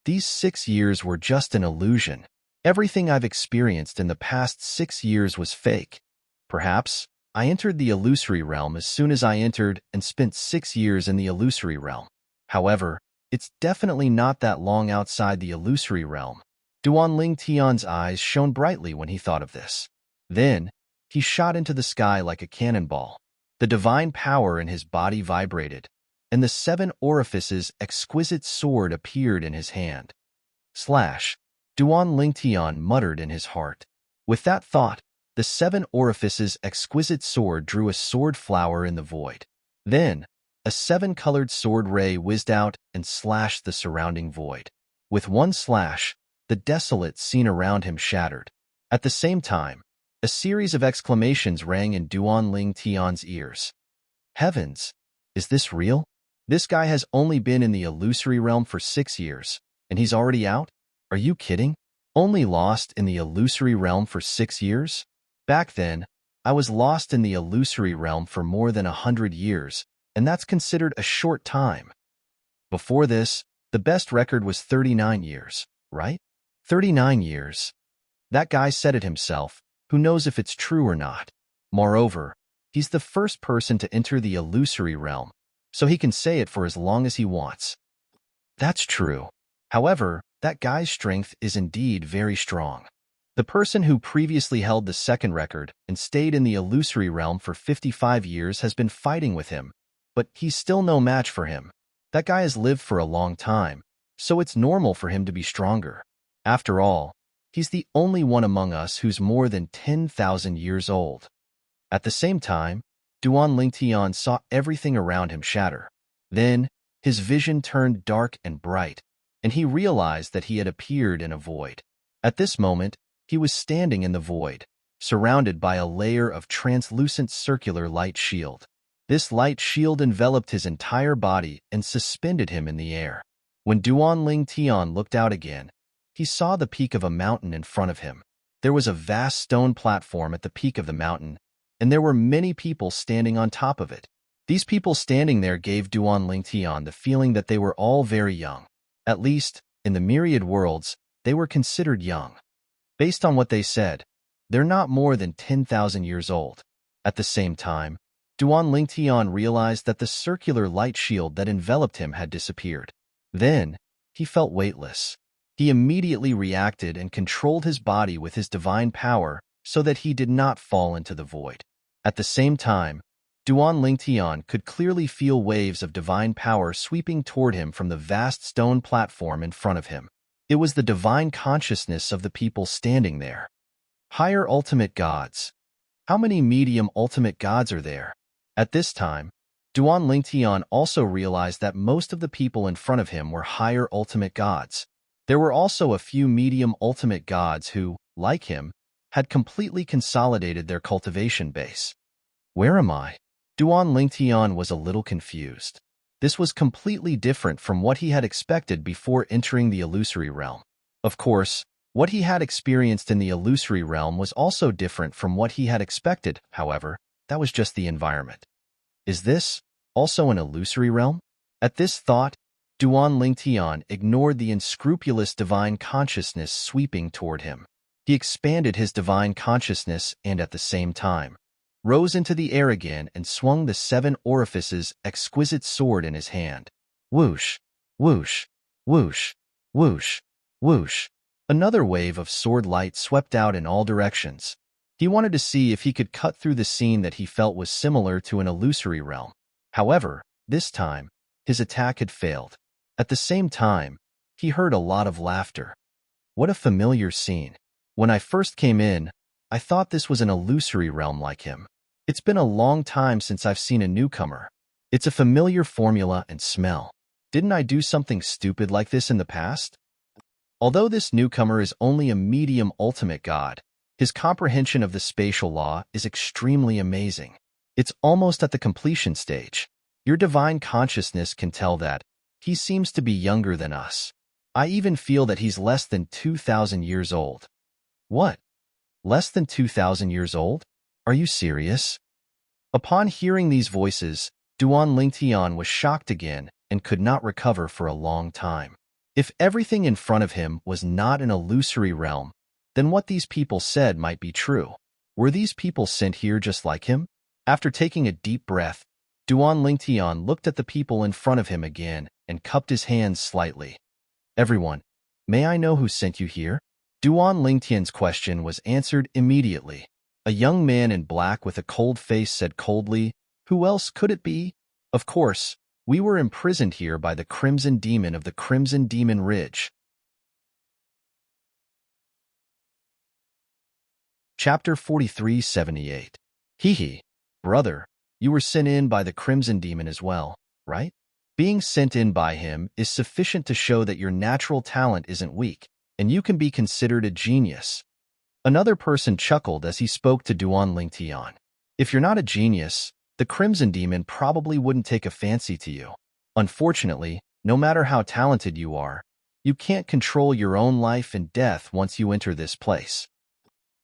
S1: These 6 years were just an illusion. Everything I've experienced in the past 6 years was fake. Perhaps, I entered the illusory realm as soon as I entered and spent 6 years in the illusory realm. However, it's definitely not that long outside the illusory realm. Duan Tian's eyes shone brightly when he thought of this. Then, he shot into the sky like a cannonball. The divine power in his body vibrated, and the 7 orifices exquisite sword appeared in his hand. Slash! Duan Tian muttered in his heart. With that thought, the 7 orifices exquisite sword drew a sword flower in the void. Then, a 7-colored sword ray whizzed out and slashed the surrounding void. With one slash, the desolate scene around him shattered. At the same time, a series of exclamations rang in Duan Tian's ears. Heavens! Is this real? This guy has only been in the illusory realm for 6 years, and he's already out? Are you kidding? Only lost in the illusory realm for 6 years? Back then, I was lost in the illusory realm for more than 100 years, and that's considered a short time. Before this, the best record was 39 years, right? 39 years. That guy said it himself. Who knows if it's true or not? Moreover, he's the first person to enter the illusory realm, so he can say it for as long as he wants. That's true. However, that guy's strength is indeed very strong. The person who previously held the second record and stayed in the illusory realm for 55 years has been fighting with him, but he's still no match for him. That guy has lived for a long time, so it's normal for him to be stronger. After all, he's the only one among us who's more than 10,000 years old. At the same time, Duan Tian saw everything around him shatter. Then, his vision turned dark and bright, and he realized that he had appeared in a void. At this moment, he was standing in the void, surrounded by a layer of translucent circular light shield. This light shield enveloped his entire body and suspended him in the air. When Duan Tian looked out again, he saw the peak of a mountain in front of him. There was a vast stone platform at the peak of the mountain, and there were many people standing on top of it. These people standing there gave Duan Tian the feeling that they were all very young. At least, in the myriad worlds, they were considered young. Based on what they said, they're not more than 10,000 years old. At the same time, Duan Tian realized that the circular light shield that enveloped him had disappeared. Then, he felt weightless. He immediately reacted and controlled his body with his divine power so that he did not fall into the void. At the same time, Duan Tian could clearly feel waves of divine power sweeping toward him from the vast stone platform in front of him. It was the divine consciousness of the people standing there. Higher ultimate gods. How many medium ultimate gods are there? At this time, Duan Lingtian also realized that most of the people in front of him were higher ultimate gods. There were also a few medium ultimate gods who, like him, had completely consolidated their cultivation base. Where am I? Duan Lingtian was a little confused. This was completely different from what he had expected before entering the illusory realm. Of course, what he had experienced in the illusory realm was also different from what he had expected. However, that was just the environment. Is this also an illusory realm? At this thought, Duan Lingtian ignored the unscrupulous divine consciousness sweeping toward him. He expanded his divine consciousness and at the same time rose into the air again and swung the 7 orifices exquisite sword in his hand. Whoosh, whoosh, whoosh, whoosh, whoosh. Another wave of sword light swept out in all directions. He wanted to see if he could cut through the scene that he felt was similar to an illusory realm. However, this time, his attack had failed. At the same time, he heard a lot of laughter. What a familiar scene. When I first came in, I thought this was an illusory realm like him. It's been a long time since I've seen a newcomer. It's a familiar formula and smell. Didn't I do something stupid like this in the past? Although this newcomer is only a medium ultimate god, his comprehension of the spatial law is extremely amazing. It's almost at the completion stage. Your divine consciousness can tell that he seems to be younger than us. I even feel that he's less than 2,000 years old. What? Less than 2,000 years old? Are you serious? Upon hearing these voices, Duan Lingtian was shocked again and could not recover for a long time. If everything in front of him was not an illusory realm, then what these people said might be true. Were these people sent here just like him? After taking a deep breath, Duan Lingtian looked at the people in front of him again and cupped his hands slightly. Everyone, may I know who sent you here? Duan Lingtian's question was answered immediately. A young man in black with a cold face said coldly, "Who else could it be? Of course, we were imprisoned here by the Crimson Demon of the Crimson Demon Ridge." Chapter 4378. Hee, brother, you were sent in by the Crimson Demon as well, right? Being sent in by him is sufficient to show that your natural talent isn't weak, and you can be considered a genius. Another person chuckled as he spoke to Duan Lingtian. If you're not a genius, the Crimson Demon probably wouldn't take a fancy to you. Unfortunately, no matter how talented you are, you can't control your own life and death once you enter this place.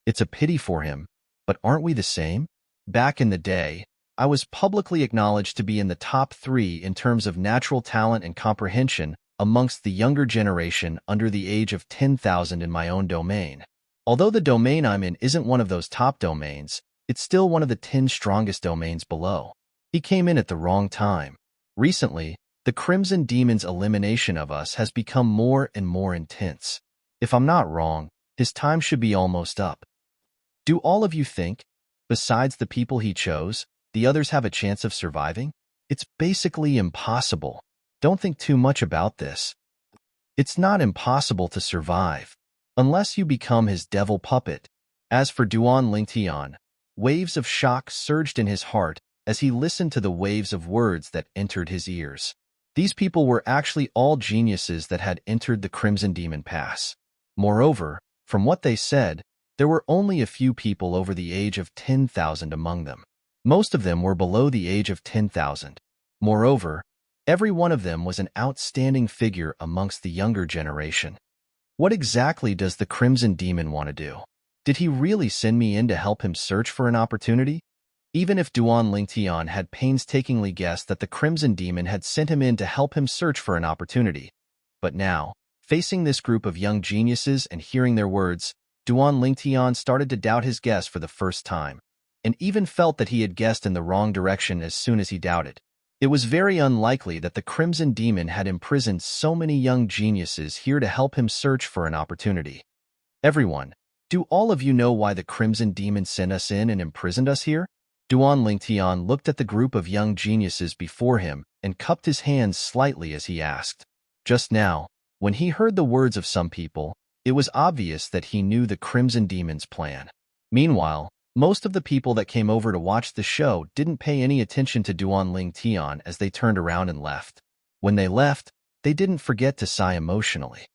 S1: It's a pity for him, but aren't we the same? Back in the day, I was publicly acknowledged to be in the top 3 in terms of natural talent and comprehension amongst the younger generation under the age of 10,000 in my own domain. Although the domain I'm in isn't one of those top domains, it's still one of the 10 strongest domains below. He came in at the wrong time. Recently, the Crimson Demon's elimination of us has become more and more intense. If I'm not wrong, his time should be almost up. Do all of you think, besides the people he chose, the others have a chance of surviving? It's basically impossible. Don't think too much about this. It's not impossible to survive, unless you become his devil puppet. As for Duan Lingtian, waves of shock surged in his heart as he listened to the waves of words that entered his ears. These people were actually all geniuses that had entered the Crimson Demon Pass. Moreover, from what they said, there were only a few people over the age of 10,000 among them. Most of them were below the age of 10,000. Moreover, every one of them was an outstanding figure amongst the younger generation. What exactly does the Crimson Demon want to do? Did he really send me in to help him search for an opportunity? Even if Duan Lingtian had painstakingly guessed that the Crimson Demon had sent him in to help him search for an opportunity. But now, facing this group of young geniuses and hearing their words, Duan Lingtian started to doubt his guess for the first time, and even felt that he had guessed in the wrong direction as soon as he doubted. It was very unlikely that the Crimson Demon had imprisoned so many young geniuses here to help him search for an opportunity. Everyone, do all of you know why the Crimson Demon sent us in and imprisoned us here? Duan Lingtian looked at the group of young geniuses before him and cupped his hands slightly as he asked. Just now, when he heard the words of some people, it was obvious that he knew the Crimson Demon's plan. Meanwhile, Most of the people that came over to watch the show didn't pay any attention to Duan Ling Tian as they turned around and left. When they left, they didn't forget to sigh emotionally.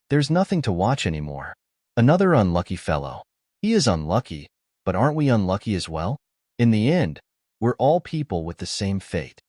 S1: There's nothing to watch anymore. Another unlucky fellow. He is unlucky, but aren't we unlucky as well? In the end, we're all people with the same fate.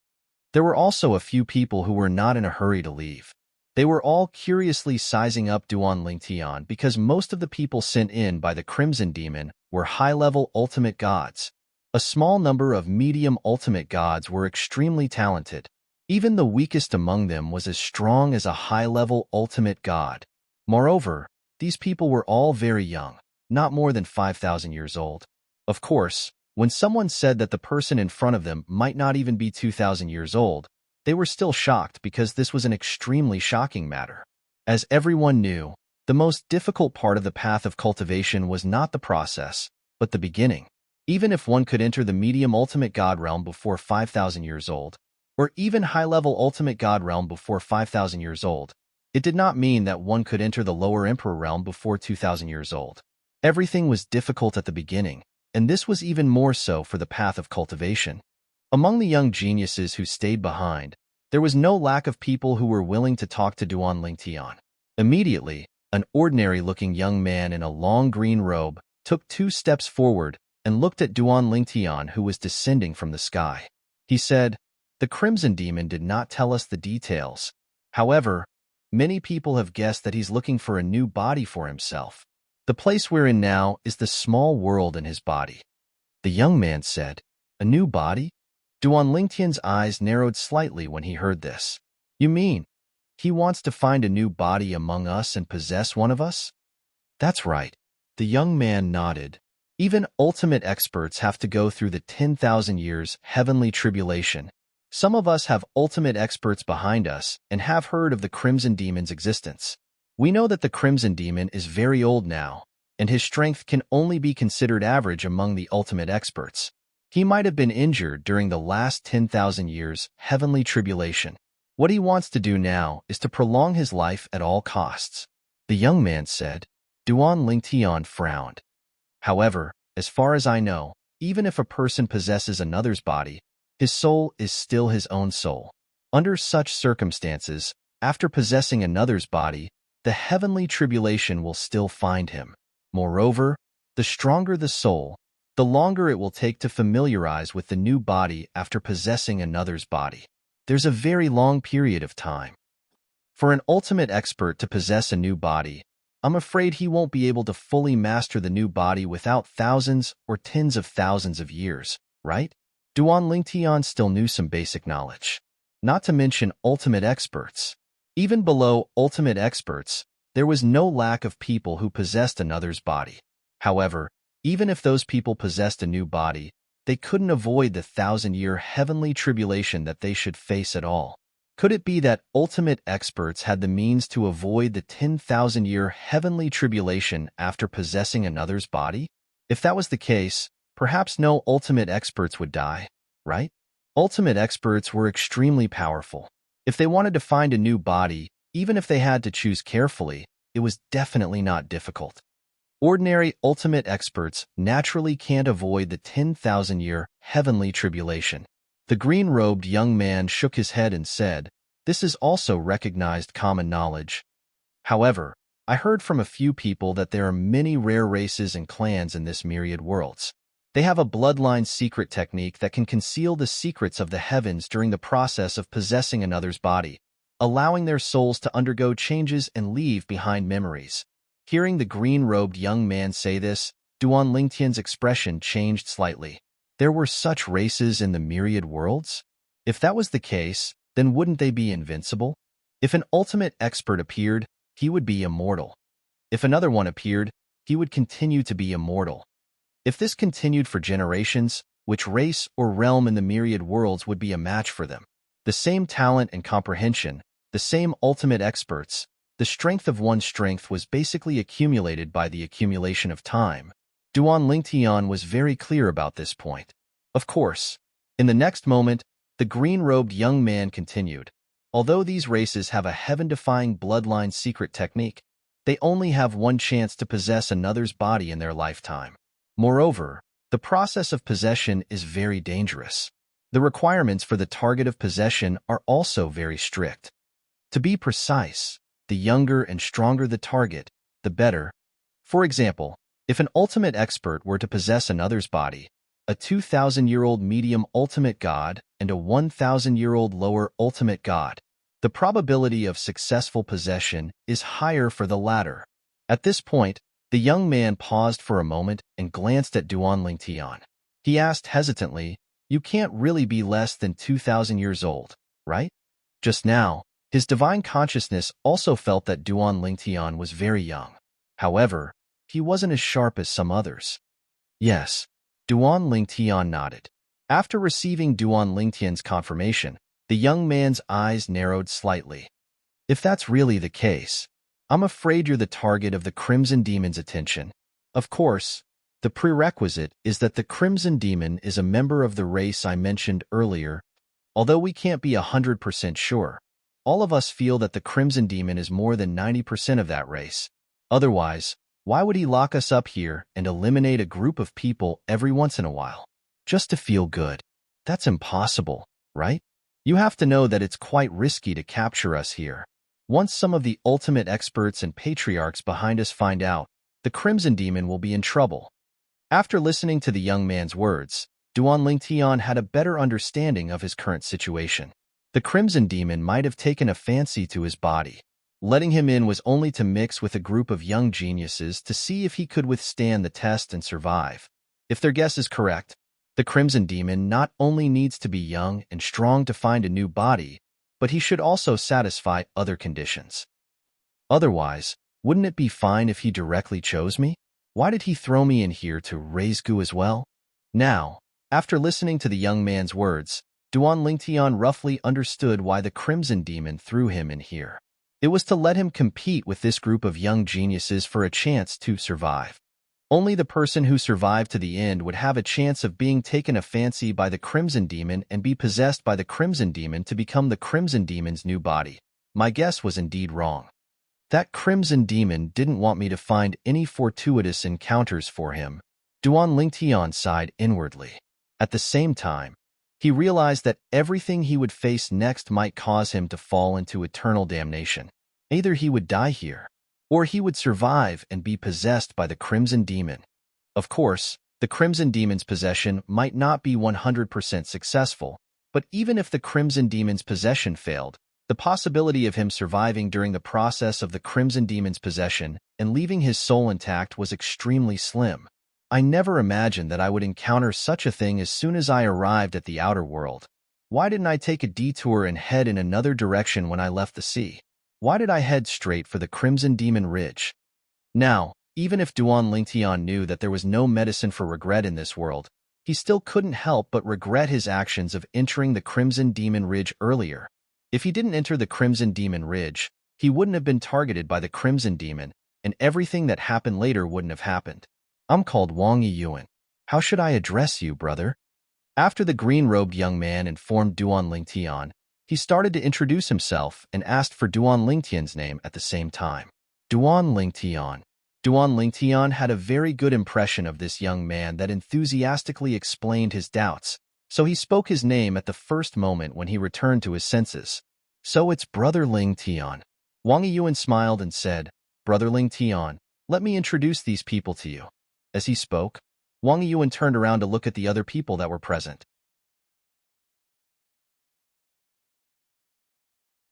S1: There were also a few people who were not in a hurry to leave. They were all curiously sizing up Duan Ling Tian because most of the people sent in by the Crimson Demon were high-level ultimate gods. A small number of medium ultimate gods were extremely talented. Even the weakest among them was as strong as a high-level ultimate god. Moreover, these people were all very young, not more than 5,000 years old. Of course, when someone said that the person in front of them might not even be 2,000 years old, they were still shocked because this was an extremely shocking matter. As everyone knew, the most difficult part of the path of cultivation was not the process, but the beginning. Even if one could enter the medium ultimate god realm before 5,000 years old, or even high-level ultimate god realm before 5,000 years old, it did not mean that one could enter the lower emperor realm before 2,000 years old. Everything was difficult at the beginning, and this was even more so for the path of cultivation. Among the young geniuses who stayed behind, there was no lack of people who were willing to talk to Duan Ling Tian. Immediately, an ordinary-looking young man in a long green robe took 2 steps forward and looked at Duan Ling Tian, who was descending from the sky. He said, "The Crimson Demon did not tell us the details. However, many people have guessed that he's looking for a new body for himself. The place we're in now is the small world in his body." The young man said, "A new body?" Duan Lingtian's eyes narrowed slightly when he heard this. "You mean, he wants to find a new body among us and possess one of us?" "That's right." The young man nodded. "Even ultimate experts have to go through the 10,000 years heavenly tribulation. Some of us have ultimate experts behind us and have heard of the Crimson Demon's existence. We know that the Crimson Demon is very old now, and his strength can only be considered average among the ultimate experts. He might have been injured during the last 10,000 years heavenly tribulation. What he wants to do now is to prolong his life at all costs." The young man said. Duan Lingtian frowned. "However, as far as I know, even if a person possesses another's body, his soul is still his own soul. Under such circumstances, after possessing another's body, the heavenly tribulation will still find him. Moreover, the stronger the soul, the longer it will take to familiarize with the new body after possessing another's body. There's a very long period of time. For an ultimate expert to possess a new body, I'm afraid he won't be able to fully master the new body without thousands or tens of thousands of years, right?" Duan Lingtian still knew some basic knowledge. Not to mention ultimate experts. Even below ultimate experts, there was no lack of people who possessed another's body. However, even if those people possessed a new body, they couldn't avoid the 1,000-year heavenly tribulation that they should face at all. Could it be that ultimate experts had the means to avoid the 10,000-year heavenly tribulation after possessing another's body? If that was the case, perhaps no ultimate experts would die, right? Ultimate experts were extremely powerful. If they wanted to find a new body, even if they had to choose carefully, it was definitely not difficult. Ordinary ultimate experts naturally can't avoid the 10,000-year heavenly tribulation. The green-robed young man shook his head and said, "This is also recognized common knowledge. However, I heard from a few people that there are many rare races and clans in this myriad worlds. They have a bloodline secret technique that can conceal the secrets of the heavens during the process of possessing another's body, allowing their souls to undergo changes and leave behind memories." Hearing the green-robed young man say this, Duan Lingtian's expression changed slightly. There were such races in the myriad worlds? If that was the case, then wouldn't they be invincible? If an ultimate expert appeared, he would be immortal. If another one appeared, he would continue to be immortal. If this continued for generations, which race or realm in the myriad worlds would be a match for them? The same talent and comprehension, the same ultimate experts. The strength of one's strength was basically accumulated by the accumulation of time. Duan Lingtian was very clear about this point. Of course, in the next moment, the green-robed young man continued. Although these races have a heaven-defying bloodline secret technique, they only have one chance to possess another's body in their lifetime. Moreover, The process of possession is very dangerous. The requirements for the target of possession are also very strict. To be precise, the younger and stronger the target, the better. For example, if an ultimate expert were to possess another's body, a 2,000-year-old medium ultimate god and a 1,000-year-old lower ultimate god, the probability of successful possession is higher for the latter. At this point, the young man paused for a moment and glanced at Duanling Tian. He asked hesitantly, "You can't really be less than 2,000 years old, right?" Just now, his divine consciousness also felt that Duanling Tian was very young. However, he wasn't as sharp as some others. Yes, Duanling Tian nodded. After receiving Duanling Tian's confirmation, the young man's eyes narrowed slightly. "If that's really the case, I'm afraid you're the target of the Crimson Demon's attention. Of course, the prerequisite is that the Crimson Demon is a member of the race I mentioned earlier. Although we can't be 100% sure, all of us feel that the Crimson Demon is more than 90% of that race. Otherwise, why would he lock us up here and eliminate a group of people every once in a while? Just to feel good. That's impossible, right? You have to know that it's quite risky to capture us here. Once some of the ultimate experts and patriarchs behind us find out, the Crimson Demon will be in trouble." After listening to the young man's words, Duanling Tian had a better understanding of his current situation. The Crimson Demon might have taken a fancy to his body. Letting him in was only to mix with a group of young geniuses to see if he could withstand the test and survive. If their guess is correct, the Crimson Demon not only needs to be young and strong to find a new body, but he should also satisfy other conditions. Otherwise, wouldn't it be fine if he directly chose me? Why did he throw me in here to raise goo as well? Now, after listening to the young man's words, Duanling Tian roughly understood why the Crimson Demon threw him in here. It was to let him compete with this group of young geniuses for a chance to survive. Only the person who survived to the end would have a chance of being taken a fancy by the Crimson Demon and be possessed by the Crimson Demon to become the Crimson Demon's new body. My guess was indeed wrong. That Crimson Demon didn't want me to find any fortuitous encounters for him. Duanling Tian sighed inwardly. At the same time, he realized that everything he would face next might cause him to fall into eternal damnation. Either he would die here, or he would survive and be possessed by the Crimson Demon. Of course, the Crimson Demon's possession might not be 100% successful, but even if the Crimson Demon's possession failed, the possibility of him surviving during the process of the Crimson Demon's possession and leaving his soul intact was extremely slim. I never imagined that I would encounter such a thing as soon as I arrived at the outer world. Why didn't I take a detour and head in another direction when I left the sea? Why did I head straight for the Crimson Demon Ridge? Now, even if Duanling Tian knew that there was no medicine for regret in this world, he still couldn't help but regret his actions of entering the Crimson Demon Ridge earlier. If he didn't enter the Crimson Demon Ridge, he wouldn't have been targeted by the Crimson Demon, and everything that happened later wouldn't have happened. I'm called Wang Yiyuan. How should I address you, brother? After the green-robed young man informed Duanling Tian, he started to introduce himself and asked for Duanling Tian's name at the same time. Duanling Tian. Duanling Tian had a very good impression of this young man that enthusiastically explained his doubts, so he spoke his name at the first moment when he returned to his senses. So it's Brother Ling Tian. Wang Yiyuan smiled and said, Brother Ling Tian, let me introduce these people to you. As he spoke, Wang Yiyuan turned around to look at the other people that were present.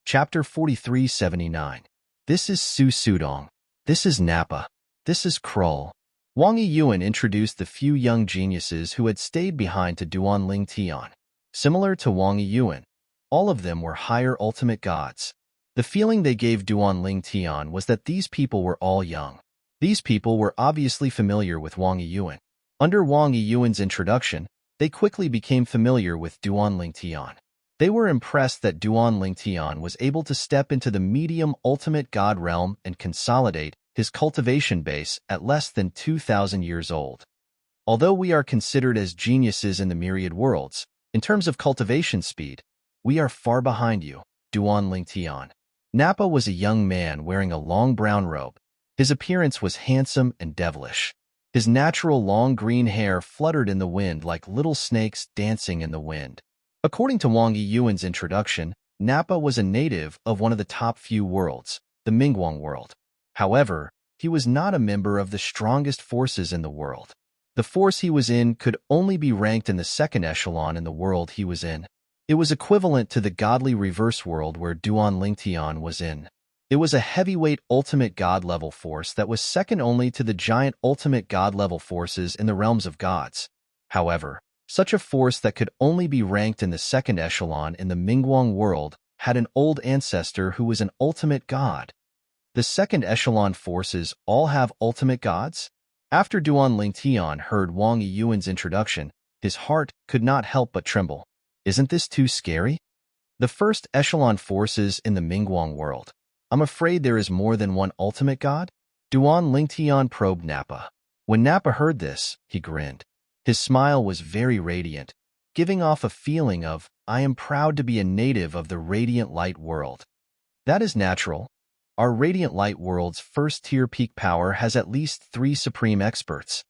S1: Chapter 4379. This is Su Sudong. This is Nappa. This is Krull. Wang Yiyuan introduced the few young geniuses who had stayed behind to Duanling Tian. Similar to Wang Yiyuan, all of them were higher ultimate gods. The feeling they gave Duanling Tian was that these people were all young. These people were obviously familiar with Wang Yiyuan. Under Wang Yiyuan's introduction, they quickly became familiar with Duanling Tian. They were impressed that Duanling Tian was able to step into the medium ultimate god realm and consolidate his cultivation base at less than 2,000 years old. Although we are considered as geniuses in the myriad worlds, in terms of cultivation speed, we are far behind you, Duanling Tian. Nappa was a young man wearing a long brown robe. His appearance was handsome and devilish. His natural long green hair fluttered in the wind like little snakes dancing in the wind. According to Wang Yiyuan's introduction, Nappa was a native of one of the top few worlds, the Mingguang world. However, he was not a member of the strongest forces in the world. The force he was in could only be ranked in the second echelon in the world he was in. It was equivalent to the godly reverse world where Duan Lingtian was in. It was a heavyweight ultimate god-level force that was second only to the giant ultimate god-level forces in the realms of gods. However, such a force that could only be ranked in the second echelon in the Mingguang world had an old ancestor who was an ultimate god. The second echelon forces all have ultimate gods? After Duan Lingtian heard Wang Yiyuan's introduction, his heart could not help but tremble. Isn't this too scary? The first echelon forces in the Mingguang world. I'm afraid there is more than one ultimate god? Duan Lingtian probed Nappa. When Nappa heard this, he grinned. His smile was very radiant, giving off a feeling of, I am proud to be a native of the Radiant Light world. That is natural. Our Radiant Light world's first-tier peak power has at least 3 supreme experts.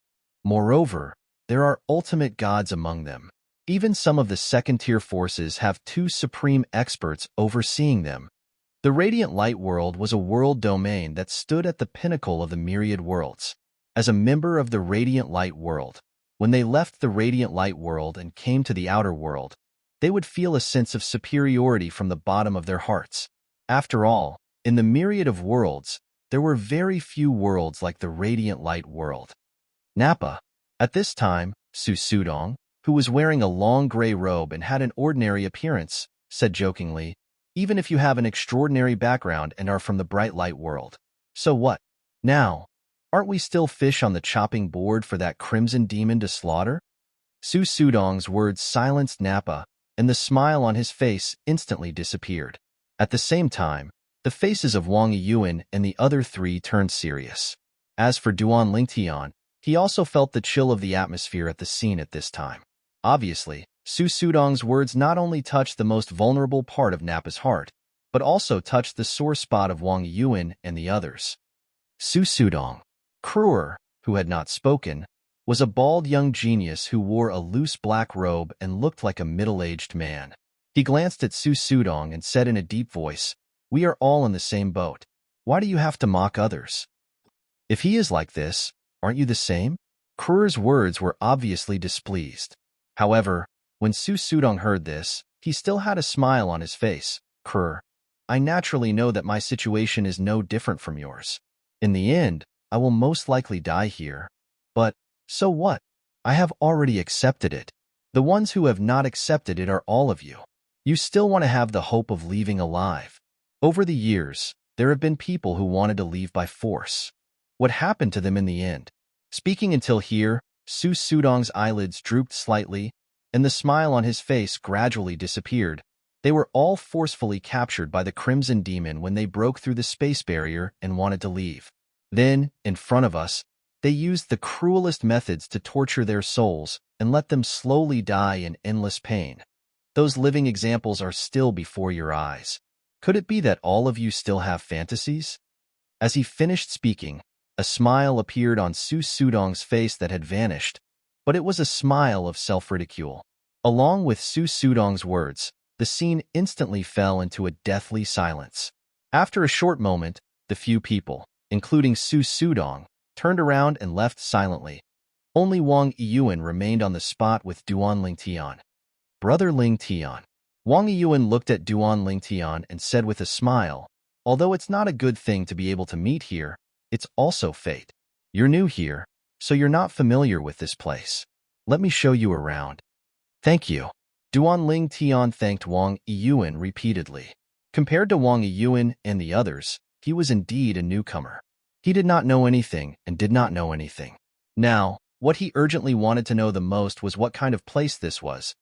S1: Moreover, there are ultimate gods among them. Even some of the second-tier forces have 2 supreme experts overseeing them. The Radiant Light world was a world domain that stood at the pinnacle of the myriad worlds. As a member of the Radiant Light world, when they left the Radiant Light world and came to the outer world, they would feel a sense of superiority from the bottom of their hearts. After all, in the myriad of worlds, there were very few worlds like the Radiant Light world. Nappa. At this time, Su Sudong, who was wearing a long gray robe and had an ordinary appearance, said jokingly, even if you have an extraordinary background and are from the bright light world. So what? Now, aren't we still fish on the chopping board for that crimson demon to slaughter? Su Sudong's words silenced Nappa, and the smile on his face instantly disappeared. At the same time, the faces of Wang Yiyuan and the other 3 turned serious. As for Duan Lingtian, he also felt the chill of the atmosphere at the scene at this time. Obviously, Su Sudong's words not only touched the most vulnerable part of Nappa's heart, but also touched the sore spot of Wang Yiyuan and the others. Su Sudong, Kruer, who had not spoken, was a bald young genius who wore a loose black robe and looked like a middle-aged man. He glanced at Su Sudong and said in a deep voice, "We are all in the same boat. Why do you have to mock others? If he is like this, aren't you the same?" Kruer's words were obviously displeased. However, when Su Sudong heard this, he still had a smile on his face. Kruer, I naturally know that my situation is no different from yours. In the end, I will most likely die here. But, so what? I have already accepted it. The ones who have not accepted it are all of you. You still want to have the hope of leaving alive. Over the years, there have been people who wanted to leave by force. What happened to them in the end? Speaking until here, Su Sudong's eyelids drooped slightly, and the smile on his face gradually disappeared. They were all forcefully captured by the Crimson Demon when they broke through the space barrier and wanted to leave. Then, in front of us, they used the cruelest methods to torture their souls and let them slowly die in endless pain. Those living examples are still before your eyes. Could it be that all of you still have fantasies? As he finished speaking, a smile appeared on Su Sudong's face that had vanished, but it was a smile of self-ridicule. Along with Su Sudong's words, the scene instantly fell into a deathly silence. After a short moment, the few people, including Su Sudong, turned around and left silently. Only Wang Yiyuan remained on the spot with Duan Lingtian. Brother Lingtian. Wang Yiyuan looked at Duan Lingtian and said with a smile, although it's not a good thing to be able to meet here, it's also fate. You're new here, so you're not familiar with this place. Let me show you around. Thank you. Duan Lingtian thanked Wang Yiyuan repeatedly. Compared to Wang Yiyuan and the others, he was indeed a newcomer. He did not know anything and did not know anything. Now, what he urgently wanted to know the most was what kind of place this was.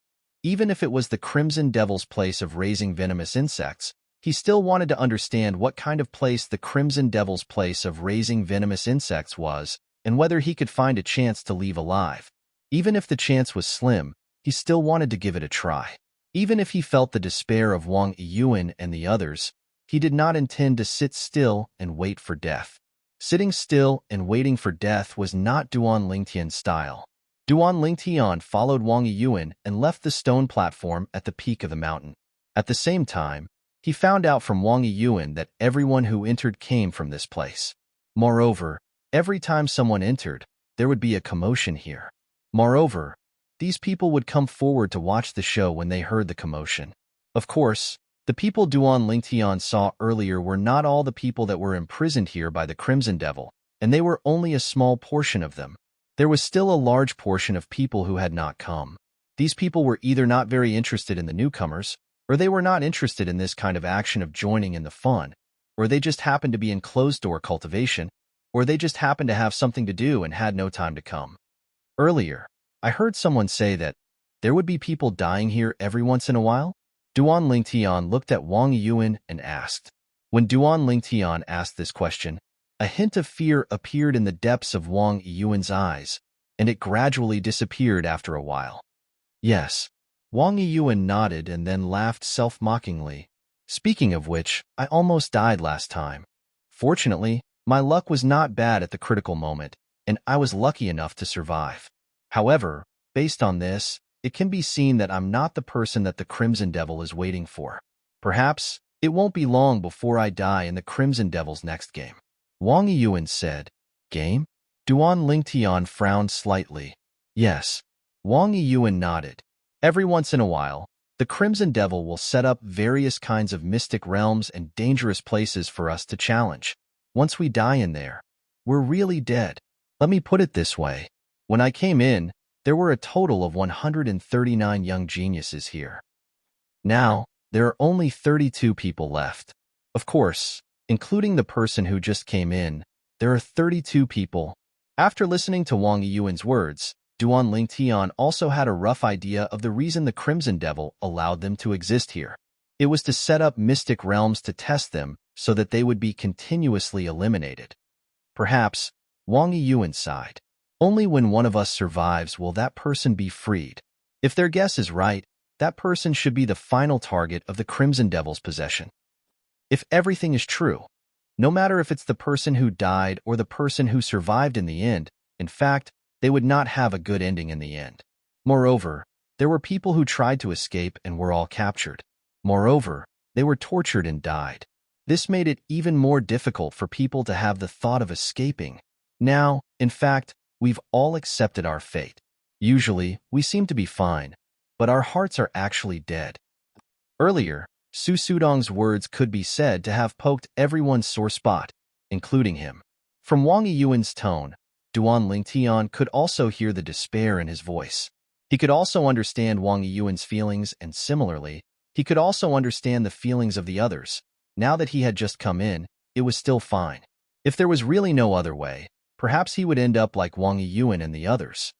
S1: Even if it was the Crimson Devil's place of raising venomous insects, he still wanted to understand what kind of place the Crimson Devil's place of raising venomous insects was, and whether he could find a chance to leave alive. Even if the chance was slim, he still wanted to give it a try. Even if he felt the despair of Wang Yiyuan and the others, he did not intend to sit still and wait for death. Sitting still and waiting for death was not Duan Lingtian's style. Duan Lingtian followed Wang Yiyuan and left the stone platform at the peak of the mountain. At the same time, he found out from Wang Yiyuan that everyone who entered came from this place. Moreover, every time someone entered, there would be a commotion here. Moreover, these people would come forward to watch the show when they heard the commotion. Of course, the people Duan Lingtian saw earlier were not all the people that were imprisoned here by the Crimson Devil, and they were only a small portion of them. There was still a large portion of people who had not come. These people were either not very interested in the newcomers, or they were not interested in this kind of action of joining in the fun, or they just happened to be in closed-door cultivation, or they just happened to have something to do and had no time to come. Earlier, I heard someone say that there would be people dying here every once in a while. Duan Lingtian looked at Wang Yiyuan and asked. When Duan Lingtian asked this question, a hint of fear appeared in the depths of Wang Yiyuan's eyes, and it gradually disappeared after a while. Yes. Wang Yiyuan nodded and then laughed self-mockingly. Speaking of which, I almost died last time. Fortunately, my luck was not bad at the critical moment, and I was lucky enough to survive. However, based on this, it can be seen that I'm not the person that the Crimson Devil is waiting for. Perhaps it won't be long before I die in the Crimson Devil's next game. Wang Yiyuan said. Game? Duan Lingtian frowned slightly. Yes. Wang Yiyuan nodded. Every once in a while, the Crimson Devil will set up various kinds of mystic realms and dangerous places for us to challenge. Once we die in there, we're really dead. Let me put it this way. When I came in, there were a total of 139 young geniuses here. Now, there are only 32 people left. Of course, including the person who just came in, there are 32 people. After listening to Wang Yiyuan's words, Duan Lingtian also had a rough idea of the reason the Crimson Devil allowed them to exist here. It was to set up mystic realms to test them so that they would be continuously eliminated. Perhaps, Wang Yiyuan sighed. Only when one of us survives will that person be freed. If their guess is right, that person should be the final target of the Crimson Devil's possession. If everything is true, no matter if it's the person who died or the person who survived in the end, in fact, they would not have a good ending in the end. Moreover, there were people who tried to escape and were all captured. Moreover, they were tortured and died. This made it even more difficult for people to have the thought of escaping. Now, in fact, we've all accepted our fate. Usually, we seem to be fine, but our hearts are actually dead. Earlier, Su Sudong's words could be said to have poked everyone's sore spot, including him. From Wang Yiyuan's tone, Duan Lingtian could also hear the despair in his voice. He could also understand Wang Yiyuan's feelings, and similarly, he could also understand the feelings of the others. Now that he had just come in, it was still fine. If there was really no other way, perhaps he would end up like Wang Yiyuan and the others.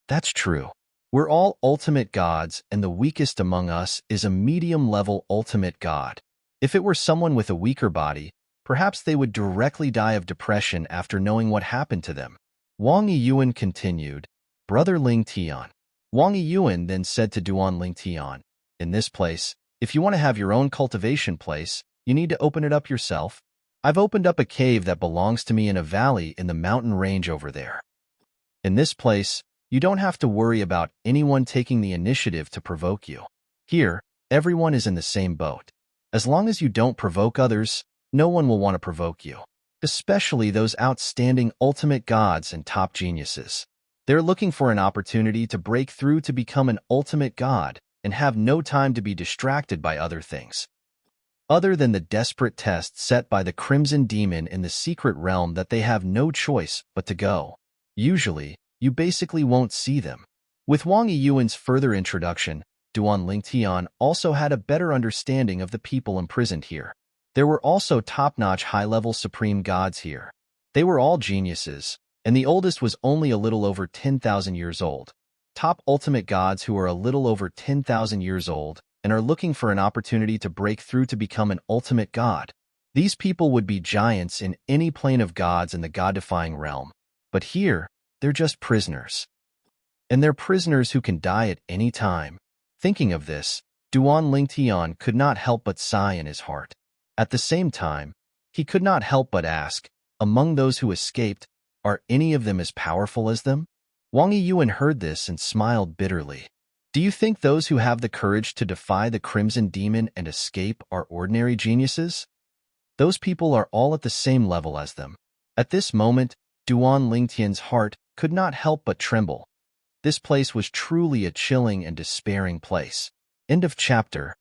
S1: That's true. We're all ultimate gods, and the weakest among us is a medium-level ultimate god. If it were someone with a weaker body, perhaps they would directly die of depression after knowing what happened to them. Wang Yiyuan continued, Brother Lingtian. Wang Yiyuan then said to Duan Lingtian, in this place, if you want to have your own cultivation place, you need to open it up yourself. I've opened up a cave that belongs to me in a valley in the mountain range over there. In this place, you don't have to worry about anyone taking the initiative to provoke you. Here, everyone is in the same boat. As long as you don't provoke others, no one will want to provoke you, especially those outstanding ultimate gods and top geniuses. They're looking for an opportunity to break through to become an ultimate god and have no time to be distracted by other things. Other than the desperate test set by the Crimson Demon in the secret realm that they have no choice but to go. Usually, you basically won't see them. With Wang Yiyuan's further introduction, Duan Lingtian also had a better understanding of the people imprisoned here. There were also top-notch high-level supreme gods here. They were all geniuses, and the oldest was only a little over 10,000 years old. Top ultimate gods who are a little over 10,000 years old and are looking for an opportunity to break through to become an ultimate god. These people would be giants in any plane of gods in the god-defying realm. But here, they're just prisoners. And they're prisoners who can die at any time. Thinking of this, Duan Lingtian could not help but sigh in his heart. At the same time, he could not help but ask, among those who escaped, are any of them as powerful as them? Wang Yiyuan heard this and smiled bitterly. Do you think those who have the courage to defy the Crimson Demon and escape are ordinary geniuses? Those people are all at the same level as them. At this moment, Duan Lingtian's heart could not help but tremble. This place was truly a chilling and despairing place. End of chapter.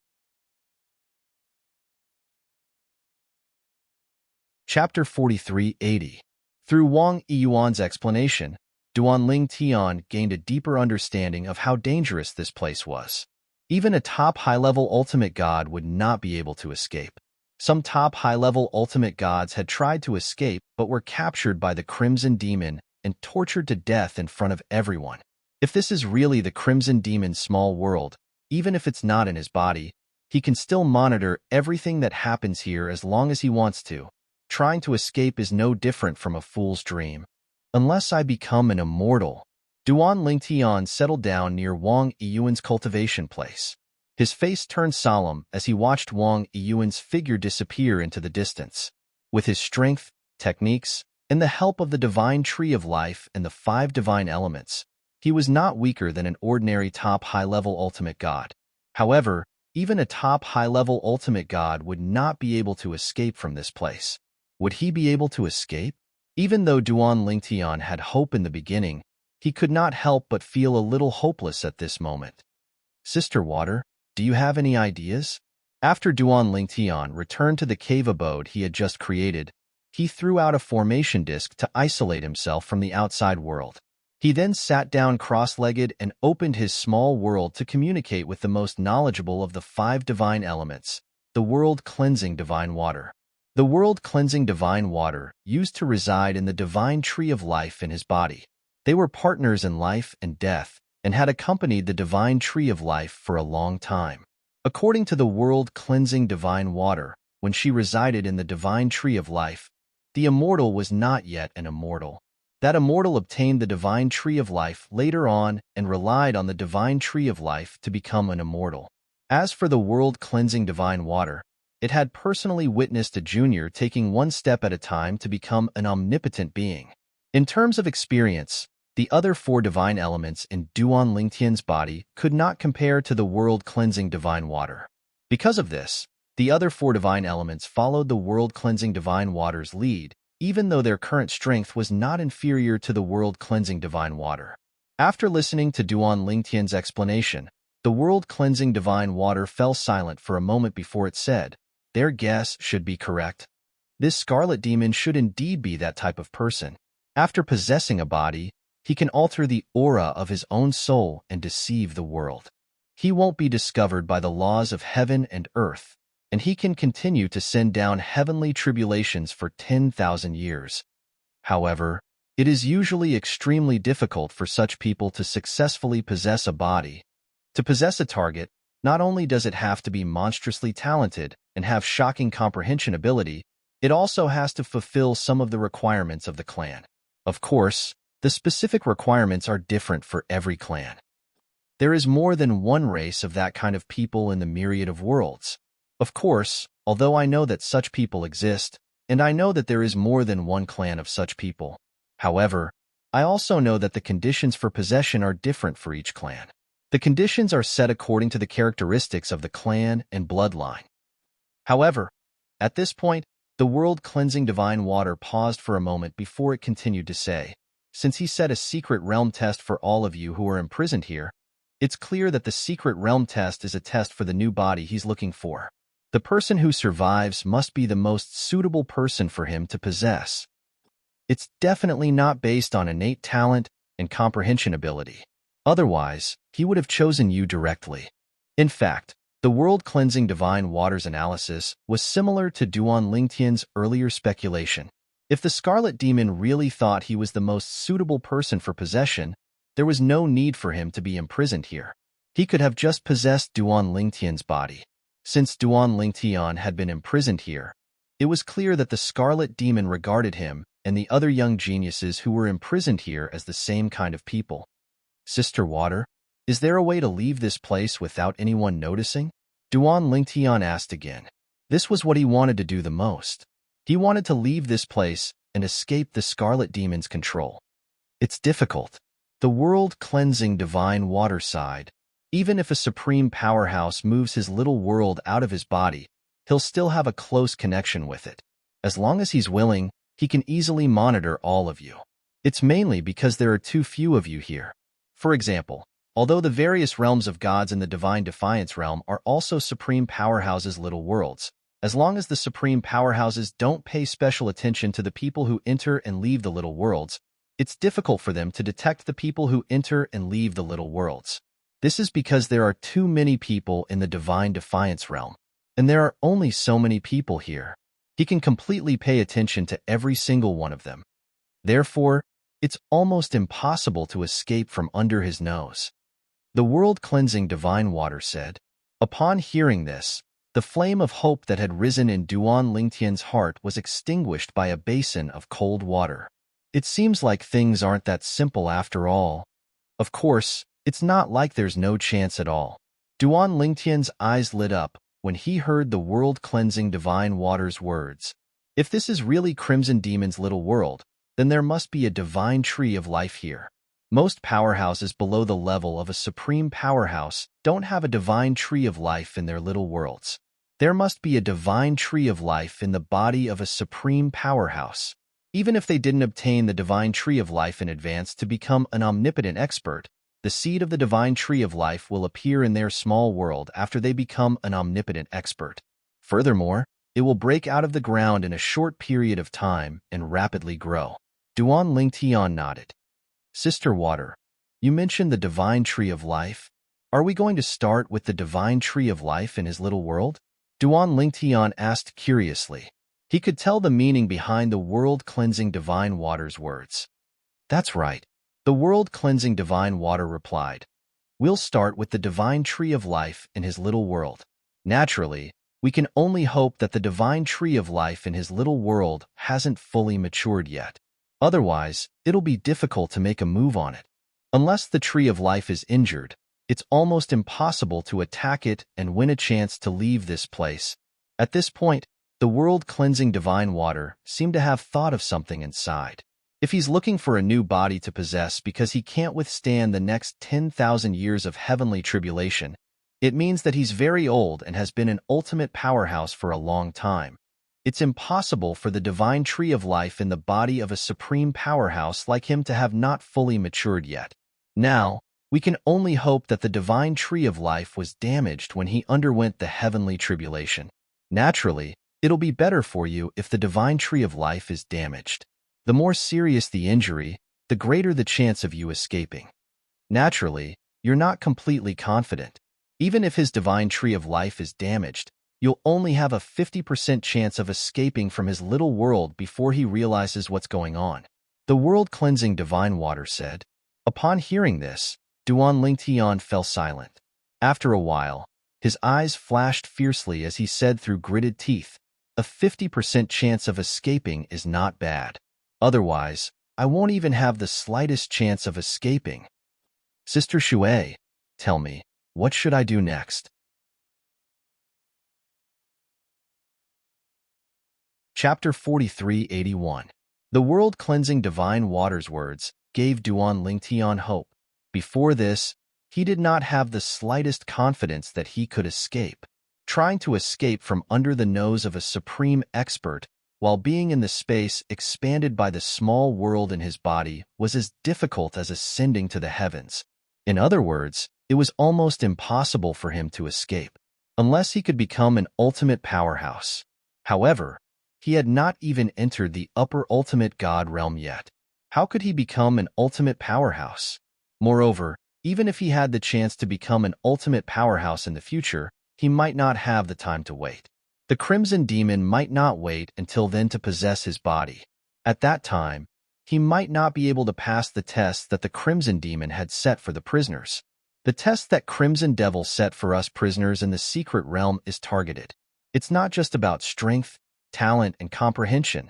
S1: Chapter 4380. Through Wang Yiyuan's explanation, Duan Lingtian gained a deeper understanding of how dangerous this place was. Even a top high-level ultimate god would not be able to escape. Some top high-level ultimate gods had tried to escape but were captured by the Crimson Demon and tortured to death in front of everyone. If this is really the Crimson Demon's small world, even if it's not in his body, he can still monitor everything that happens here as long as he wants to. Trying to escape is no different from a fool's dream. Unless I become an immortal. Duan Lingtian settled down near Wang Yiyuan's cultivation place. His face turned solemn as he watched Wang Yiyuan's figure disappear into the distance. With his strength, techniques, and the help of the divine tree of life and the 5 divine elements, he was not weaker than an ordinary top high-level ultimate god. However, even a top high-level ultimate god would not be able to escape from this place. Would he be able to escape? Even though Duan Lingtian had hope in the beginning, he could not help but feel a little hopeless at this moment. Sister Water, do you have any ideas? After Duan Lingtian returned to the cave abode he had just created, he threw out a formation disc to isolate himself from the outside world. He then sat down cross-legged and opened his small world to communicate with the most knowledgeable of the 5 divine elements, the world-cleansing divine water. The world-cleansing divine water used to reside in the divine tree of life in his body. They were partners in life and death and had accompanied the divine tree of life for a long time. According to the world-cleansing divine water, when she resided in the divine tree of life, the immortal was not yet an immortal. That immortal obtained the divine tree of life later on and relied on the divine tree of life to become an immortal. As for the world-cleansing divine water, it had personally witnessed a junior taking one step at a time to become an omnipotent being. In terms of experience, the other 4 divine elements in Duan Lingtian's body could not compare to the world-cleansing divine water. Because of this, the other 4 divine elements followed the world-cleansing divine water's lead, even though their current strength was not inferior to the world-cleansing divine water. After listening to Duan Lingtian's explanation, the world-cleansing divine water fell silent for a moment before it said, "Their guess should be correct. This scarlet demon should indeed be that type of person. After possessing a body, he can alter the aura of his own soul and deceive the world. He won't be discovered by the laws of heaven and earth, and he can continue to send down heavenly tribulations for 10,000 years. However, it is usually extremely difficult for such people to successfully possess a body. To possess a target, not only does it have to be monstrously talented and have shocking comprehension ability, it also has to fulfill some of the requirements of the clan. Of course, the specific requirements are different for every clan. There is more than one race of that kind of people in the myriad of worlds. Of course, although I know that such people exist, and I know that there is more than one clan of such people. However, I also know that the conditions for possession are different for each clan. The conditions are set according to the characteristics of the clan and bloodline. However, at this point, the world-cleansing divine water paused for a moment before it continued to say, "Since he set a secret realm test for all of you who are imprisoned here, it's clear that the secret realm test is a test for the new body he's looking for. The person who survives must be the most suitable person for him to possess. It's definitely not based on innate talent and comprehension ability. Otherwise, he would have chosen you directly." In fact, the world-cleansing divine water's analysis was similar to Duan Lingtian's earlier speculation. If the Scarlet Demon really thought he was the most suitable person for possession, there was no need for him to be imprisoned here. He could have just possessed Duan Lingtian's body. Since Duan Lingtian had been imprisoned here, it was clear that the Scarlet Demon regarded him and the other young geniuses who were imprisoned here as the same kind of people. "Sister Water, is there a way to leave this place without anyone noticing?" Duan Lingtian asked again. This was what he wanted to do the most. He wanted to leave this place and escape the Scarlet Demon's control. It's difficult. The world-cleansing divine water sighed. Even if a supreme powerhouse moves his little world out of his body, he'll still have a close connection with it. As long as he's willing, he can easily monitor all of you. It's mainly because there are too few of you here. For example, although the various realms of gods in the Divine Defiance realm are also supreme powerhouses' little worlds, as long as the supreme powerhouses don't pay special attention to the people who enter and leave the little worlds, it's difficult for them to detect the people who enter and leave the little worlds. This is because there are too many people in the Divine Defiance realm, and there are only so many people here. He can completely pay attention to every single one of them. Therefore, it's almost impossible to escape from under his nose. The world-cleansing divine water said. Upon hearing this, the flame of hope that had risen in Duan Lingtian's heart was extinguished by a basin of cold water. It seems like things aren't that simple after all. Of course, it's not like there's no chance at all. Duan Lingtian's eyes lit up when he heard the world-cleansing divine water's words. If this is really Crimson Demon's little world, then there must be a divine tree of life here. Most powerhouses below the level of a supreme powerhouse don't have a divine tree of life in their little worlds. There must be a divine tree of life in the body of a supreme powerhouse. Even if they didn't obtain the divine tree of life in advance to become an omnipotent expert, the seed of the divine tree of life will appear in their small world after they become an omnipotent expert. Furthermore, it will break out of the ground in a short period of time and rapidly grow. Duan Lingtian nodded. Sister Water, you mentioned the divine tree of life. Are we going to start with the divine tree of life in his little world? Duan Lingtian asked curiously. He could tell the meaning behind the world-cleansing divine water's words. That's right. The world-cleansing divine water replied. We'll start with the divine tree of life in his little world. Naturally, we can only hope that the divine tree of life in his little world hasn't fully matured yet. Otherwise, it'll be difficult to make a move on it. Unless the tree of life is injured, it's almost impossible to attack it and win a chance to leave this place. At this point, the world-cleansing divine water seemed to have thought of something inside. If he's looking for a new body to possess because he can't withstand the next 10,000 years of heavenly tribulation, it means that he's very old and has been an ultimate powerhouse for a long time. It's impossible for the divine tree of life in the body of a supreme powerhouse like him to have not fully matured yet. Now, we can only hope that the divine tree of life was damaged when he underwent the heavenly tribulation. Naturally, it'll be better for you if the divine tree of life is damaged. The more serious the injury, the greater the chance of you escaping. Naturally, you're not completely confident. Even if his divine tree of life is damaged, you'll only have a 50% chance of escaping from his little world before he realizes what's going on. The world-cleansing divine water said. Upon hearing this, Duan Lingtian fell silent. After a while, his eyes flashed fiercely as he said through gritted teeth, a 50% chance of escaping is not bad. Otherwise, I won't even have the slightest chance of escaping. Sister Shui, tell me, what should I do next? Chapter 4381. The world-cleansing divine water's words gave Duan Lingtian hope. Before this, he did not have the slightest confidence that he could escape. Trying to escape from under the nose of a supreme expert while being in the space expanded by the small world in his body was as difficult as ascending to the heavens. In other words, it was almost impossible for him to escape, unless he could become an ultimate powerhouse. However, he had not even entered the upper ultimate god realm yet. How could he become an ultimate powerhouse? Moreover, even if he had the chance to become an ultimate powerhouse in the future, he might not have the time to wait. The Crimson Demon might not wait until then to possess his body. At that time, he might not be able to pass the test that the Crimson Demon had set for the prisoners. The test that Crimson Devil set for us prisoners in the secret realm is targeted. It's not just about strength, talent, and comprehension.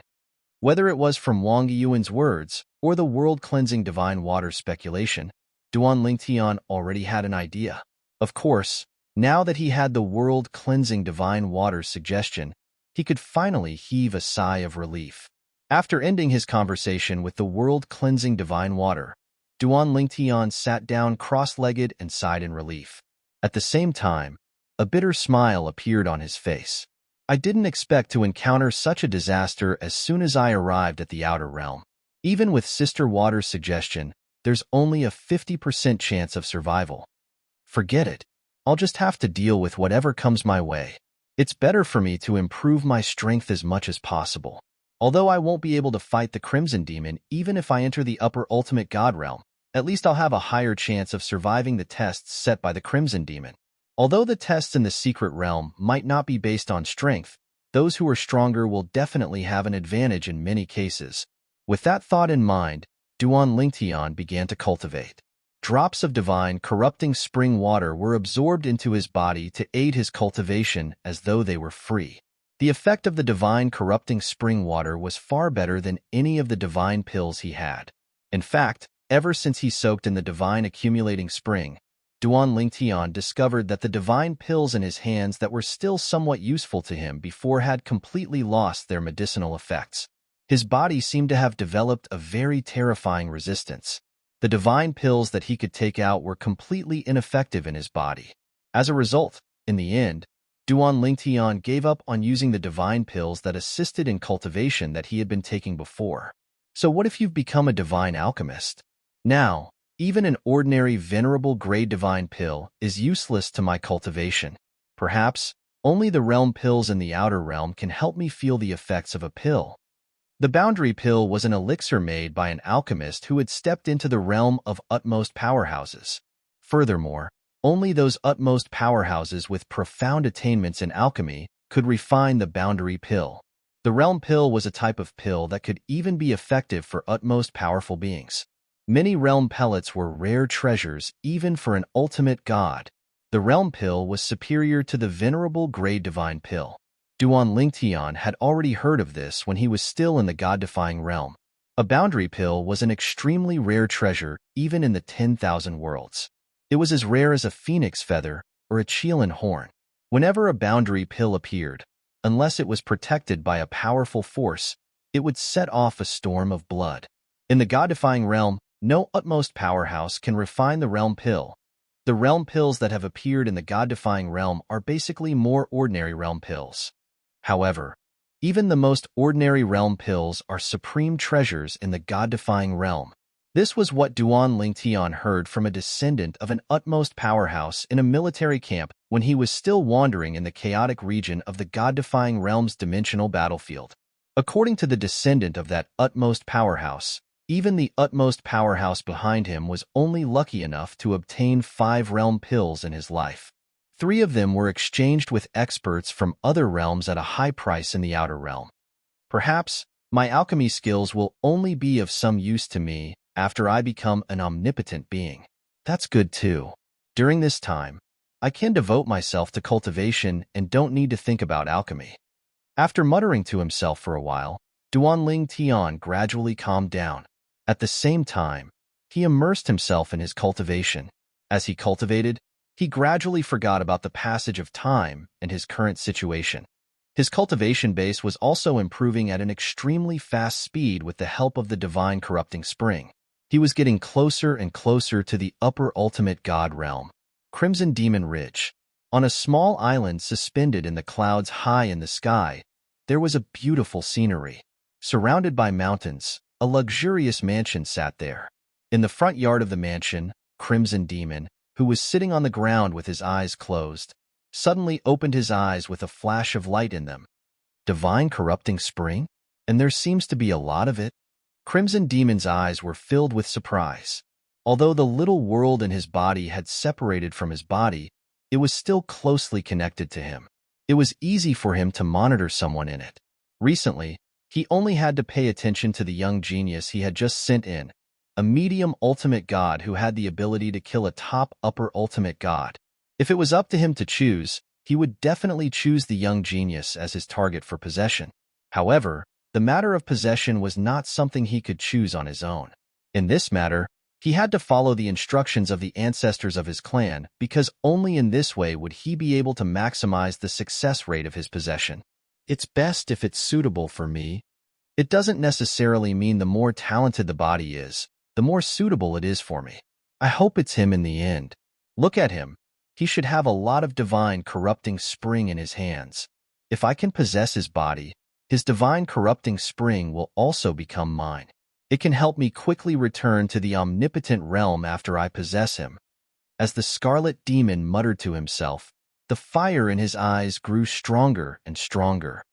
S1: Whether it was from Wang Yuan's words or the world-cleansing divine water speculation, Duan Lingtian already had an idea. Of course, now that he had the world-cleansing divine water suggestion, he could finally heave a sigh of relief. After ending his conversation with the world-cleansing divine water, Duan Lingtian sat down cross-legged and sighed in relief. At the same time, a bitter smile appeared on his face. I didn't expect to encounter such a disaster as soon as I arrived at the outer realm. Even with Sister Water's suggestion, there's only a 50% chance of survival. Forget it. I'll just have to deal with whatever comes my way. It's better for me to improve my strength as much as possible. Although I won't be able to fight the Crimson Demon even if I enter the upper ultimate god realm, at least I'll have a higher chance of surviving the tests set by the Crimson Demon. Although the tests in the secret realm might not be based on strength, those who are stronger will definitely have an advantage in many cases. With that thought in mind, Duan Lingtian began to cultivate. Drops of divine, corrupting spring water were absorbed into his body to aid his cultivation as though they were free. The effect of the divine, corrupting spring water was far better than any of the divine pills he had. In fact, ever since he soaked in the divine accumulating spring, Duan Lingtian discovered that the divine pills in his hands that were still somewhat useful to him before had completely lost their medicinal effects. His body seemed to have developed a very terrifying resistance. The divine pills that he could take out were completely ineffective in his body. As a result, in the end, Duan Lingtian gave up on using the divine pills that assisted in cultivation that he had been taking before. So what if you've become a divine alchemist? Now, even an ordinary venerable grade divine pill is useless to my cultivation. Perhaps, only the realm pills in the outer realm can help me feel the effects of a pill. The boundary pill was an elixir made by an alchemist who had stepped into the realm of utmost powerhouses. Furthermore, only those utmost powerhouses with profound attainments in alchemy could refine the boundary pill. The realm pill was a type of pill that could even be effective for utmost powerful beings. Many realm pellets were rare treasures even for an ultimate god. The realm pill was superior to the venerable grade divine pill. Duan Lingtian had already heard of this when he was still in the god-defying realm. A boundary pill was an extremely rare treasure even in the 10,000 worlds. It was as rare as a phoenix feather or a Chilean horn. Whenever a boundary pill appeared, unless it was protected by a powerful force, it would set off a storm of blood. In the god-defying realm, no utmost powerhouse can refine the realm pill. The realm pills that have appeared in the god-defying realm are basically more ordinary realm pills. However, even the most ordinary realm pills are supreme treasures in the god-defying realm. This was what Duan Lingtian heard from a descendant of an utmost powerhouse in a military camp when he was still wandering in the chaotic region of the god-defying realm's dimensional battlefield. According to the descendant of that utmost powerhouse, even the utmost powerhouse behind him was only lucky enough to obtain 5 realm pills in his life. 3 of them were exchanged with experts from other realms at a high price in the outer realm. Perhaps my alchemy skills will only be of some use to me after I become an omnipotent being. That's good too. During this time, I can devote myself to cultivation and don't need to think about alchemy. After muttering to himself for a while, Duan Lingtian gradually calmed down. At the same time, he immersed himself in his cultivation. As he cultivated, he gradually forgot about the passage of time and his current situation. His cultivation base was also improving at an extremely fast speed with the help of the divine corrupting spring. He was getting closer and closer to the upper ultimate god realm, Crimson Demon Ridge. On a small island suspended in the clouds high in the sky, there was a beautiful scenery. Surrounded by mountains, a luxurious mansion sat there. In the front yard of the mansion, Crimson Demon, who was sitting on the ground with his eyes closed, suddenly opened his eyes with a flash of light in them. Divine corrupting spring? And there seems to be a lot of it. Crimson Demon's eyes were filled with surprise. Although the little world in his body had separated from his body, it was still closely connected to him. It was easy for him to monitor someone in it. Recently, he only had to pay attention to the young genius he had just sent in, a medium ultimate god who had the ability to kill a top upper ultimate god. If it was up to him to choose, he would definitely choose the young genius as his target for possession. However, the matter of possession was not something he could choose on his own. In this matter, he had to follow the instructions of the ancestors of his clan because only in this way would he be able to maximize the success rate of his possession. It's best if it's suitable for me. It doesn't necessarily mean the more talented the body is, the more suitable it is for me. I hope it's him in the end. Look at him. He should have a lot of divine corrupting spring in his hands. If I can possess his body, his divine corrupting spring will also become mine. It can help me quickly return to the omnipotent realm after I possess him. As the scarlet demon muttered to himself, the fire in his eyes grew stronger and stronger.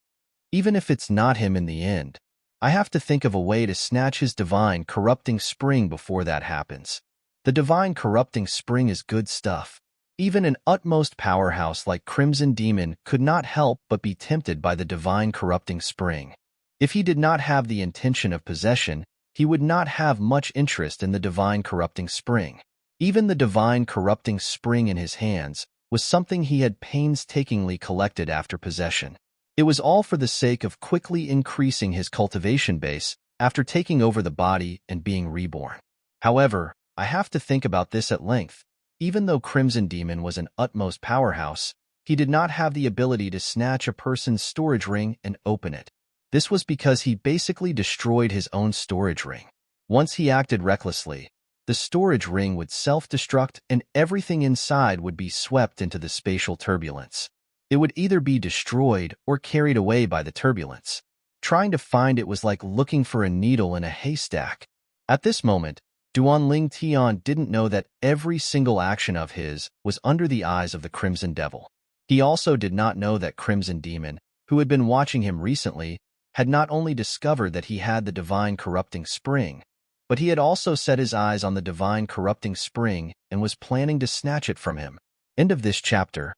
S1: Even if it's not him in the end, I have to think of a way to snatch his divine corrupting spring before that happens. The divine corrupting spring is good stuff. Even an utmost powerhouse like Crimson Demon could not help but be tempted by the divine corrupting spring. If he did not have the intention of possession, he would not have much interest in the divine corrupting spring. Even the divine corrupting spring in his hands was something he had painstakingly collected after possession. It was all for the sake of quickly increasing his cultivation base after taking over the body and being reborn. However, I have to think about this at length. Even though Crimson Demon was an utmost powerhouse, he did not have the ability to snatch a person's storage ring and open it. This was because he basically destroyed his own storage ring. Once he acted recklessly, the storage ring would self-destruct and everything inside would be swept into the spatial turbulence. It would either be destroyed or carried away by the turbulence. Trying to find it was like looking for a needle in a haystack. At this moment, Duanling Tian didn't know that every single action of his was under the eyes of the Crimson Devil. He also did not know that Crimson Demon, who had been watching him recently, had not only discovered that he had the divine corrupting spring, but he had also set his eyes on the divine corrupting spring and was planning to snatch it from him. End of this chapter.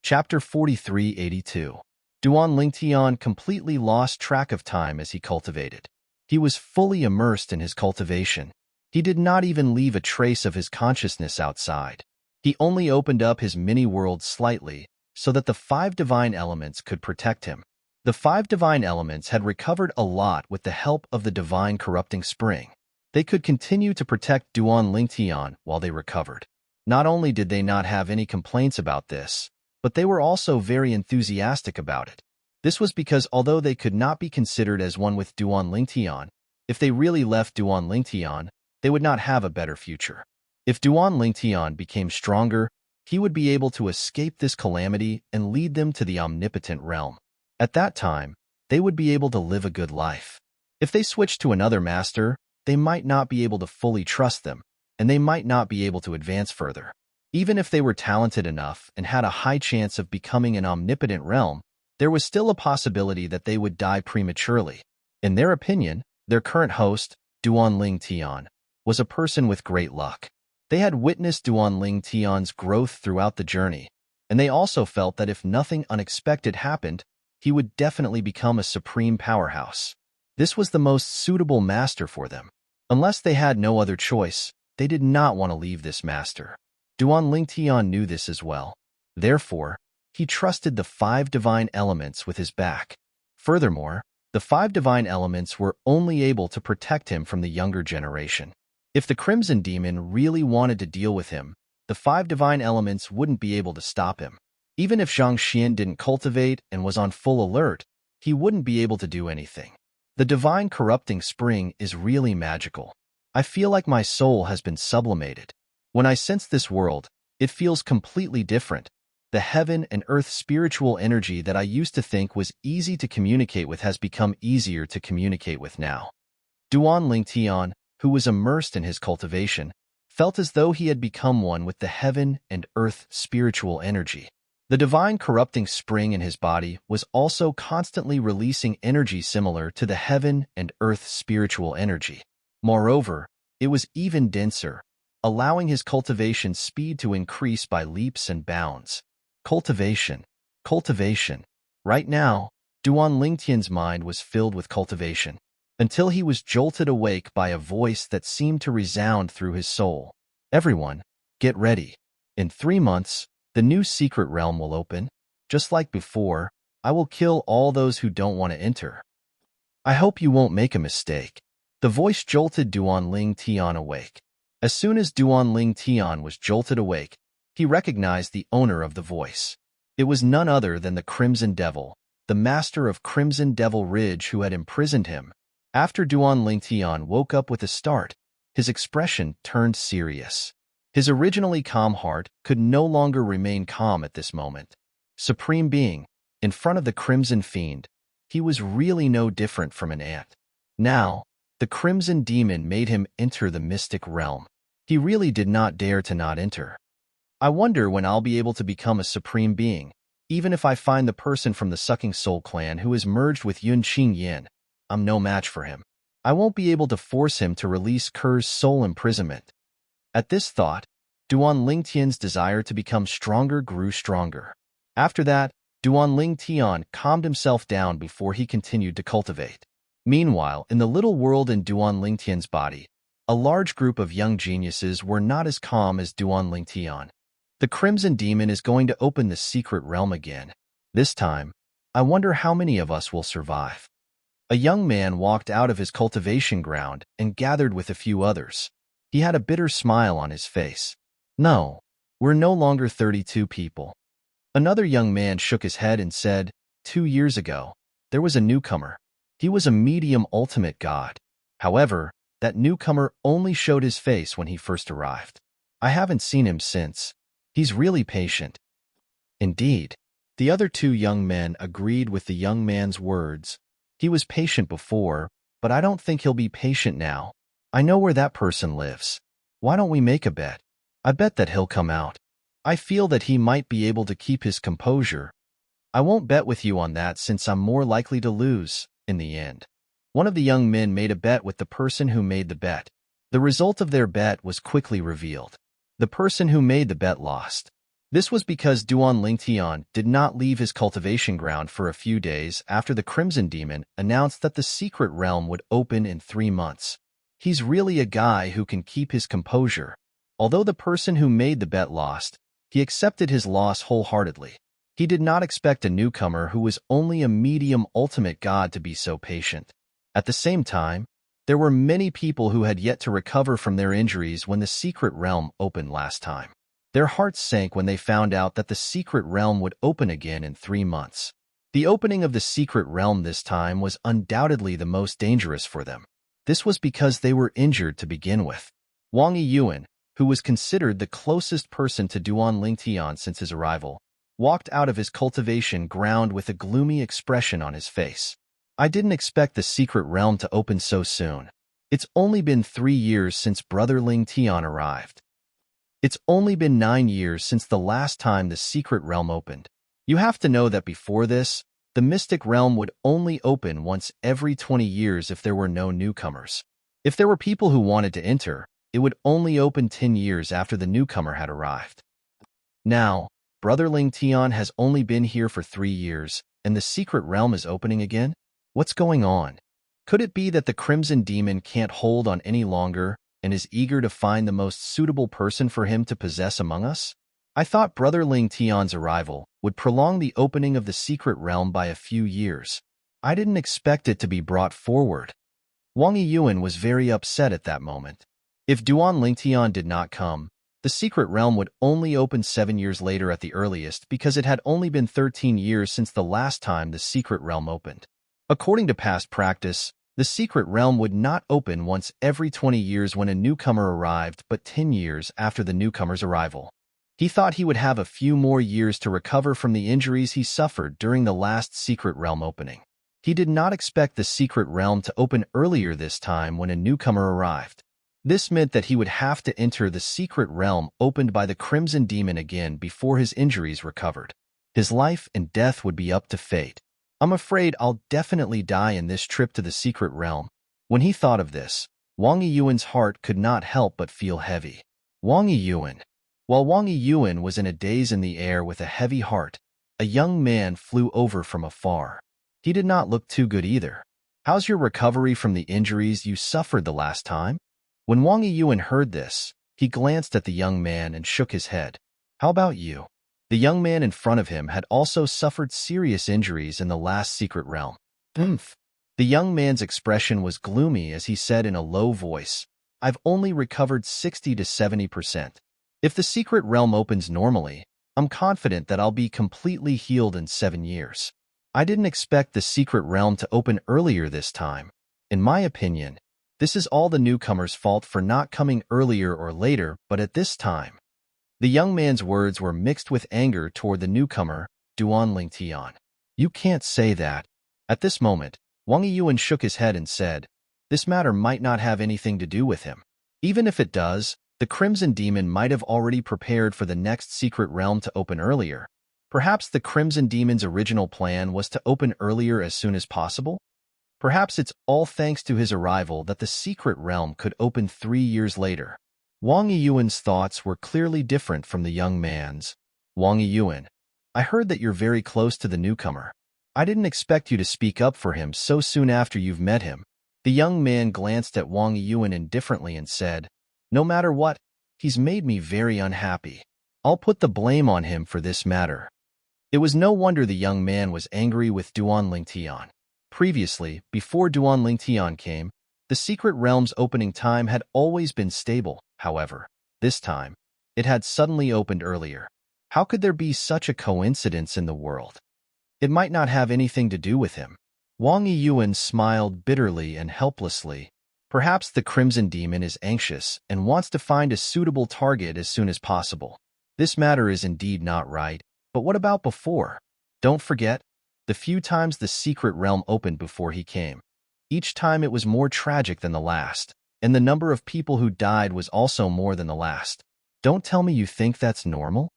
S1: Chapter 4382. Duanling Tian completely lost track of time as he cultivated. He was fully immersed in his cultivation. He did not even leave a trace of his consciousness outside. He only opened up his mini-world slightly so that the 5 divine elements could protect him. The 5 divine elements had recovered a lot with the help of the divine corrupting spring. They could continue to protect Duanling Tian while they recovered. Not only did they not have any complaints about this, but they were also very enthusiastic about it. This was because although they could not be considered as one with Duanling Tian, if they really left Duanling Tian, they would not have a better future. If Duanling Tian became stronger, he would be able to escape this calamity and lead them to the omnipotent realm. At that time, they would be able to live a good life. If they switched to another master, they might not be able to fully trust them, and they might not be able to advance further. Even if they were talented enough and had a high chance of becoming an omnipotent realm, there was still a possibility that they would die prematurely. In their opinion, their current host, Duanling Tian, was a person with great luck. They had witnessed Duanling Tian's growth throughout the journey, and they also felt that if nothing unexpected happened, he would definitely become a supreme powerhouse. This was the most suitable master for them. Unless they had no other choice, they did not want to leave this master. Duanling Tian knew this as well. Therefore, he trusted the 5 divine elements with his back. Furthermore, the 5 divine elements were only able to protect him from the younger generation. If the Crimson Demon really wanted to deal with him, the 5 divine elements wouldn't be able to stop him. Even if Zhang Xian didn't cultivate and was on full alert, he wouldn't be able to do anything. The divine corrupting spring is really magical. I feel like my soul has been sublimated. When I sense this world, it feels completely different. The heaven and earth spiritual energy that I used to think was easy to communicate with has become easier to communicate with now. Duanling Tian, who was immersed in his cultivation, felt as though he had become one with the heaven and earth spiritual energy. The divine corrupting spring in his body was also constantly releasing energy similar to the heaven and earth spiritual energy. Moreover, it was even denser, allowing his cultivation speed to increase by leaps and bounds. Cultivation. Right now, Duanling Tian's mind was filled with cultivation, until he was jolted awake by a voice that seemed to resound through his soul. Everyone, get ready. In 3 months, the new secret realm will open. Just like before, I will kill all those who don't want to enter. I hope you won't make a mistake. The voice jolted Duanling Tian awake. As soon as Duanling Tian was jolted awake, he recognized the owner of the voice. It was none other than the Crimson Devil, the master of Crimson Devil Ridge who had imprisoned him. After Duan Lingtian woke up with a start, his expression turned serious. His originally calm heart could no longer remain calm at this moment. Supreme Being, in front of the Crimson Fiend, he was really no different from an ant. Now, the Crimson Demon made him enter the mystic realm. He really did not dare to not enter. I wonder when I'll be able to become a Supreme Being, even if I find the person from the Sucking Soul clan who is merged with Yun Qing Yin. I'm no match for him. I won't be able to force him to release Ker's soul imprisonment. At this thought, Duan Lingtian's desire to become stronger grew stronger. After that, Duan Lingtian calmed himself down before he continued to cultivate. Meanwhile, in the little world in Duan Lingtian's body, a large group of young geniuses were not as calm as Duan Lingtian. The Crimson Demon is going to open the secret realm again. This time, I wonder how many of us will survive. A young man walked out of his cultivation ground and gathered with a few others. He had a bitter smile on his face. No, we're no longer 32 people. Another young man shook his head and said, 2 years ago, there was a newcomer. He was a medium ultimate god. However, that newcomer only showed his face when he first arrived. I haven't seen him since. He's really patient. Indeed. The other 2 young men agreed with the young man's words. He was patient before, but I don't think he'll be patient now. I know where that person lives. Why don't we make a bet? I bet that he'll come out. I feel that he might be able to keep his composure. I won't bet with you on that since I'm more likely to lose, in the end. One of the young men made a bet with the person who made the bet. The result of their bet was quickly revealed. The person who made the bet lost. This was because Duan Lingtian did not leave his cultivation ground for a few days after the Crimson Demon announced that the secret realm would open in 3 months. He's really a guy who can keep his composure. Although the person who made the bet lost, he accepted his loss wholeheartedly. He did not expect a newcomer who was only a medium ultimate god to be so patient. At the same time, there were many people who had yet to recover from their injuries when the secret realm opened last time. Their hearts sank when they found out that the secret realm would open again in 3 months. The opening of the secret realm this time was undoubtedly the most dangerous for them. This was because they were injured to begin with. Wang Yiyuan, who was considered the closest person to Duan Lingtian since his arrival, walked out of his cultivation ground with a gloomy expression on his face. I didn't expect the secret realm to open so soon. It's only been 3 years since Brother Lingtian arrived. It's only been 9 years since the last time the secret realm opened. You have to know that before this, the mystic realm would only open once every 20 years if there were no newcomers. If there were people who wanted to enter, it would only open 10 years after the newcomer had arrived. Now, Brother Lingtian has only been here for 3 years, and the secret realm is opening again? What's going on? Could it be that the Crimson Demon can't hold on any longer and is eager to find the most suitable person for him to possess among us? I thought Brother Lingtian's arrival would prolong the opening of the secret realm by a few years. I didn't expect it to be brought forward. Wang Yiyuan was very upset at that moment. If Duan Lingtian did not come, the secret realm would only open 7 years later at the earliest because it had only been 13 years since the last time the secret realm opened. According to past practice, the secret realm would not open once every 20 years when a newcomer arrived, but 10 years after the newcomer's arrival. He thought he would have a few more years to recover from the injuries he suffered during the last secret realm opening. He did not expect the secret realm to open earlier this time when a newcomer arrived. This meant that he would have to enter the secret realm opened by the Crimson Demon again before his injuries recovered. His life and death would be up to fate. I'm afraid I'll definitely die in this trip to the secret realm. When he thought of this, Wang Yiyuan's heart could not help but feel heavy. Wang Yiyuan. While Wang Yiyuan was in a daze in the air with a heavy heart, a young man flew over from afar. He did not look too good either. How's your recovery from the injuries you suffered the last time? When Wang Yiyuan heard this, he glanced at the young man and shook his head. How about you? The young man in front of him had also suffered serious injuries in the last secret realm. The young man's expression was gloomy as he said in a low voice, I've only recovered 60 to 70%. If the secret realm opens normally, I'm confident that I'll be completely healed in 7 years. I didn't expect the secret realm to open earlier this time. In my opinion, this is all the newcomer's fault for not coming earlier or later, but at this time. The young man's words were mixed with anger toward the newcomer, Duan Tian. You can't say that. At this moment, Wang Yiyuan shook his head and said, this matter might not have anything to do with him. Even if it does, the Crimson Demon might have already prepared for the next secret realm to open earlier. Perhaps the Crimson Demon's original plan was to open earlier as soon as possible? Perhaps it's all thanks to his arrival that the secret realm could open 3 years later. Wang Yiyuan's thoughts were clearly different from the young man's. Wang Yiyuan, I heard that you're very close to the newcomer. I didn't expect you to speak up for him so soon after you've met him. The young man glanced at Wang Yiyuan indifferently and said, no matter what, he's made me very unhappy. I'll put the blame on him for this matter. It was no wonder the young man was angry with Duan Tian. Previously, before Duan Tian came, the secret realm's opening time had always been stable. However, this time, it had suddenly opened earlier. How could there be such a coincidence in the world? It might not have anything to do with him. Wang Yiyuan smiled bitterly and helplessly. Perhaps the Crimson Demon is anxious and wants to find a suitable target as soon as possible. This matter is indeed not right, but what about before? Don't forget, the few times the secret realm opened before he came. Each time it was more tragic than the last, and the number of people who died was also more than the last. Don't tell me you think that's normal?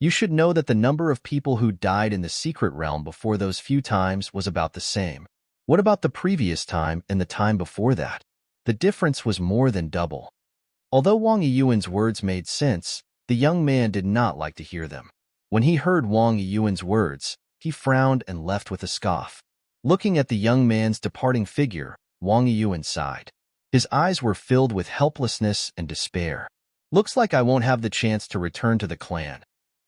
S1: You should know that the number of people who died in the secret realm before those few times was about the same. What about the previous time and the time before that? The difference was more than double. Although Wang Yiyuan's words made sense, the young man did not like to hear them. When he heard Wang Yiyuan's words, he frowned and left with a scoff. Looking at the young man's departing figure, Wang Yiyuan sighed. His eyes were filled with helplessness and despair. Looks like I won't have the chance to return to the clan.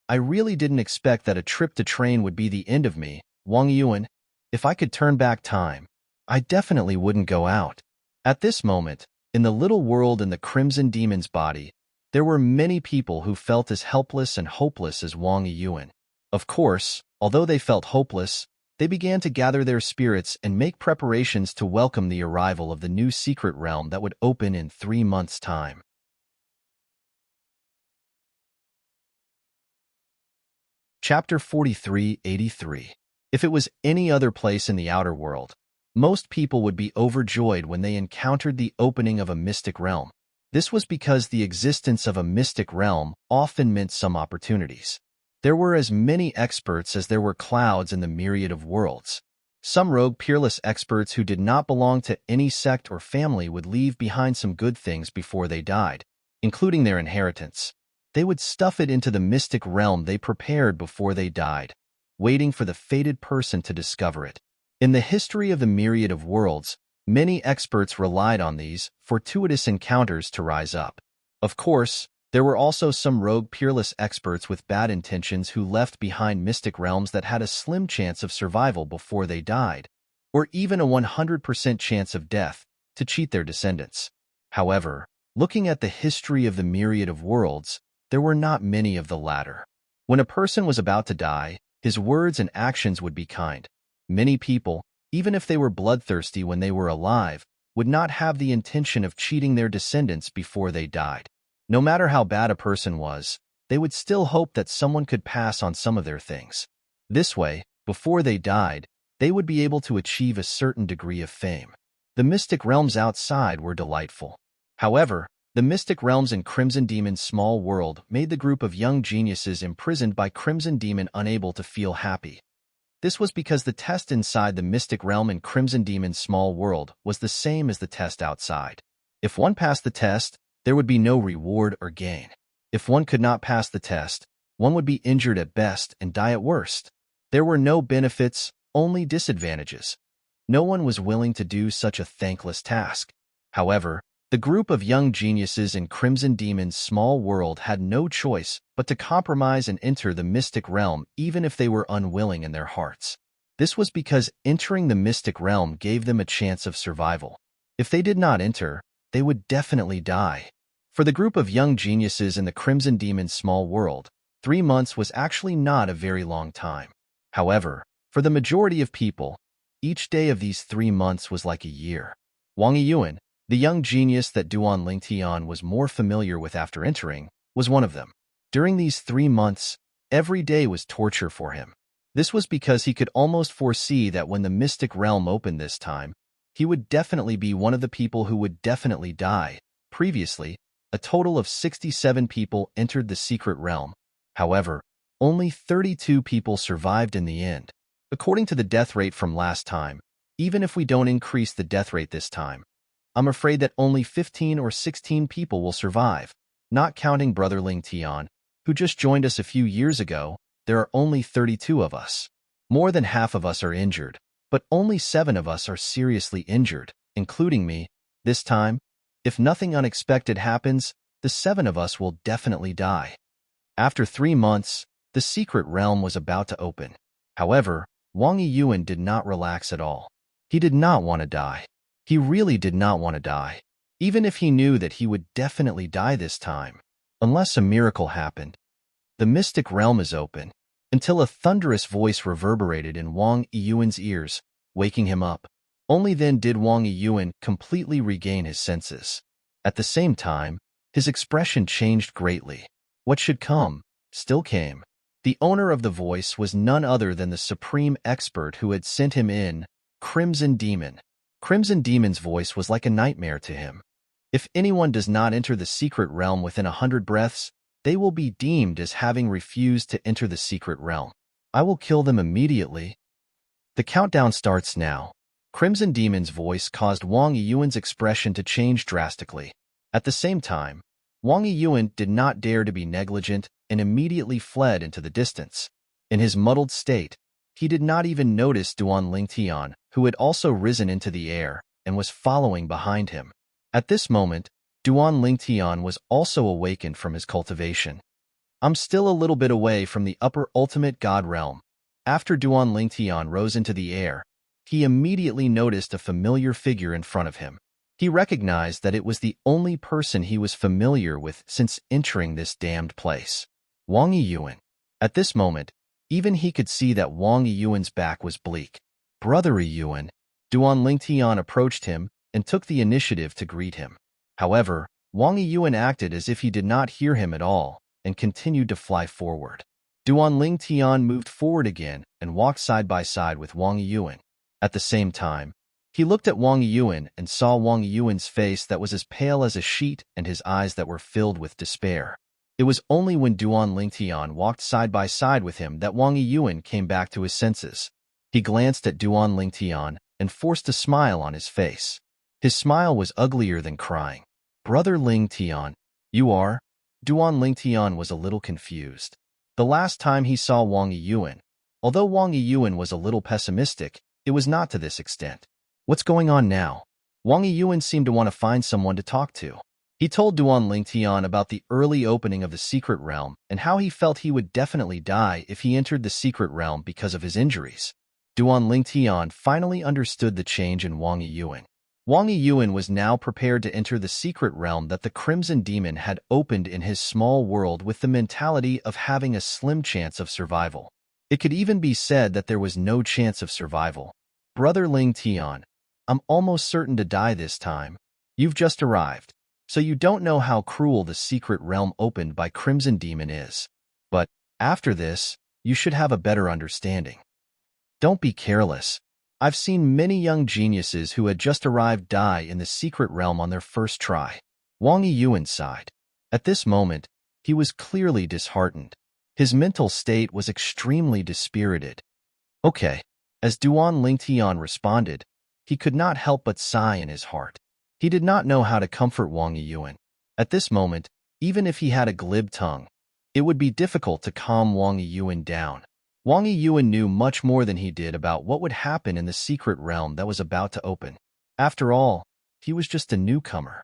S1: I really didn't expect that a trip to train would be the end of me, Wang Yiyuan. If I could turn back time, I definitely wouldn't go out. At this moment, in the little world in the Crimson Demon's body, there were many people who felt as helpless and hopeless as Wang Yiyuan. Of course, although they felt hopeless, they began to gather their spirits and make preparations to welcome the arrival of the new secret realm that would open in 3 months' time. Chapter 4383. If it was any other place in the outer world, most people would be overjoyed when they encountered the opening of a mystic realm. This was because the existence of a mystic realm often meant some opportunities. There were as many experts as there were clouds in the myriad of worlds. Some rogue peerless experts who did not belong to any sect or family would leave behind some good things before they died, including their inheritance. They would stuff it into the mystic realm they prepared before they died, waiting for the fated person to discover it. In the history of the myriad of worlds, many experts relied on these fortuitous encounters to rise up. Of course, there were also some rogue peerless experts with bad intentions who left behind mystic realms that had a slim chance of survival before they died, or even a 100% chance of death, to cheat their descendants. However, looking at the history of the myriad of worlds, there were not many of the latter. When a person was about to die, his words and actions would be kind. Many people, even if they were bloodthirsty when they were alive, would not have the intention of cheating their descendants before they died. No matter how bad a person was, they would still hope that someone could pass on some of their things. This way, before they died, they would be able to achieve a certain degree of fame. The mystic realms outside were delightful. However, the mystic realms in Crimson Demon's small world made the group of young geniuses imprisoned by Crimson Demon unable to feel happy. This was because the test inside the mystic realm in Crimson Demon's small world was the same as the test outside. If one passed the test, there would be no reward or gain. If one could not pass the test, one would be injured at best and die at worst. There were no benefits, only disadvantages. No one was willing to do such a thankless task. However, the group of young geniuses in Crimson Demon's small world had no choice but to compromise and enter the mystic realm even if they were unwilling in their hearts. This was because entering the mystic realm gave them a chance of survival. If they did not enter, they would definitely die. For the group of young geniuses in the Crimson Demon's small world, 3 months was actually not a very long time. However, for the majority of people, each day of these 3 months was like a year. Wang Yiyuan, the young genius that Duan Lingtian was more familiar with after entering, was one of them. During these 3 months, every day was torture for him. This was because he could almost foresee that when the mystic realm opened this time, he would definitely be one of the people who would definitely die. Previously, a total of 67 people entered the secret realm. However, only 32 people survived in the end. According to the death rate from last time, even if we don't increase the death rate this time, I'm afraid that only 15 or 16 people will survive. Not counting Brother Ling Tian, who just joined us a few years ago, there are only 32 of us. More than half of us are injured, but only 7 of us are seriously injured, including me. This time, if nothing unexpected happens, the 7 of us will definitely die. After 3 months, the secret realm was about to open. However, Wang Yiyuan did not relax at all. He did not want to die. He really did not want to die, even if he knew that he would definitely die this time, unless a miracle happened. The mystic realm is open, until a thunderous voice reverberated in Wang Yiyuan's ears, waking him up. Only then did Wang Yiyuan completely regain his senses. At the same time, his expression changed greatly. What should come, still came. The owner of the voice was none other than the supreme expert who had sent him in, Crimson Demon. Crimson Demon's voice was like a nightmare to him. If anyone does not enter the secret realm within 100 breaths, they will be deemed as having refused to enter the secret realm. I will kill them immediately. The countdown starts now. Crimson Demon's voice caused Wang Yiyuan's expression to change drastically. At the same time, Wang Yiyuan did not dare to be negligent and immediately fled into the distance. In his muddled state, he did not even notice Duan Lingtian, who had also risen into the air and was following behind him. At this moment, Duan Lingtian was also awakened from his cultivation. I'm still a little bit away from the upper ultimate god realm. After Duan Lingtian rose into the air, he immediately noticed a familiar figure in front of him. He recognized that it was the only person he was familiar with since entering this damned place. Wang Yiyuan. At this moment, even he could see that Wang Yiyuan's back was bleak. Brother Yiyuan. Duan Lingtian approached him and took the initiative to greet him. However, Wang Yiyuan acted as if he did not hear him at all and continued to fly forward. Duan Lingtian moved forward again and walked side by side with Wang Yiyuan. At the same time, he looked at Wang Yiyuan and saw Wang Yiyuan's face that was as pale as a sheet and his eyes that were filled with despair. It was only when Duan Lingtian walked side by side with him that Wang Yiyuan came back to his senses. He glanced at Duan Lingtian and forced a smile on his face. His smile was uglier than crying. Brother Lingtian, you are? Duan Lingtian was a little confused. The last time he saw Wang Yiyuan, although Wang Yiyuan was a little pessimistic, it was not to this extent. What's going on now? Wang Yiyuan seemed to want to find someone to talk to. He told Duan Lingtian about the early opening of the secret realm and how he felt he would definitely die if he entered the secret realm because of his injuries. Duan Lingtian finally understood the change in Wang Yiyuan. Wang Yiyuan was now prepared to enter the secret realm that the Crimson Demon had opened in his small world with the mentality of having a slim chance of survival. It could even be said that there was no chance of survival. Brother Lingtian, I'm almost certain to die this time. You've just arrived, so you don't know how cruel the secret realm opened by Crimson Demon is. But, after this, you should have a better understanding. Don't be careless. I've seen many young geniuses who had just arrived die in the secret realm on their first try. Wang Yiyuan sighed. At this moment, he was clearly disheartened. His mental state was extremely dispirited. Okay. As Duan Lingtian responded, he could not help but sigh in his heart. He did not know how to comfort Wang Yiyuan. At this moment, even if he had a glib tongue, it would be difficult to calm Wang Yiyuan down. Wang Yiyuan knew much more than he did about what would happen in the secret realm that was about to open. After all, he was just a newcomer.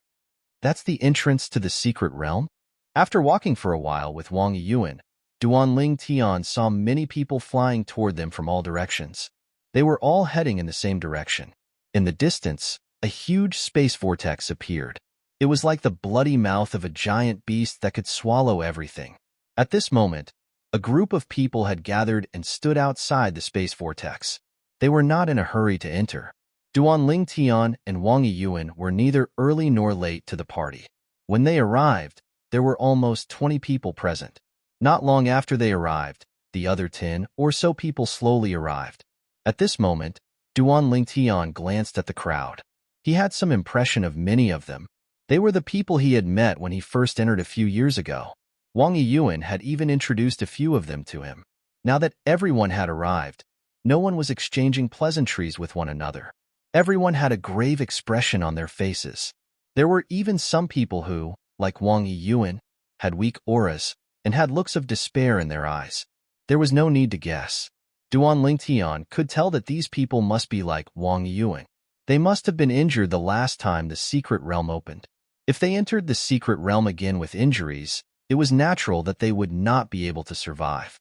S1: That's the entrance to the secret realm? After walking for a while with Wang Yiyuan, Duan Lingtian saw many people flying toward them from all directions. They were all heading in the same direction. In the distance, a huge space vortex appeared. It was like the bloody mouth of a giant beast that could swallow everything. At this moment, A group of people had gathered and stood outside the space vortex. They were not in a hurry to enter. Duan Tian and Wang Yiyuan were neither early nor late to the party. When they arrived, there were almost 20 people present. Not long after they arrived, the other 10 or so people slowly arrived. At this moment, Duan Tian glanced at the crowd. He had some impression of many of them. They were the people he had met when he first entered a few years ago. Wang Yiyuan had even introduced a few of them to him. Now that everyone had arrived, no one was exchanging pleasantries with one another. Everyone had a grave expression on their faces. There were even some people who, like Wang Yiyuan, had weak auras and had looks of despair in their eyes. There was no need to guess. Duan Tian could tell that these people must be like Wang Yiyuan. They must have been injured the last time the secret realm opened. If they entered the secret realm again with injuries, it was natural that they would not be able to survive.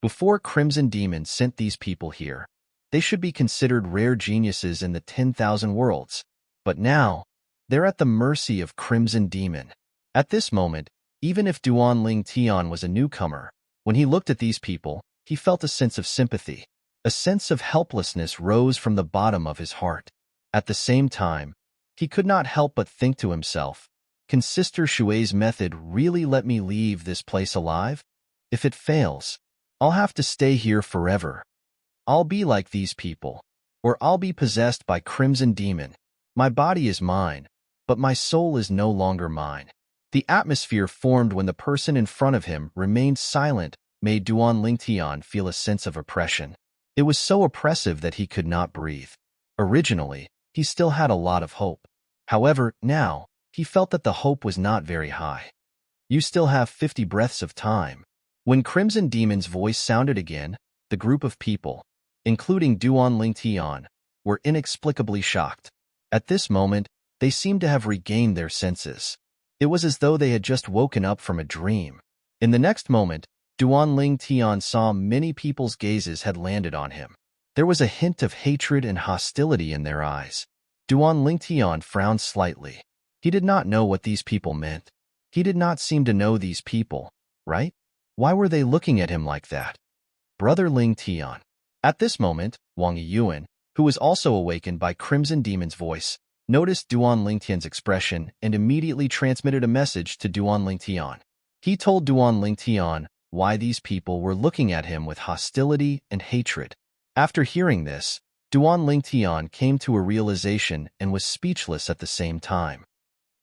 S1: Before Crimson Demon sent these people here, they should be considered rare geniuses in the 10,000 worlds. But now, they're at the mercy of Crimson Demon. At this moment, even if Duan Tian was a newcomer, when he looked at these people, he felt a sense of sympathy. A sense of helplessness rose from the bottom of his heart. At the same time, he could not help but think to himself, can Sister Shui's method really let me leave this place alive? If it fails, I'll have to stay here forever. I'll be like these people, or I'll be possessed by Crimson Demon. My body is mine, but my soul is no longer mine. The atmosphere formed when the person in front of him remained silent made Duan Tian feel a sense of oppression. It was so oppressive that he could not breathe. Originally, he still had a lot of hope. However, now, he felt that the hope was not very high. You still have 50 breaths of time. When Crimson Demon's voice sounded again, the group of people, including Duan Tian, were inexplicably shocked. At this moment, they seemed to have regained their senses. It was as though they had just woken up from a dream. In the next moment, Duan Tian saw many people's gazes had landed on him. There was a hint of hatred and hostility in their eyes. Duan Tian frowned slightly. He did not know what these people meant. He did not seem to know these people, right? Why were they looking at him like that? Brother Ling Tian. At this moment, Wang Yiyuan, who was also awakened by Crimson Demon's voice, noticed Duan Tian's expression and immediately transmitted a message to Duan Tian. He told Duan Tian why these people were looking at him with hostility and hatred. After hearing this, Duan Tian came to a realization and was speechless at the same time.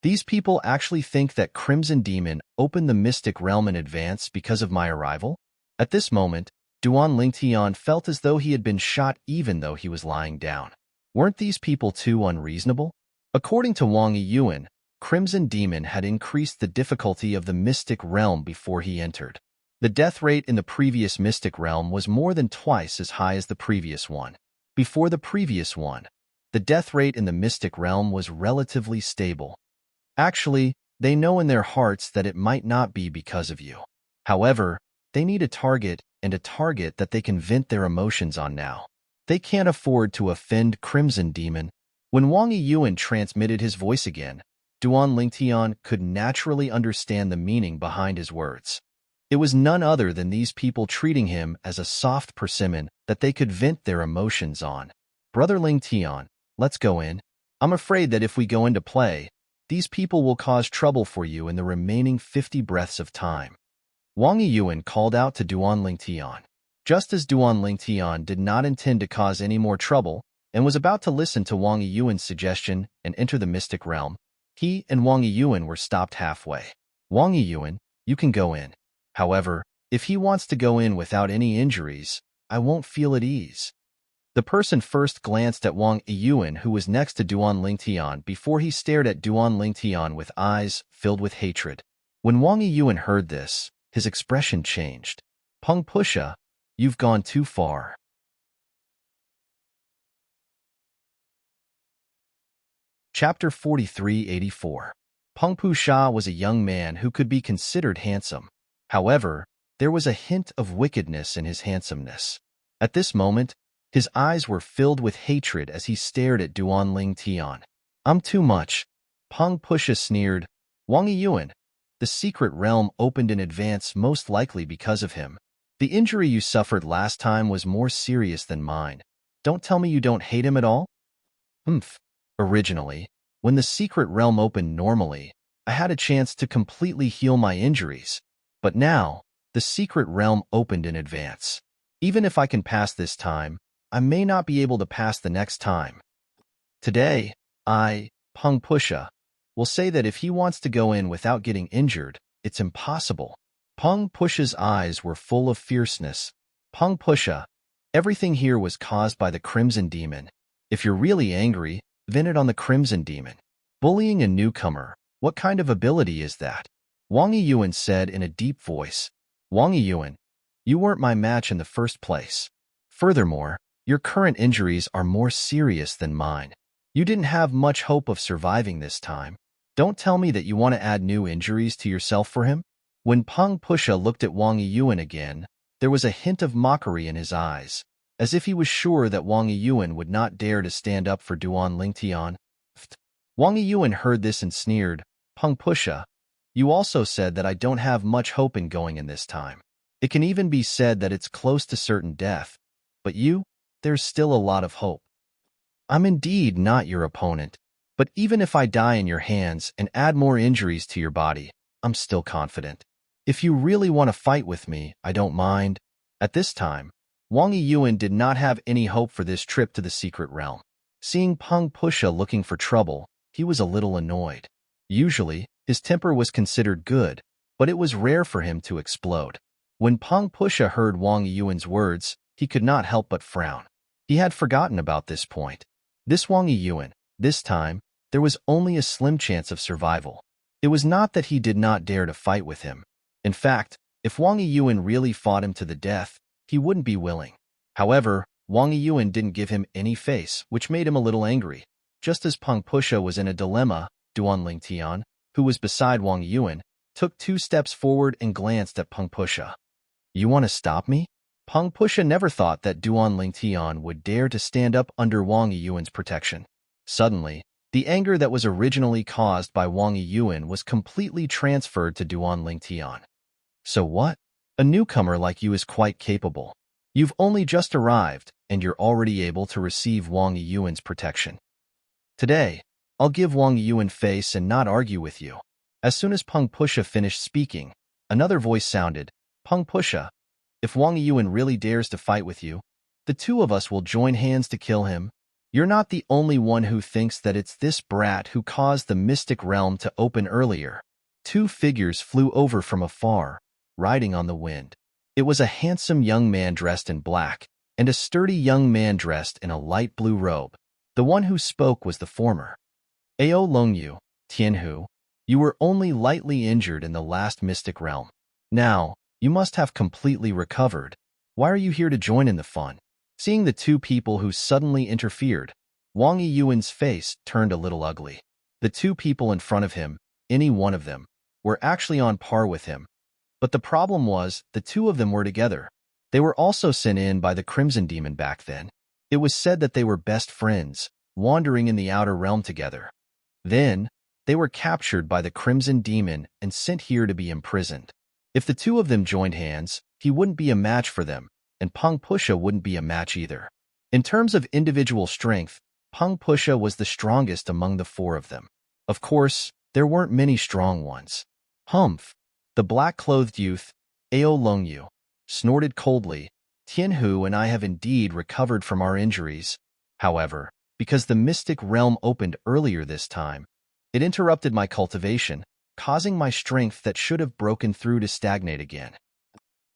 S1: These people actually think that Crimson Demon opened the mystic realm in advance because of my arrival? At this moment, Duan Tian felt as though he had been shot even though he was lying down. Weren't these people too unreasonable? According to Wang Yiyuan, Crimson Demon had increased the difficulty of the mystic realm before he entered. The death rate in the previous mystic realm was more than twice as high as the previous one. Before the previous one, the death rate in the mystic realm was relatively stable. Actually, they know in their hearts that it might not be because of you. However, they need a target and a target that they can vent their emotions on now. They can't afford to offend Crimson Demon. When Wang Yiyuan transmitted his voice again, Duan Tian could naturally understand the meaning behind his words. It was none other than these people treating him as a soft persimmon that they could vent their emotions on. Brother Ling Tian, let's go in. I'm afraid that if we go into play, these people will cause trouble for you in the remaining 50 breaths of time. Wang Yiyuan called out to Duan Tian. Just as Duan Tian did not intend to cause any more trouble and was about to listen to Wang Yiyuan's suggestion and enter the mystic realm, he and Wang Yiyuan were stopped halfway. Wang Yiyuan, you can go in. However, if he wants to go in without any injuries, I won't feel at ease. The person first glanced at Wang Yiyuan, who was next to Duan Tian, before he stared at Duan Tian with eyes filled with hatred. When Wang Yiyuan heard this, his expression changed. Peng Pusha, you've gone too far. Chapter 43-84. Peng Pusha was a young man who could be considered handsome. However, there was a hint of wickedness in his handsomeness. At this moment, his eyes were filled with hatred as he stared at Duan Tian. I'm too much. Peng Pusha sneered. Wang Yiyuan, the secret realm opened in advance most likely because of him. The injury you suffered last time was more serious than mine. Don't tell me you don't hate him at all? Humph. Originally, when the secret realm opened normally, I had a chance to completely heal my injuries. But now, the secret realm opened in advance. Even if I can pass this time, I may not be able to pass the next time. Today, Pung Pusha, will say that if he wants to go in without getting injured, it's impossible. Pung Pusha's eyes were full of fierceness. Pung Pusha, everything here was caused by the Crimson Demon. If you're really angry, vent it on the Crimson Demon. Bullying a newcomer, what kind of ability is that? Wang Yiyuan said in a deep voice. Wang Yiyuan, you weren't my match in the first place. Furthermore, your current injuries are more serious than mine. You didn't have much hope of surviving this time. Don't tell me that you want to add new injuries to yourself for him? When Pung Pusha looked at Wang Yiyuan again, there was a hint of mockery in his eyes, as if he was sure that Wang Yiyuan would not dare to stand up for Duan Lingtian. Wang Yiyuan heard this and sneered. Pung Pusha, you also said that I don't have much hope in going in this time. It can even be said that it's close to certain death. But you, there's still a lot of hope. I'm indeed not your opponent, but even if I die in your hands and add more injuries to your body, I'm still confident. If you really want to fight with me, I don't mind. At this time, Wang Yiyuan did not have any hope for this trip to the secret realm. Seeing Pung Pusha looking for trouble, he was a little annoyed. Usually, his temper was considered good, but it was rare for him to explode. When Pung Pusha heard Wang Yiyuan's words, he could not help but frown. He had forgotten about this point. This Wang Yiyuan, this time, there was only a slim chance of survival. It was not that he did not dare to fight with him. In fact, if Wang Yiyuan really fought him to the death, he wouldn't be willing. However, Wang Yiyuan didn't give him any face, which made him a little angry. Just as Pung Pusha was in a dilemma, Duan Lingtian, who was beside Wang Yiyuan, took 2 steps forward and glanced at Pung Pusha. You want to stop me? Pung Pusha never thought that Duan Lingtian would dare to stand up under Wang Yiyuan's protection. Suddenly, the anger that was originally caused by Wang Yiyuan was completely transferred to Duan Lingtian. So what? A newcomer like you is quite capable. You've only just arrived, and you're already able to receive Wang Yiyuan's protection. Today, I'll give Wang Yiyuan face and not argue with you. As soon as Pung Pusha finished speaking, another voice sounded. Pung Pusha, if Wang Yiyuan really dares to fight with you, the 2 of us will join hands to kill him. You're not the only one who thinks that it's this brat who caused the mystic realm to open earlier. 2 figures flew over from afar, riding on the wind. It was a handsome young man dressed in black, and a sturdy young man dressed in a light blue robe. The one who spoke was the former. Ao Longyu, Tianhu, you were only lightly injured in the last mystic realm. Now, you must have completely recovered. Why are you here to join in the fun? Seeing the 2 people who suddenly interfered, Wang Yiyuan's face turned a little ugly. The 2 people in front of him, any one of them, were actually on par with him. But the problem was, the 2 of them were together. They were also sent in by the Crimson Demon back then. It was said that they were best friends, wandering in the outer realm together. Then, they were captured by the Crimson Demon and sent here to be imprisoned. If the 2 of them joined hands, he wouldn't be a match for them, and Pung Pusha wouldn't be a match either. In terms of individual strength, Pung Pusha was the strongest among the 4 of them. Of course, there weren't many strong ones. Humph! The black-clothed youth, Ao Longyu, snorted coldly. Tianhu and I have indeed recovered from our injuries. However, because the mystic realm opened earlier this time, it interrupted my cultivation, causing my strength that should have broken through to stagnate again.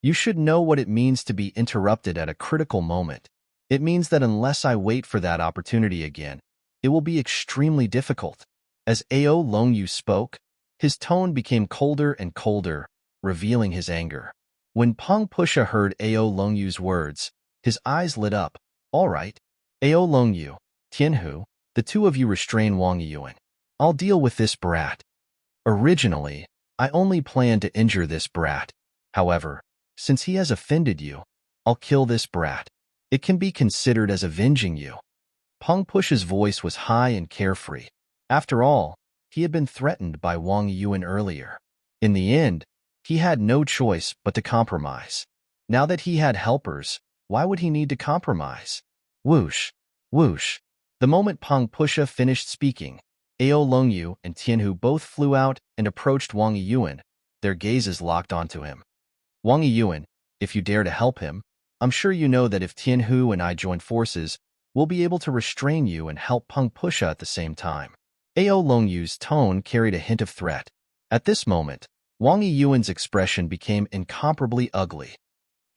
S1: You should know what it means to be interrupted at a critical moment. It means that unless I wait for that opportunity again, it will be extremely difficult. As Ao Longyu spoke, his tone became colder and colder, revealing his anger. When Pung Pusha heard Ao Longyu's words, his eyes lit up. All right. Ao Longyu, Tianhu, the 2 of you restrain Wang Yiyuan. I'll deal with this brat. Originally, I only planned to injure this brat. However, since he has offended you, I'll kill this brat. It can be considered as avenging you. Pung Pusha's voice was high and carefree. After all, he had been threatened by Wang Yiyuan earlier. In the end, he had no choice but to compromise. Now that he had helpers, why would he need to compromise? Whoosh, whoosh. The moment Pang Pusha finished speaking, Ao Longyu and Tianhu both flew out and approached Wang Yiyuan, their gazes locked onto him. Wang Yiyuan, if you dare to help him, I'm sure you know that if Tianhu and I join forces, we'll be able to restrain you and help Pang Pusha at the same time. Ao Longyu's tone carried a hint of threat. At this moment, Wang Yiyuan's expression became incomparably ugly.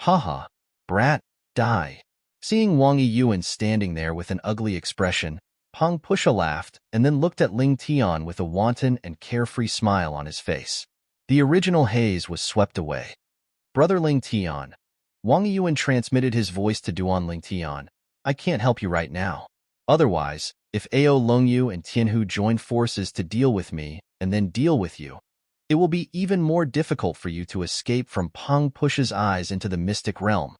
S1: Haha, brat, die. Seeing Wang Yiyuan standing there with an ugly expression, Pang Pusha laughed and then looked at Ling Tian with a wanton and carefree smile on his face. The original haze was swept away. Brother Ling Tian. Wang Yiyuan transmitted his voice to Duan Ling Tian. I can't help you right now. Otherwise, if Ao Longyu and Tianhu join forces to deal with me and then deal with you, it will be even more difficult for you to escape from Pang Pusha's eyes into the mystic realm.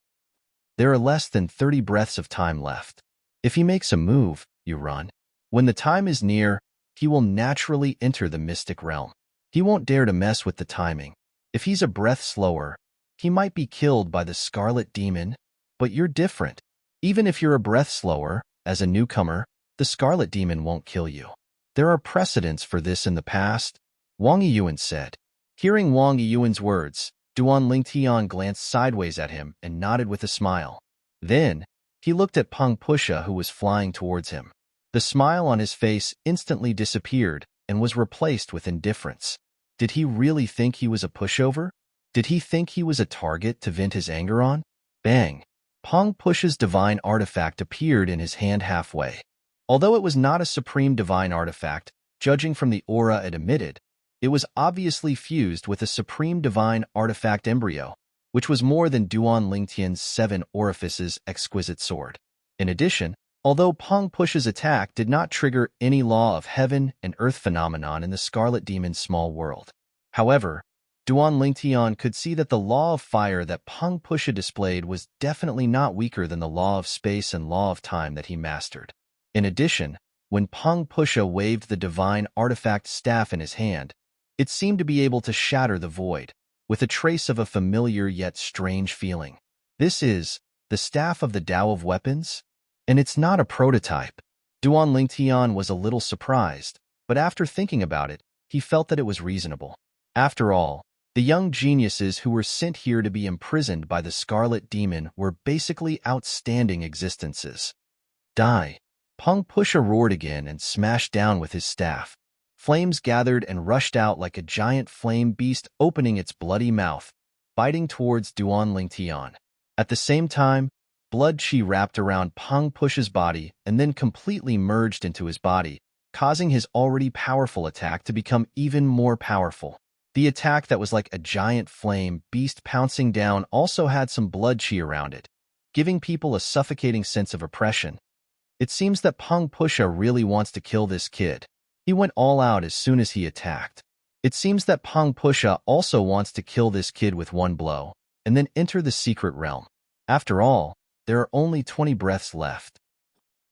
S1: There are less than 30 breaths of time left. If he makes a move, you run. When the time is near, he will naturally enter the mystic realm. He won't dare to mess with the timing. If he's a breath slower, he might be killed by the Scarlet Demon, but you're different. Even if you're a breath slower, as a newcomer, the Scarlet Demon won't kill you. There are precedents for this in the past, Wang Yiyuan said. Hearing Wang Yiyuan's words, Duan Lingtian glanced sideways at him and nodded with a smile. Then, he looked at Pang Pusha who was flying towards him. The smile on his face instantly disappeared and was replaced with indifference. Did he really think he was a pushover? Did he think he was a target to vent his anger on? Bang! Pang Pusha's divine artifact appeared in his hand halfway. Although it was not a supreme divine artifact, judging from the aura it emitted, it was obviously fused with a supreme divine artifact embryo, which was more than Duan Lingtian's 7 orifices exquisite sword. In addition, although Pang Pusha's attack did not trigger any law of heaven and earth phenomenon in the Scarlet Demon's small world. However, Duan Lingtian could see that the law of fire that Pang Pusha displayed was definitely not weaker than the law of space and law of time that he mastered. In addition, when Pang Pusha waved the divine artifact staff in his hand, it seemed to be able to shatter the void, with a trace of a familiar yet strange feeling. This is the staff of the Tao of weapons? And it's not a prototype. Duan Lingtian was a little surprised, but after thinking about it, he felt that it was reasonable. After all, the young geniuses who were sent here to be imprisoned by the Scarlet Demon were basically outstanding existences. Die! Pang Pusha roared again and smashed down with his staff. Flames gathered and rushed out like a giant flame beast opening its bloody mouth, biting towards Duan Lingtian. At the same time, blood chi wrapped around Pang Pusha's body and then completely merged into his body, causing his already powerful attack to become even more powerful. The attack that was like a giant flame beast pouncing down also had some blood chi around it, giving people a suffocating sense of oppression. It seems that Pang Pusha really wants to kill this kid. He went all out as soon as he attacked. It seems that Pang Pusha also wants to kill this kid with one blow, and then enter the secret realm. After all, there are only 20 breaths left.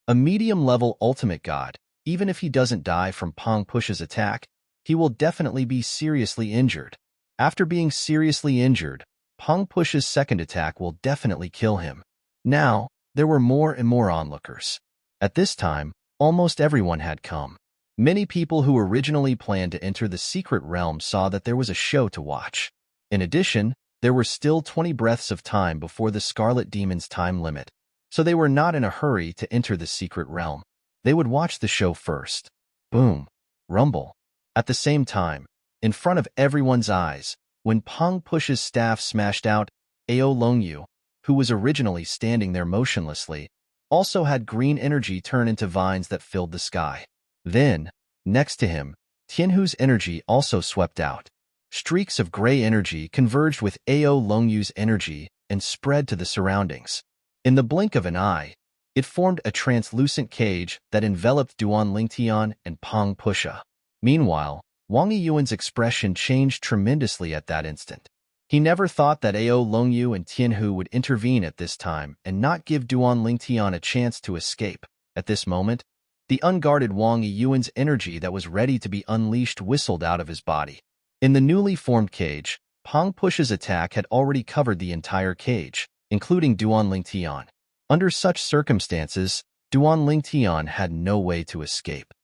S1: A medium-level ultimate god, even if he doesn't die from Pang Pusha's attack, he will definitely be seriously injured. After being seriously injured, Pang Pusha's second attack will definitely kill him. Now, there were more and more onlookers. At this time, almost everyone had come. Many people who originally planned to enter the secret realm saw that there was a show to watch. In addition, there were still 20 breaths of time before the Scarlet Demon's time limit, so they were not in a hurry to enter the secret realm. They would watch the show first. Boom. Rumble. At the same time, in front of everyone's eyes, when Pang Pusha's staff smashed out, Ao Longyu, who was originally standing there motionlessly, also had green energy turn into vines that filled the sky. Then, next to him, Tianhu's energy also swept out. Streaks of gray energy converged with Ao Longyu's energy and spread to the surroundings. In the blink of an eye, it formed a translucent cage that enveloped Duan Lingtian and Pang Pusha. Meanwhile, Wang Yiyuan's expression changed tremendously at that instant. He never thought that Ao Longyu and Tianhu would intervene at this time and not give Duan Lingtian a chance to escape. At this moment, the unguarded Wang Yiyuan's energy that was ready to be unleashed whistled out of his body. In the newly formed cage, Pang Push's attack had already covered the entire cage, including Duan Tian. Under such circumstances, Duan Tian had no way to escape.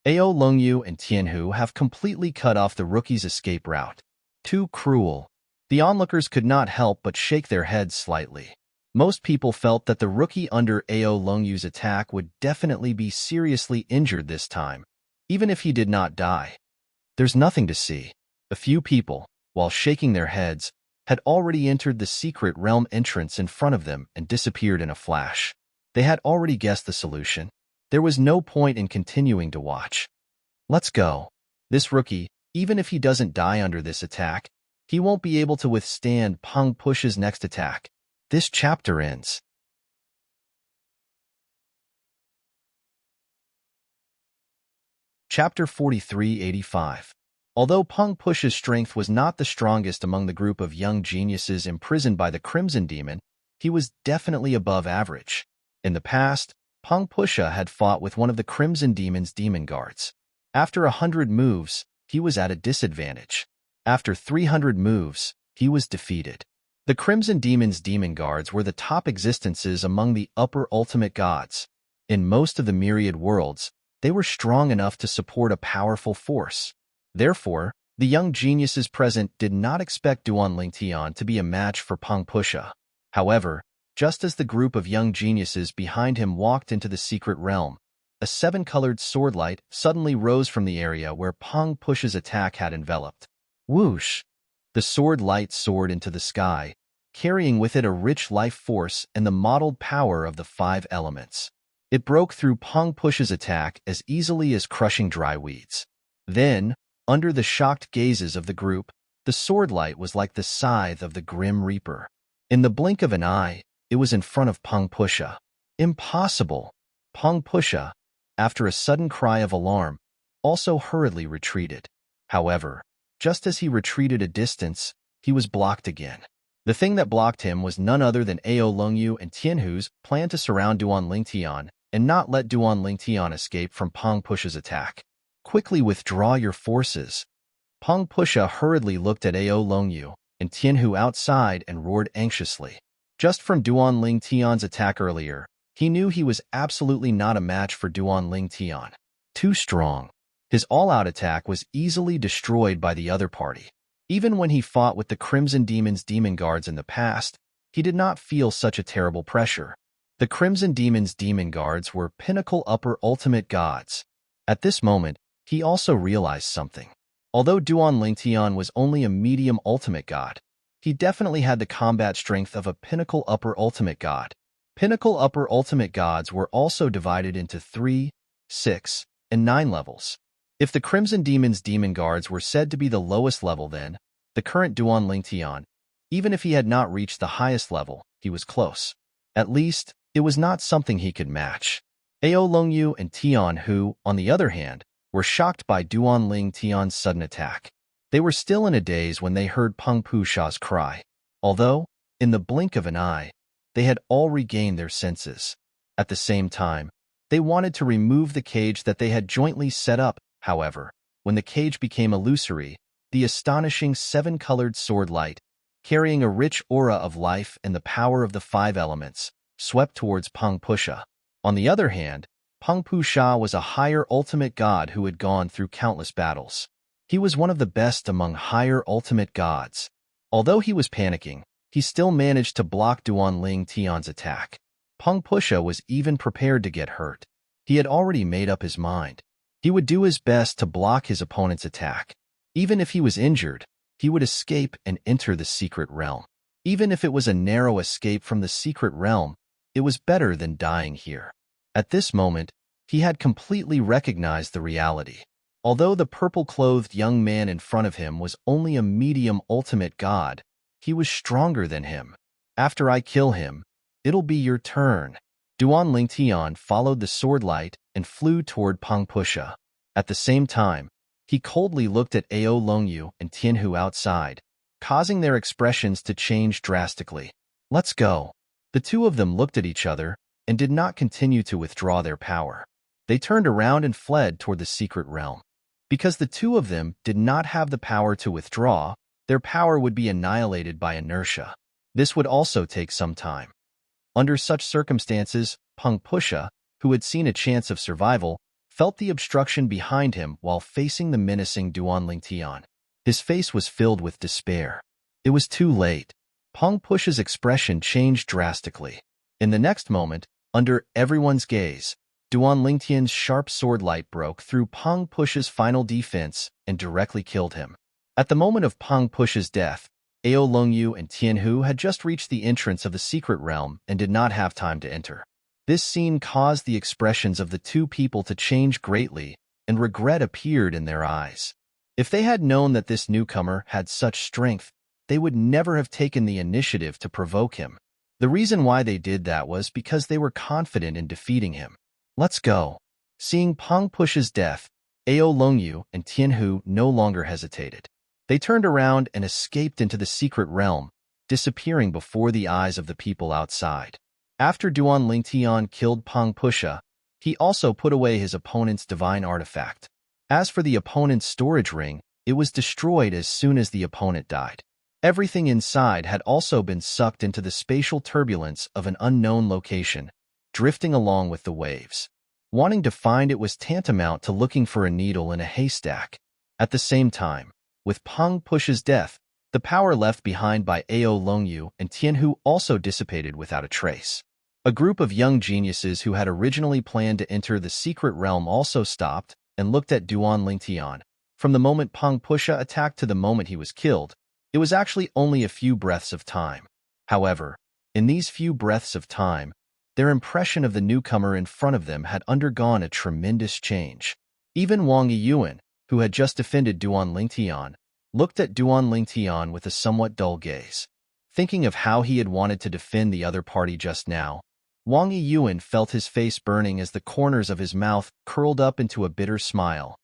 S1: Ao Longyu and Tianhu have completely cut off the rookie's escape route. Too cruel. The onlookers could not help but shake their heads slightly. Most people felt that the rookie under Ao Longyu's attack would definitely be seriously injured this time, even if he did not die. There's nothing to see. A few people, while shaking their heads, had already entered the secret realm entrance in front of them and disappeared in a flash. They had already guessed the solution. There was no point in continuing to watch. Let's go. This rookie, even if he doesn't die under this attack, he won't be able to withstand Pang Push's next attack. This chapter ends. Chapter 4385. Although Pang Push's strength was not the strongest among the group of young geniuses imprisoned by the Crimson Demon, he was definitely above average. In the past, Pang Pusha had fought with one of the Crimson Demon's demon guards. After 100 moves, he was at a disadvantage. After 300 moves, he was defeated. The Crimson Demon's demon guards were the top existences among the upper ultimate gods. In most of the myriad worlds, they were strong enough to support a powerful force. Therefore, the young geniuses present did not expect Duan Tian to be a match for Pang Pusha. However, just as the group of young geniuses behind him walked into the secret realm, a 7-colored sword light suddenly rose from the area where Pang Pusha's attack had enveloped. Whoosh! The sword light soared into the sky, carrying with it a rich life force and the modeled power of the 5 elements. It broke through Pang Pusha's attack as easily as crushing dry weeds. Then, under the shocked gazes of the group, the sword light was like the scythe of the Grim Reaper. In the blink of an eye, it was in front of Pang Pusha. Impossible! Pang Pusha, after a sudden cry of alarm, also hurriedly retreated. However, just as he retreated a distance, he was blocked again. The thing that blocked him was none other than Ao Longyu and Tianhu's plan to surround Duan Tian and not let Duan Tian escape from Pang Pusha's attack. Quickly withdraw your forces. Pang Pusha hurriedly looked at Ao Longyu and Tianhu outside and roared anxiously. Just from Duan Tian's attack earlier, he knew he was absolutely not a match for Duan Tian. Too strong. His all-out attack was easily destroyed by the other party. Even when he fought with the Crimson Demon's demon guards in the past, he did not feel such a terrible pressure. The Crimson Demon's demon guards were pinnacle upper ultimate gods. At this moment, he also realized something. Although Duan Tian was only a medium ultimate god, he definitely had the combat strength of a pinnacle upper ultimate god. Pinnacle upper ultimate gods were also divided into 3, 6, and 9 levels. If the Crimson Demon's demon guards were said to be the lowest level, then the current Duan Tian, even if he had not reached the highest level, he was close. At least, it was not something he could match. Ao Longyu and Tian, who, on the other hand, were shocked by Duan Tian's sudden attack. They were still in a daze when they heard Pang Pusha's cry. Although, in the blink of an eye, they had all regained their senses. At the same time, they wanted to remove the cage that they had jointly set up. However, when the cage became illusory, the astonishing 7-colored sword light, carrying a rich aura of life and the power of the 5 elements, swept towards Pang Pusha. On the other hand, Pang Pusha was a higher ultimate god who had gone through countless battles. He was one of the best among higher ultimate gods. Although he was panicking, he still managed to block Duan Tian's attack. Pang Pusha was even prepared to get hurt. He had already made up his mind. He would do his best to block his opponent's attack. Even if he was injured, he would escape and enter the secret realm. Even if it was a narrow escape from the secret realm, it was better than dying here. At this moment, he had completely recognized the reality. Although the purple-clothed young man in front of him was only a medium ultimate god, he was stronger than him. After I kill him, it'll be your turn. Duan Tian followed the sword light and flew toward Pang Pusha. At the same time, he coldly looked at Ao Longyu and Tianhu outside, causing their expressions to change drastically. Let's go. The two of them looked at each other and did not continue to withdraw their power. They turned around and fled toward the secret realm. Because the two of them did not have the power to withdraw, their power would be annihilated by inertia. This would also take some time. Under such circumstances, Pang Pusha, who had seen a chance of survival, felt the obstruction behind him while facing the menacing Duanling Tian. His face was filled with despair. It was too late. Pang Pusha's expression changed drastically. In the next moment, under everyone's gaze, Duanling Tian's sharp sword light broke through Pang Pusha's final defense and directly killed him. At the moment of Pang Pusha's death, Ao Longyu and Tianhu had just reached the entrance of the secret realm and did not have time to enter. This scene caused the expressions of the two people to change greatly, and regret appeared in their eyes. If they had known that this newcomer had such strength, they would never have taken the initiative to provoke him. The reason why they did that was because they were confident in defeating him. Let's go. Seeing Pang Pusha's death, Ao Longyu and Tianhu no longer hesitated. They turned around and escaped into the secret realm, disappearing before the eyes of the people outside. After Duanling Tian killed Pang Pusha, he also put away his opponent's divine artifact. As for the opponent's storage ring, it was destroyed as soon as the opponent died. Everything inside had also been sucked into the spatial turbulence of an unknown location, drifting along with the waves. Wanting to find it was tantamount to looking for a needle in a haystack. At the same time, with Pang Pusha's death, the power left behind by Ao Longyu and Tianhu also dissipated without a trace. A group of young geniuses who had originally planned to enter the secret realm also stopped and looked at Duanling Tian. From the moment Pang Pusha attacked to the moment he was killed, it was actually only a few breaths of time. However, in these few breaths of time, their impression of the newcomer in front of them had undergone a tremendous change. Even Wang Yiyuan, who had just defended Duanling Tian, looked at Duanling Tian with a somewhat dull gaze. Thinking of how he had wanted to defend the other party just now, Wang Yiyuan felt his face burning as the corners of his mouth curled up into a bitter smile.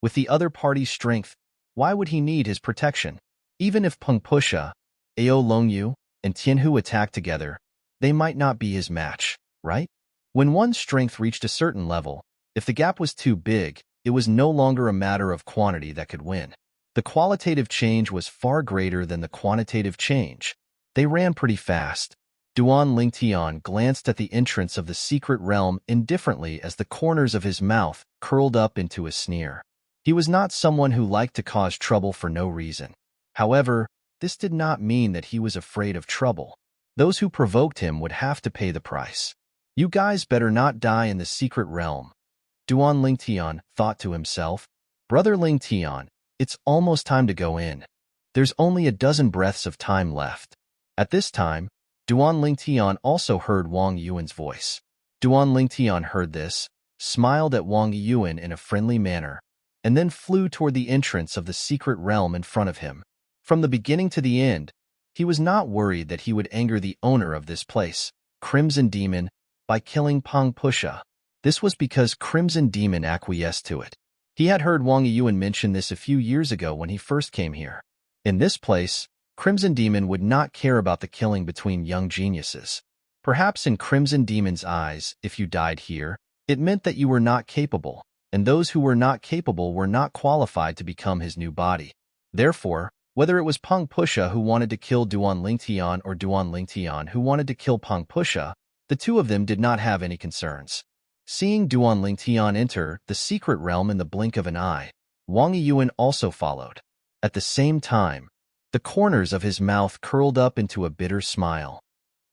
S1: With the other party's strength, why would he need his protection? Even if Pang Pusha, Ao Longyu, and Tianhu attacked together, they might not be his match, right? When one's strength reached a certain level, if the gap was too big, it was no longer a matter of quantity that could win. The qualitative change was far greater than the quantitative change. They ran pretty fast. Duanling Tian glanced at the entrance of the secret realm indifferently as the corners of his mouth curled up into a sneer. He was not someone who liked to cause trouble for no reason. However, this did not mean that he was afraid of trouble. Those who provoked him would have to pay the price. You guys better not die in the secret realm, Duanling Tian thought to himself. Brother Ling Tian, it's almost time to go in. There's only a dozen breaths of time left. At this time, Duanling Tian also heard Wang Yuan's voice. Duanling Tian heard this, smiled at Wang Yuan in a friendly manner, and then flew toward the entrance of the secret realm in front of him. From the beginning to the end, he was not worried that he would anger the owner of this place, Crimson Demon, by killing Pang Pusha. This was because Crimson Demon acquiesced to it. He had heard Wang Yuan mention this a few years ago when he first came here. In this place, Crimson Demon would not care about the killing between young geniuses. Perhaps in Crimson Demon's eyes, if you died here, it meant that you were not capable, and those who were not capable were not qualified to become his new body. Therefore, whether it was Pang Pusha who wanted to kill Duanling Tian or Duanling Tian who wanted to kill Pang Pusha, the two of them did not have any concerns. Seeing Duanling Tian enter the secret realm in the blink of an eye, Wang Yiyuan also followed. At the same time, the corners of his mouth curled up into a bitter smile.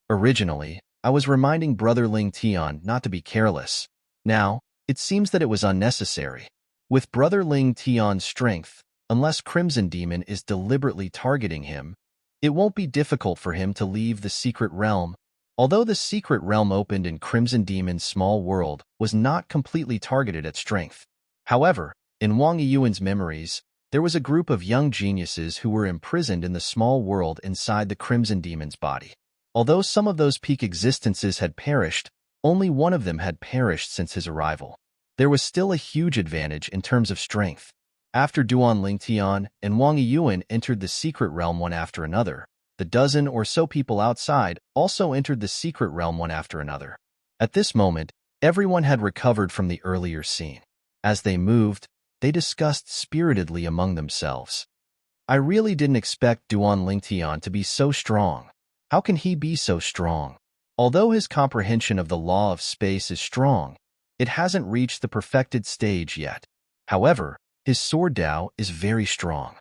S1: Originally, I was reminding Brother Ling Tian not to be careless. Now, it seems that it was unnecessary. With Brother Ling Tian's strength, unless Crimson Demon is deliberately targeting him, it won't be difficult for him to leave the secret realm. Although the secret realm opened in Crimson Demon's small world was not completely targeted at strength. However, in Wang Yiyuan's memories, there was a group of young geniuses who were imprisoned in the small world inside the Crimson Demon's body. Although some of those peak existences had perished, only one of them had perished since his arrival. There was still a huge advantage in terms of strength. After Duanling Tian and Wang Yiyuan entered the secret realm one after another, the dozen or so people outside also entered the secret realm one after another. At this moment, everyone had recovered from the earlier scene. As they moved, they discussed spiritedly among themselves. I really didn't expect Duan Lingtian to be so strong. How can he be so strong? Although his comprehension of the law of space is strong, it hasn't reached the perfected stage yet. However, his sword Dao is very strong.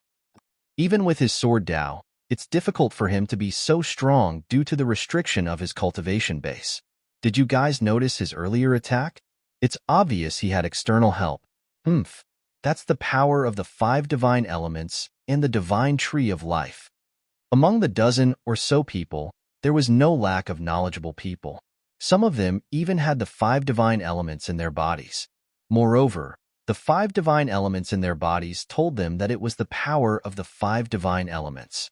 S1: Even with his sword Dao, it's difficult for him to be so strong due to the restriction of his cultivation base. Did you guys notice his earlier attack? It's obvious he had external help. That's the power of the 5 divine elements and the divine tree of life. Among the dozen or so people, there was no lack of knowledgeable people. Some of them even had the 5 divine elements in their bodies. Moreover, the 5 divine elements in their bodies told them that it was the power of the 5 divine elements.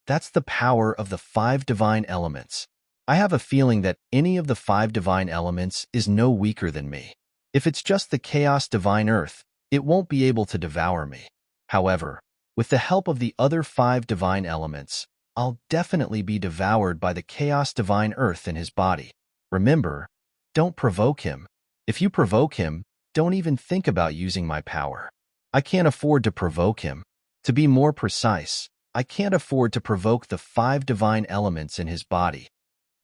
S1: That's the power of the 5 divine elements. I have a feeling that any of the 5 divine elements is no weaker than me. If it's just the chaos divine earth, it won't be able to devour me. However, with the help of the other 5 divine elements, I'll definitely be devoured by the chaos divine earth in his body. Remember, don't provoke him. If you provoke him, don't even think about using my power. I can't afford to provoke him. To be more precise, I can't afford to provoke the 5 divine elements in his body.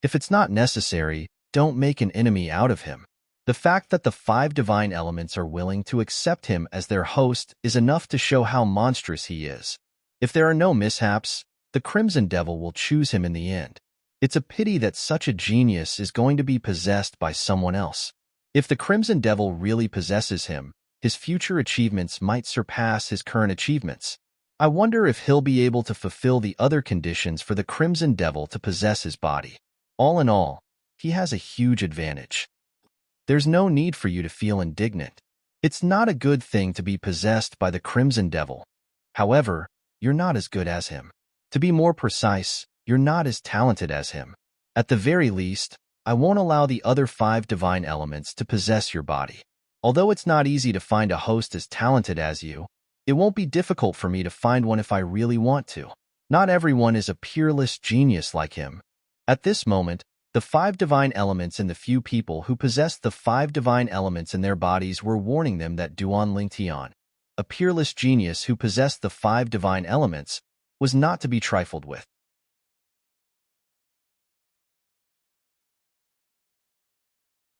S1: If it's not necessary, don't make an enemy out of him. The fact that the 5 divine elements are willing to accept him as their host is enough to show how monstrous he is. If there are no mishaps, the Crimson Devil will choose him in the end. It's a pity that such a genius is going to be possessed by someone else. If the Crimson Devil really possesses him, his future achievements might surpass his current achievements. I wonder if he'll be able to fulfill the other conditions for the Crimson Devil to possess his body. All in all, he has a huge advantage. There's no need for you to feel indignant. It's not a good thing to be possessed by the Crimson Devil. However, you're not as good as him. To be more precise, you're not as talented as him. At the very least, I won't allow the other 5 divine elements to possess your body. Although it's not easy to find a host as talented as you, it won't be difficult for me to find one if I really want to. Not everyone is a peerless genius like him. At this moment, the 5 divine elements and the few people who possessed the 5 divine elements in their bodies were warning them that Duan Lingtian, a peerless genius who possessed the 5 divine elements, was not to be trifled with.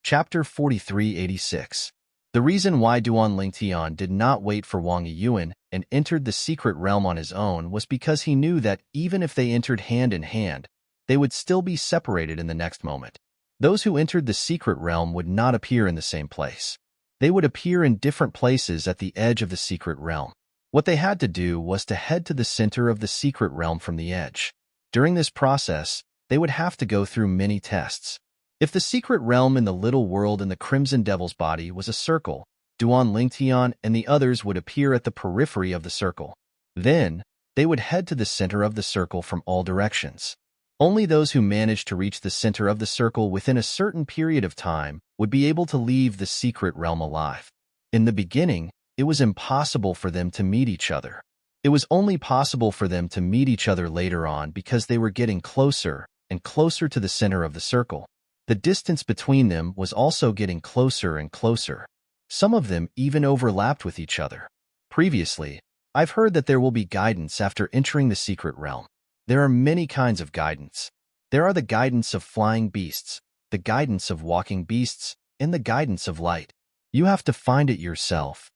S1: Chapter 4386. The reason why Duan Lingtian did not wait for Wang Yiyuan and entered the secret realm on his own was because he knew that even if they entered hand in hand, they would still be separated in the next moment. Those who entered the secret realm would not appear in the same place. They would appear in different places at the edge of the secret realm. What they had to do was to head to the center of the secret realm from the edge. During this process, they would have to go through many tests. If the secret realm in the little world in the Crimson Devil's body was a circle, Duan Lingtian and the others would appear at the periphery of the circle. Then, they would head to the center of the circle from all directions. Only those who managed to reach the center of the circle within a certain period of time would be able to leave the secret realm alive. In the beginning, it was impossible for them to meet each other. It was only possible for them to meet each other later on because they were getting closer and closer to the center of the circle. The distance between them was also getting closer and closer. Some of them even overlapped with each other. Previously, I've heard that there will be guidance after entering the secret realm. There are many kinds of guidance. There are the guidance of flying beasts, the guidance of walking beasts, and the guidance of light. You have to find it yourself.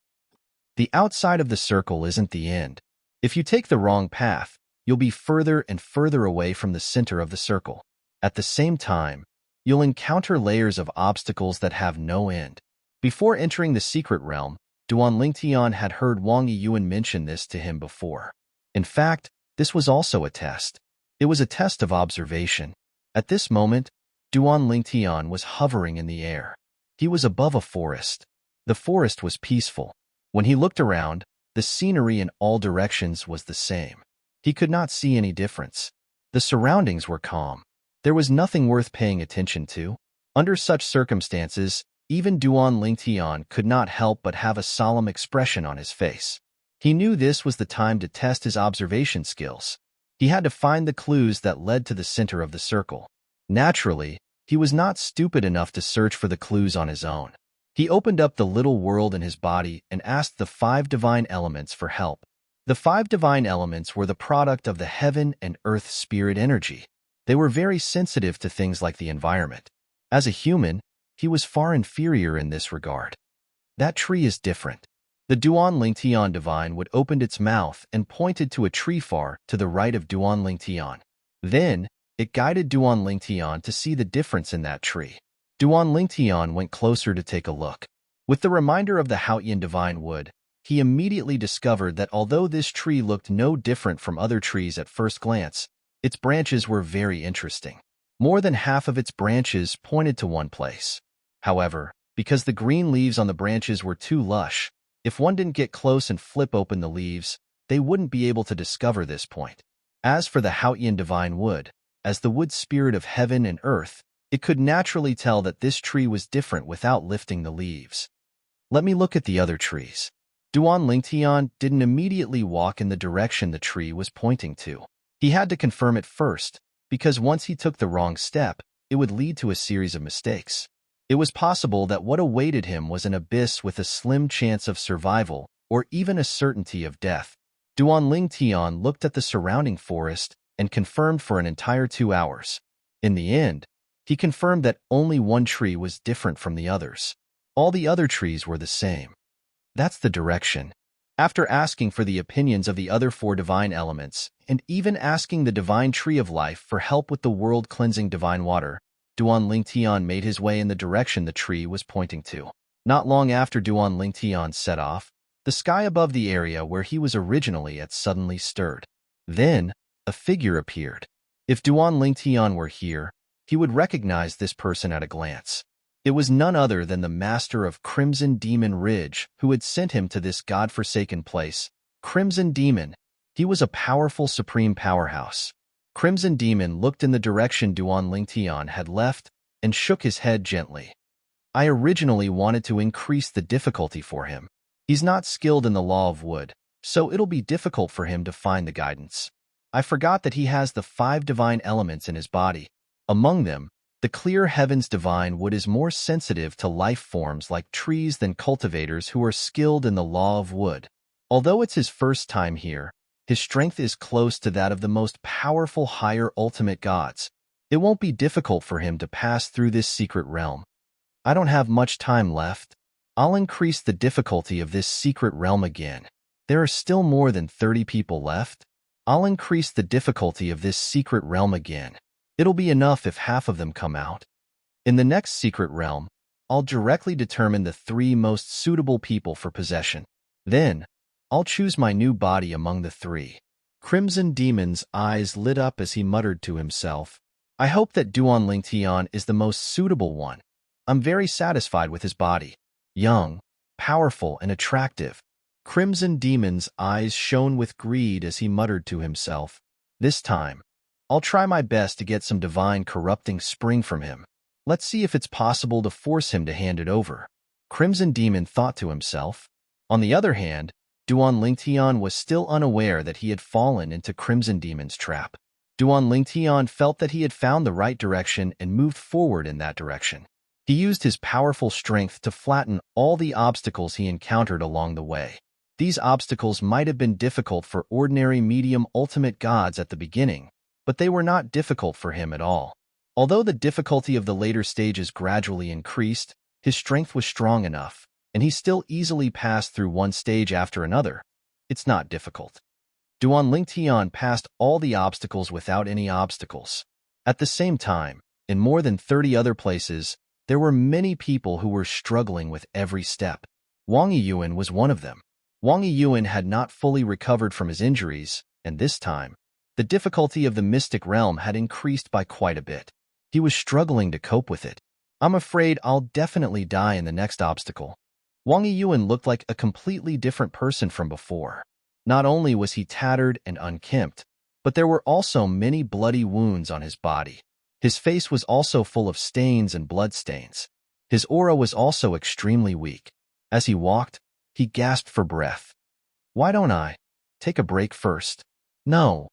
S1: The outside of the circle isn't the end. If you take the wrong path, you'll be further and further away from the center of the circle. At the same time, you'll encounter layers of obstacles that have no end. Before entering the secret realm, Duan Lingtian had heard Wang Yiyuan mention this to him before. In fact, this was also a test. It was a test of observation. At this moment, Duan Lingtian was hovering in the air. He was above a forest. The forest was peaceful. When he looked around, the scenery in all directions was the same. He could not see any difference. The surroundings were calm. There was nothing worth paying attention to. Under such circumstances, even Duan Lingtian could not help but have a solemn expression on his face. He knew this was the time to test his observation skills. He had to find the clues that led to the center of the circle. Naturally, he was not stupid enough to search for the clues on his own. He opened up the little world in his body and asked the 5 divine elements for help. The five divine elements were the product of the heaven and earth spirit energy. They were very sensitive to things like the environment. As a human, he was far inferior in this regard. That tree is different. The Duan-Ling-Tian divine wood opened its mouth and pointed to a tree far to the right of Duan-Ling-Tian. Then, it guided Duan-Ling-Tian to see the difference in that tree. Duan-Ling-Tian went closer to take a look. With the reminder of the Haotian divine wood, he immediately discovered that although this tree looked no different from other trees at first glance, its branches were very interesting. More than half of its branches pointed to one place. However, because the green leaves on the branches were too lush, if one didn't get close and flip open the leaves, they wouldn't be able to discover this point. As for the Haotian divine wood, as the wood spirit of heaven and earth, it could naturally tell that this tree was different without lifting the leaves. Let me look at the other trees. Duan-Ling-Tian didn't immediately walk in the direction the tree was pointing to. He had to confirm it first, because once he took the wrong step, it would lead to a series of mistakes. It was possible that what awaited him was an abyss with a slim chance of survival, or even a certainty of death. Duan-Ling-Tian looked at the surrounding forest and confirmed for an entire 2 hours. In the end, he confirmed that only one tree was different from the others. All the other trees were the same. That's the direction. After asking for the opinions of the other 4 divine elements, and even asking the divine tree of life for help with the world-cleansing divine water, Duan-Ling-Tian made his way in the direction the tree was pointing to. Not long after Duan-Ling-Tian set off, the sky above the area where he was originally at suddenly stirred. Then, a figure appeared. If Duan-Ling-Tian were here, he would recognize this person at a glance. It was none other than the master of Crimson Demon Ridge who had sent him to this god-forsaken place. Crimson Demon. He was a powerful supreme powerhouse. Crimson Demon looked in the direction Duan-Ling-Tian had left and shook his head gently. I originally wanted to increase the difficulty for him. He's not skilled in the law of wood, so it'll be difficult for him to find the guidance. I forgot that he has the 5 divine elements in his body. Among them, the clear heavens divine wood is more sensitive to life forms like trees than cultivators who are skilled in the law of wood. Although it's his first time here, his strength is close to that of the most powerful higher ultimate gods. It won't be difficult for him to pass through this secret realm. I don't have much time left. I'll increase the difficulty of this secret realm again. There are still more than 30 people left. I'll increase the difficulty of this secret realm again. It'll be enough if half of them come out. In the next secret realm, I'll directly determine the 3 most suitable people for possession. Then, I'll choose my new body among the 3. Crimson Demon's eyes lit up as he muttered to himself. I hope that Duan-Ling-Tian is the most suitable one. I'm very satisfied with his body. Young, powerful, and attractive. Crimson Demon's eyes shone with greed as he muttered to himself. This time, I'll try my best to get some divine corrupting spring from him. Let's see if it's possible to force him to hand it over. Crimson Demon thought to himself. On the other hand, Duan-Ling-Tian was still unaware that he had fallen into Crimson Demon's trap. Duan-Ling-Tian felt that he had found the right direction and moved forward in that direction. He used his powerful strength to flatten all the obstacles he encountered along the way. These obstacles might have been difficult for ordinary medium ultimate gods at the beginning, but they were not difficult for him at all. Although the difficulty of the later stages gradually increased, his strength was strong enough, and he still easily passed through one stage after another. It's not difficult. Duan-Ling-Tian passed all the obstacles without any obstacles. At the same time, in more than 30 other places, there were many people who were struggling with every step. Wang Yiyuan was one of them. Wang Yiyuan had not fully recovered from his injuries, and this time, the difficulty of the mystic realm had increased by quite a bit. He was struggling to cope with it. I'm afraid I'll definitely die in the next obstacle. Wang Yiyuan looked like a completely different person from before. Not only was he tattered and unkempt, but there were also many bloody wounds on his body. His face was also full of stains and bloodstains. His aura was also extremely weak. As he walked, he gasped for breath. Why don't I take a break first? No.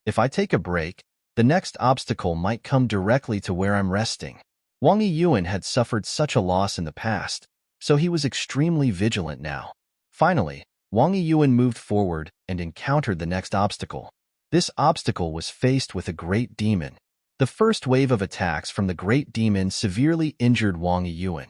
S1: If I take a break, the next obstacle might come directly to where I'm resting. Wang Yiyuan had suffered such a loss in the past, so he was extremely vigilant now. Finally, Wang Yiyuan moved forward and encountered the next obstacle. This obstacle was faced with a great demon. The first wave of attacks from the great demon severely injured Wang Yiyuan.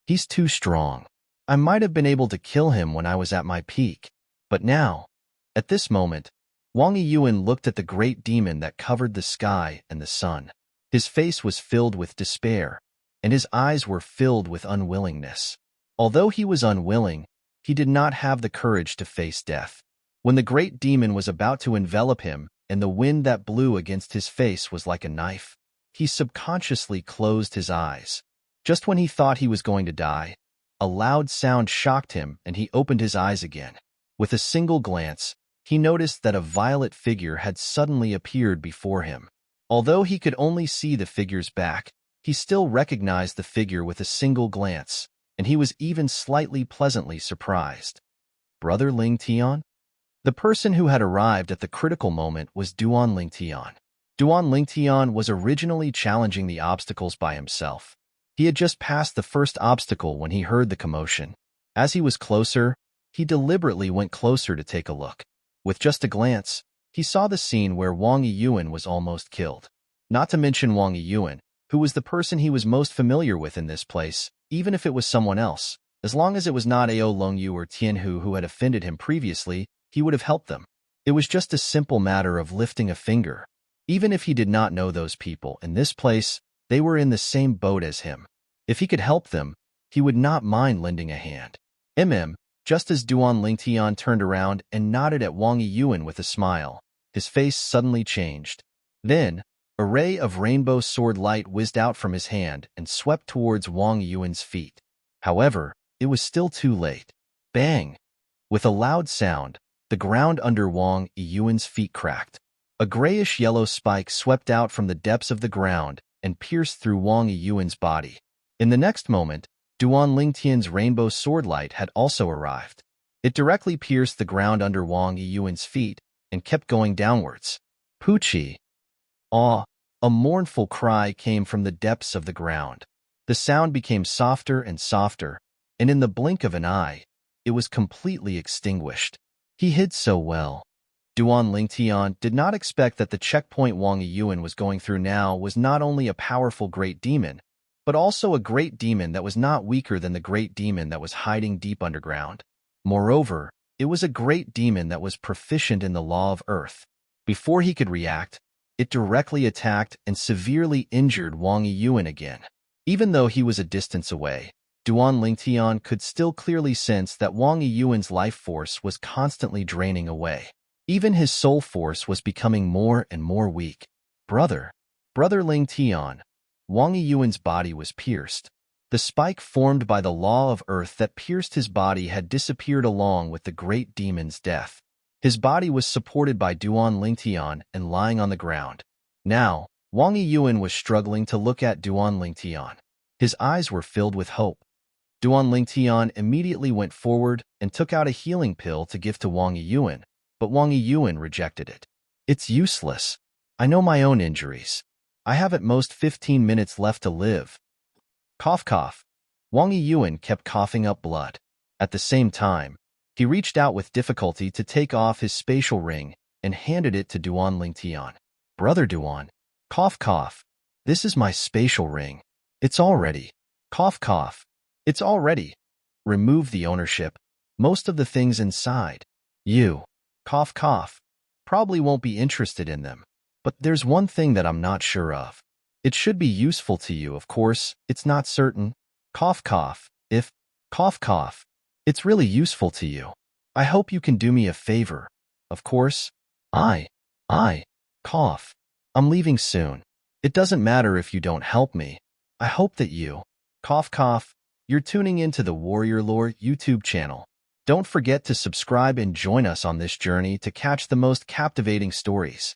S1: He's too strong. I might have been able to kill him when I was at my peak. But now, at this moment, Wang Yiyuan looked at the great demon that covered the sky and the sun. His face was filled with despair, and his eyes were filled with unwillingness. Although he was unwilling, he did not have the courage to face death. When the great demon was about to envelop him, and the wind that blew against his face was like a knife, he subconsciously closed his eyes. Just when he thought he was going to die, a loud sound shocked him and he opened his eyes again. With a single glance, he noticed that a violet figure had suddenly appeared before him. Although he could only see the figure's back, he still recognized the figure with a single glance, and he was even slightly pleasantly surprised. Brother Ling Tian? The person who had arrived at the critical moment was Duan Ling Tian. Duan Ling Tian was originally challenging the obstacles by himself. He had just passed the first obstacle when he heard the commotion. As he was closer, he deliberately went closer to take a look. With just a glance, he saw the scene where Wang Yiyuan was almost killed. Not to mention Wang Yiyuan, who was the person he was most familiar with in this place, even if it was someone else. As long as it was not Ao Longyu or Tianhu who had offended him previously, he would have helped them. It was just a simple matter of lifting a finger. Even if he did not know those people in this place, they were in the same boat as him. If he could help them, he would not mind lending a hand. Just as Duan Ling Tian turned around and nodded at Wang Yiyuan with a smile, his face suddenly changed. Then, a ray of rainbow sword light whizzed out from his hand and swept towards Wang Yiyuan's feet. However, it was still too late. Bang! With a loud sound, the ground under Wang Yiyuan's feet cracked. A grayish-yellow spike swept out from the depths of the ground and pierced through Wang Yiyuan's body. In the next moment, Duan Ling Tian's rainbow sword light had also arrived. It directly pierced the ground under Wang Yiyuan's feet and kept going downwards. Poochie! Aw! A mournful cry came from the depths of the ground. The sound became softer and softer, and in the blink of an eye, it was completely extinguished. He hid so well. Duan Ling Tian did not expect that the checkpoint Wang Yiyuan was going through now was not only a powerful great demon, but also a great demon that was not weaker than the great demon that was hiding deep underground. Moreover, it was a great demon that was proficient in the law of earth. Before he could react, it directly attacked and severely injured Wang Yiyuan again. Even though he was a distance away, Duan Ling Tian could still clearly sense that Wang Yiyuan's life force was constantly draining away. Even his soul force was becoming more and more weak. Brother Ling Tian, Wang Yiyuan's body was pierced. The spike formed by the law of earth that pierced his body had disappeared along with the great demon's death. His body was supported by Duan Ling Tian and lying on the ground. Now, Wang Yiyuan was struggling to look at Duan Ling Tian. His eyes were filled with hope. Duan Ling Tian immediately went forward and took out a healing pill to give to Wang Yiyuan, but Wang Yiyuan rejected it. It's useless. I know my own injuries. I have at most 15 minutes left to live. Cough, cough. Wang Yiyuan kept coughing up blood. At the same time, he reached out with difficulty to take off his spatial ring and handed it to Duan Ling Tian. Brother Duan. Cough, cough. This is my spatial ring. It's all ready. Cough, cough. It's all ready. Remove the ownership. Most of the things inside. You. Cough, cough. Probably won't be interested in them. But there's one thing that I'm not sure of. It should be useful to you, of course. It's not certain. Cough, cough. If. Cough, cough. It's really useful to you. I hope you can do me a favor. Of course. I. Cough. I'm leaving soon. It doesn't matter if you don't help me. I hope that you. Cough, cough. You're tuning into the Warrior Lore YouTube channel. Don't forget to subscribe and join us on this journey to catch the most captivating stories.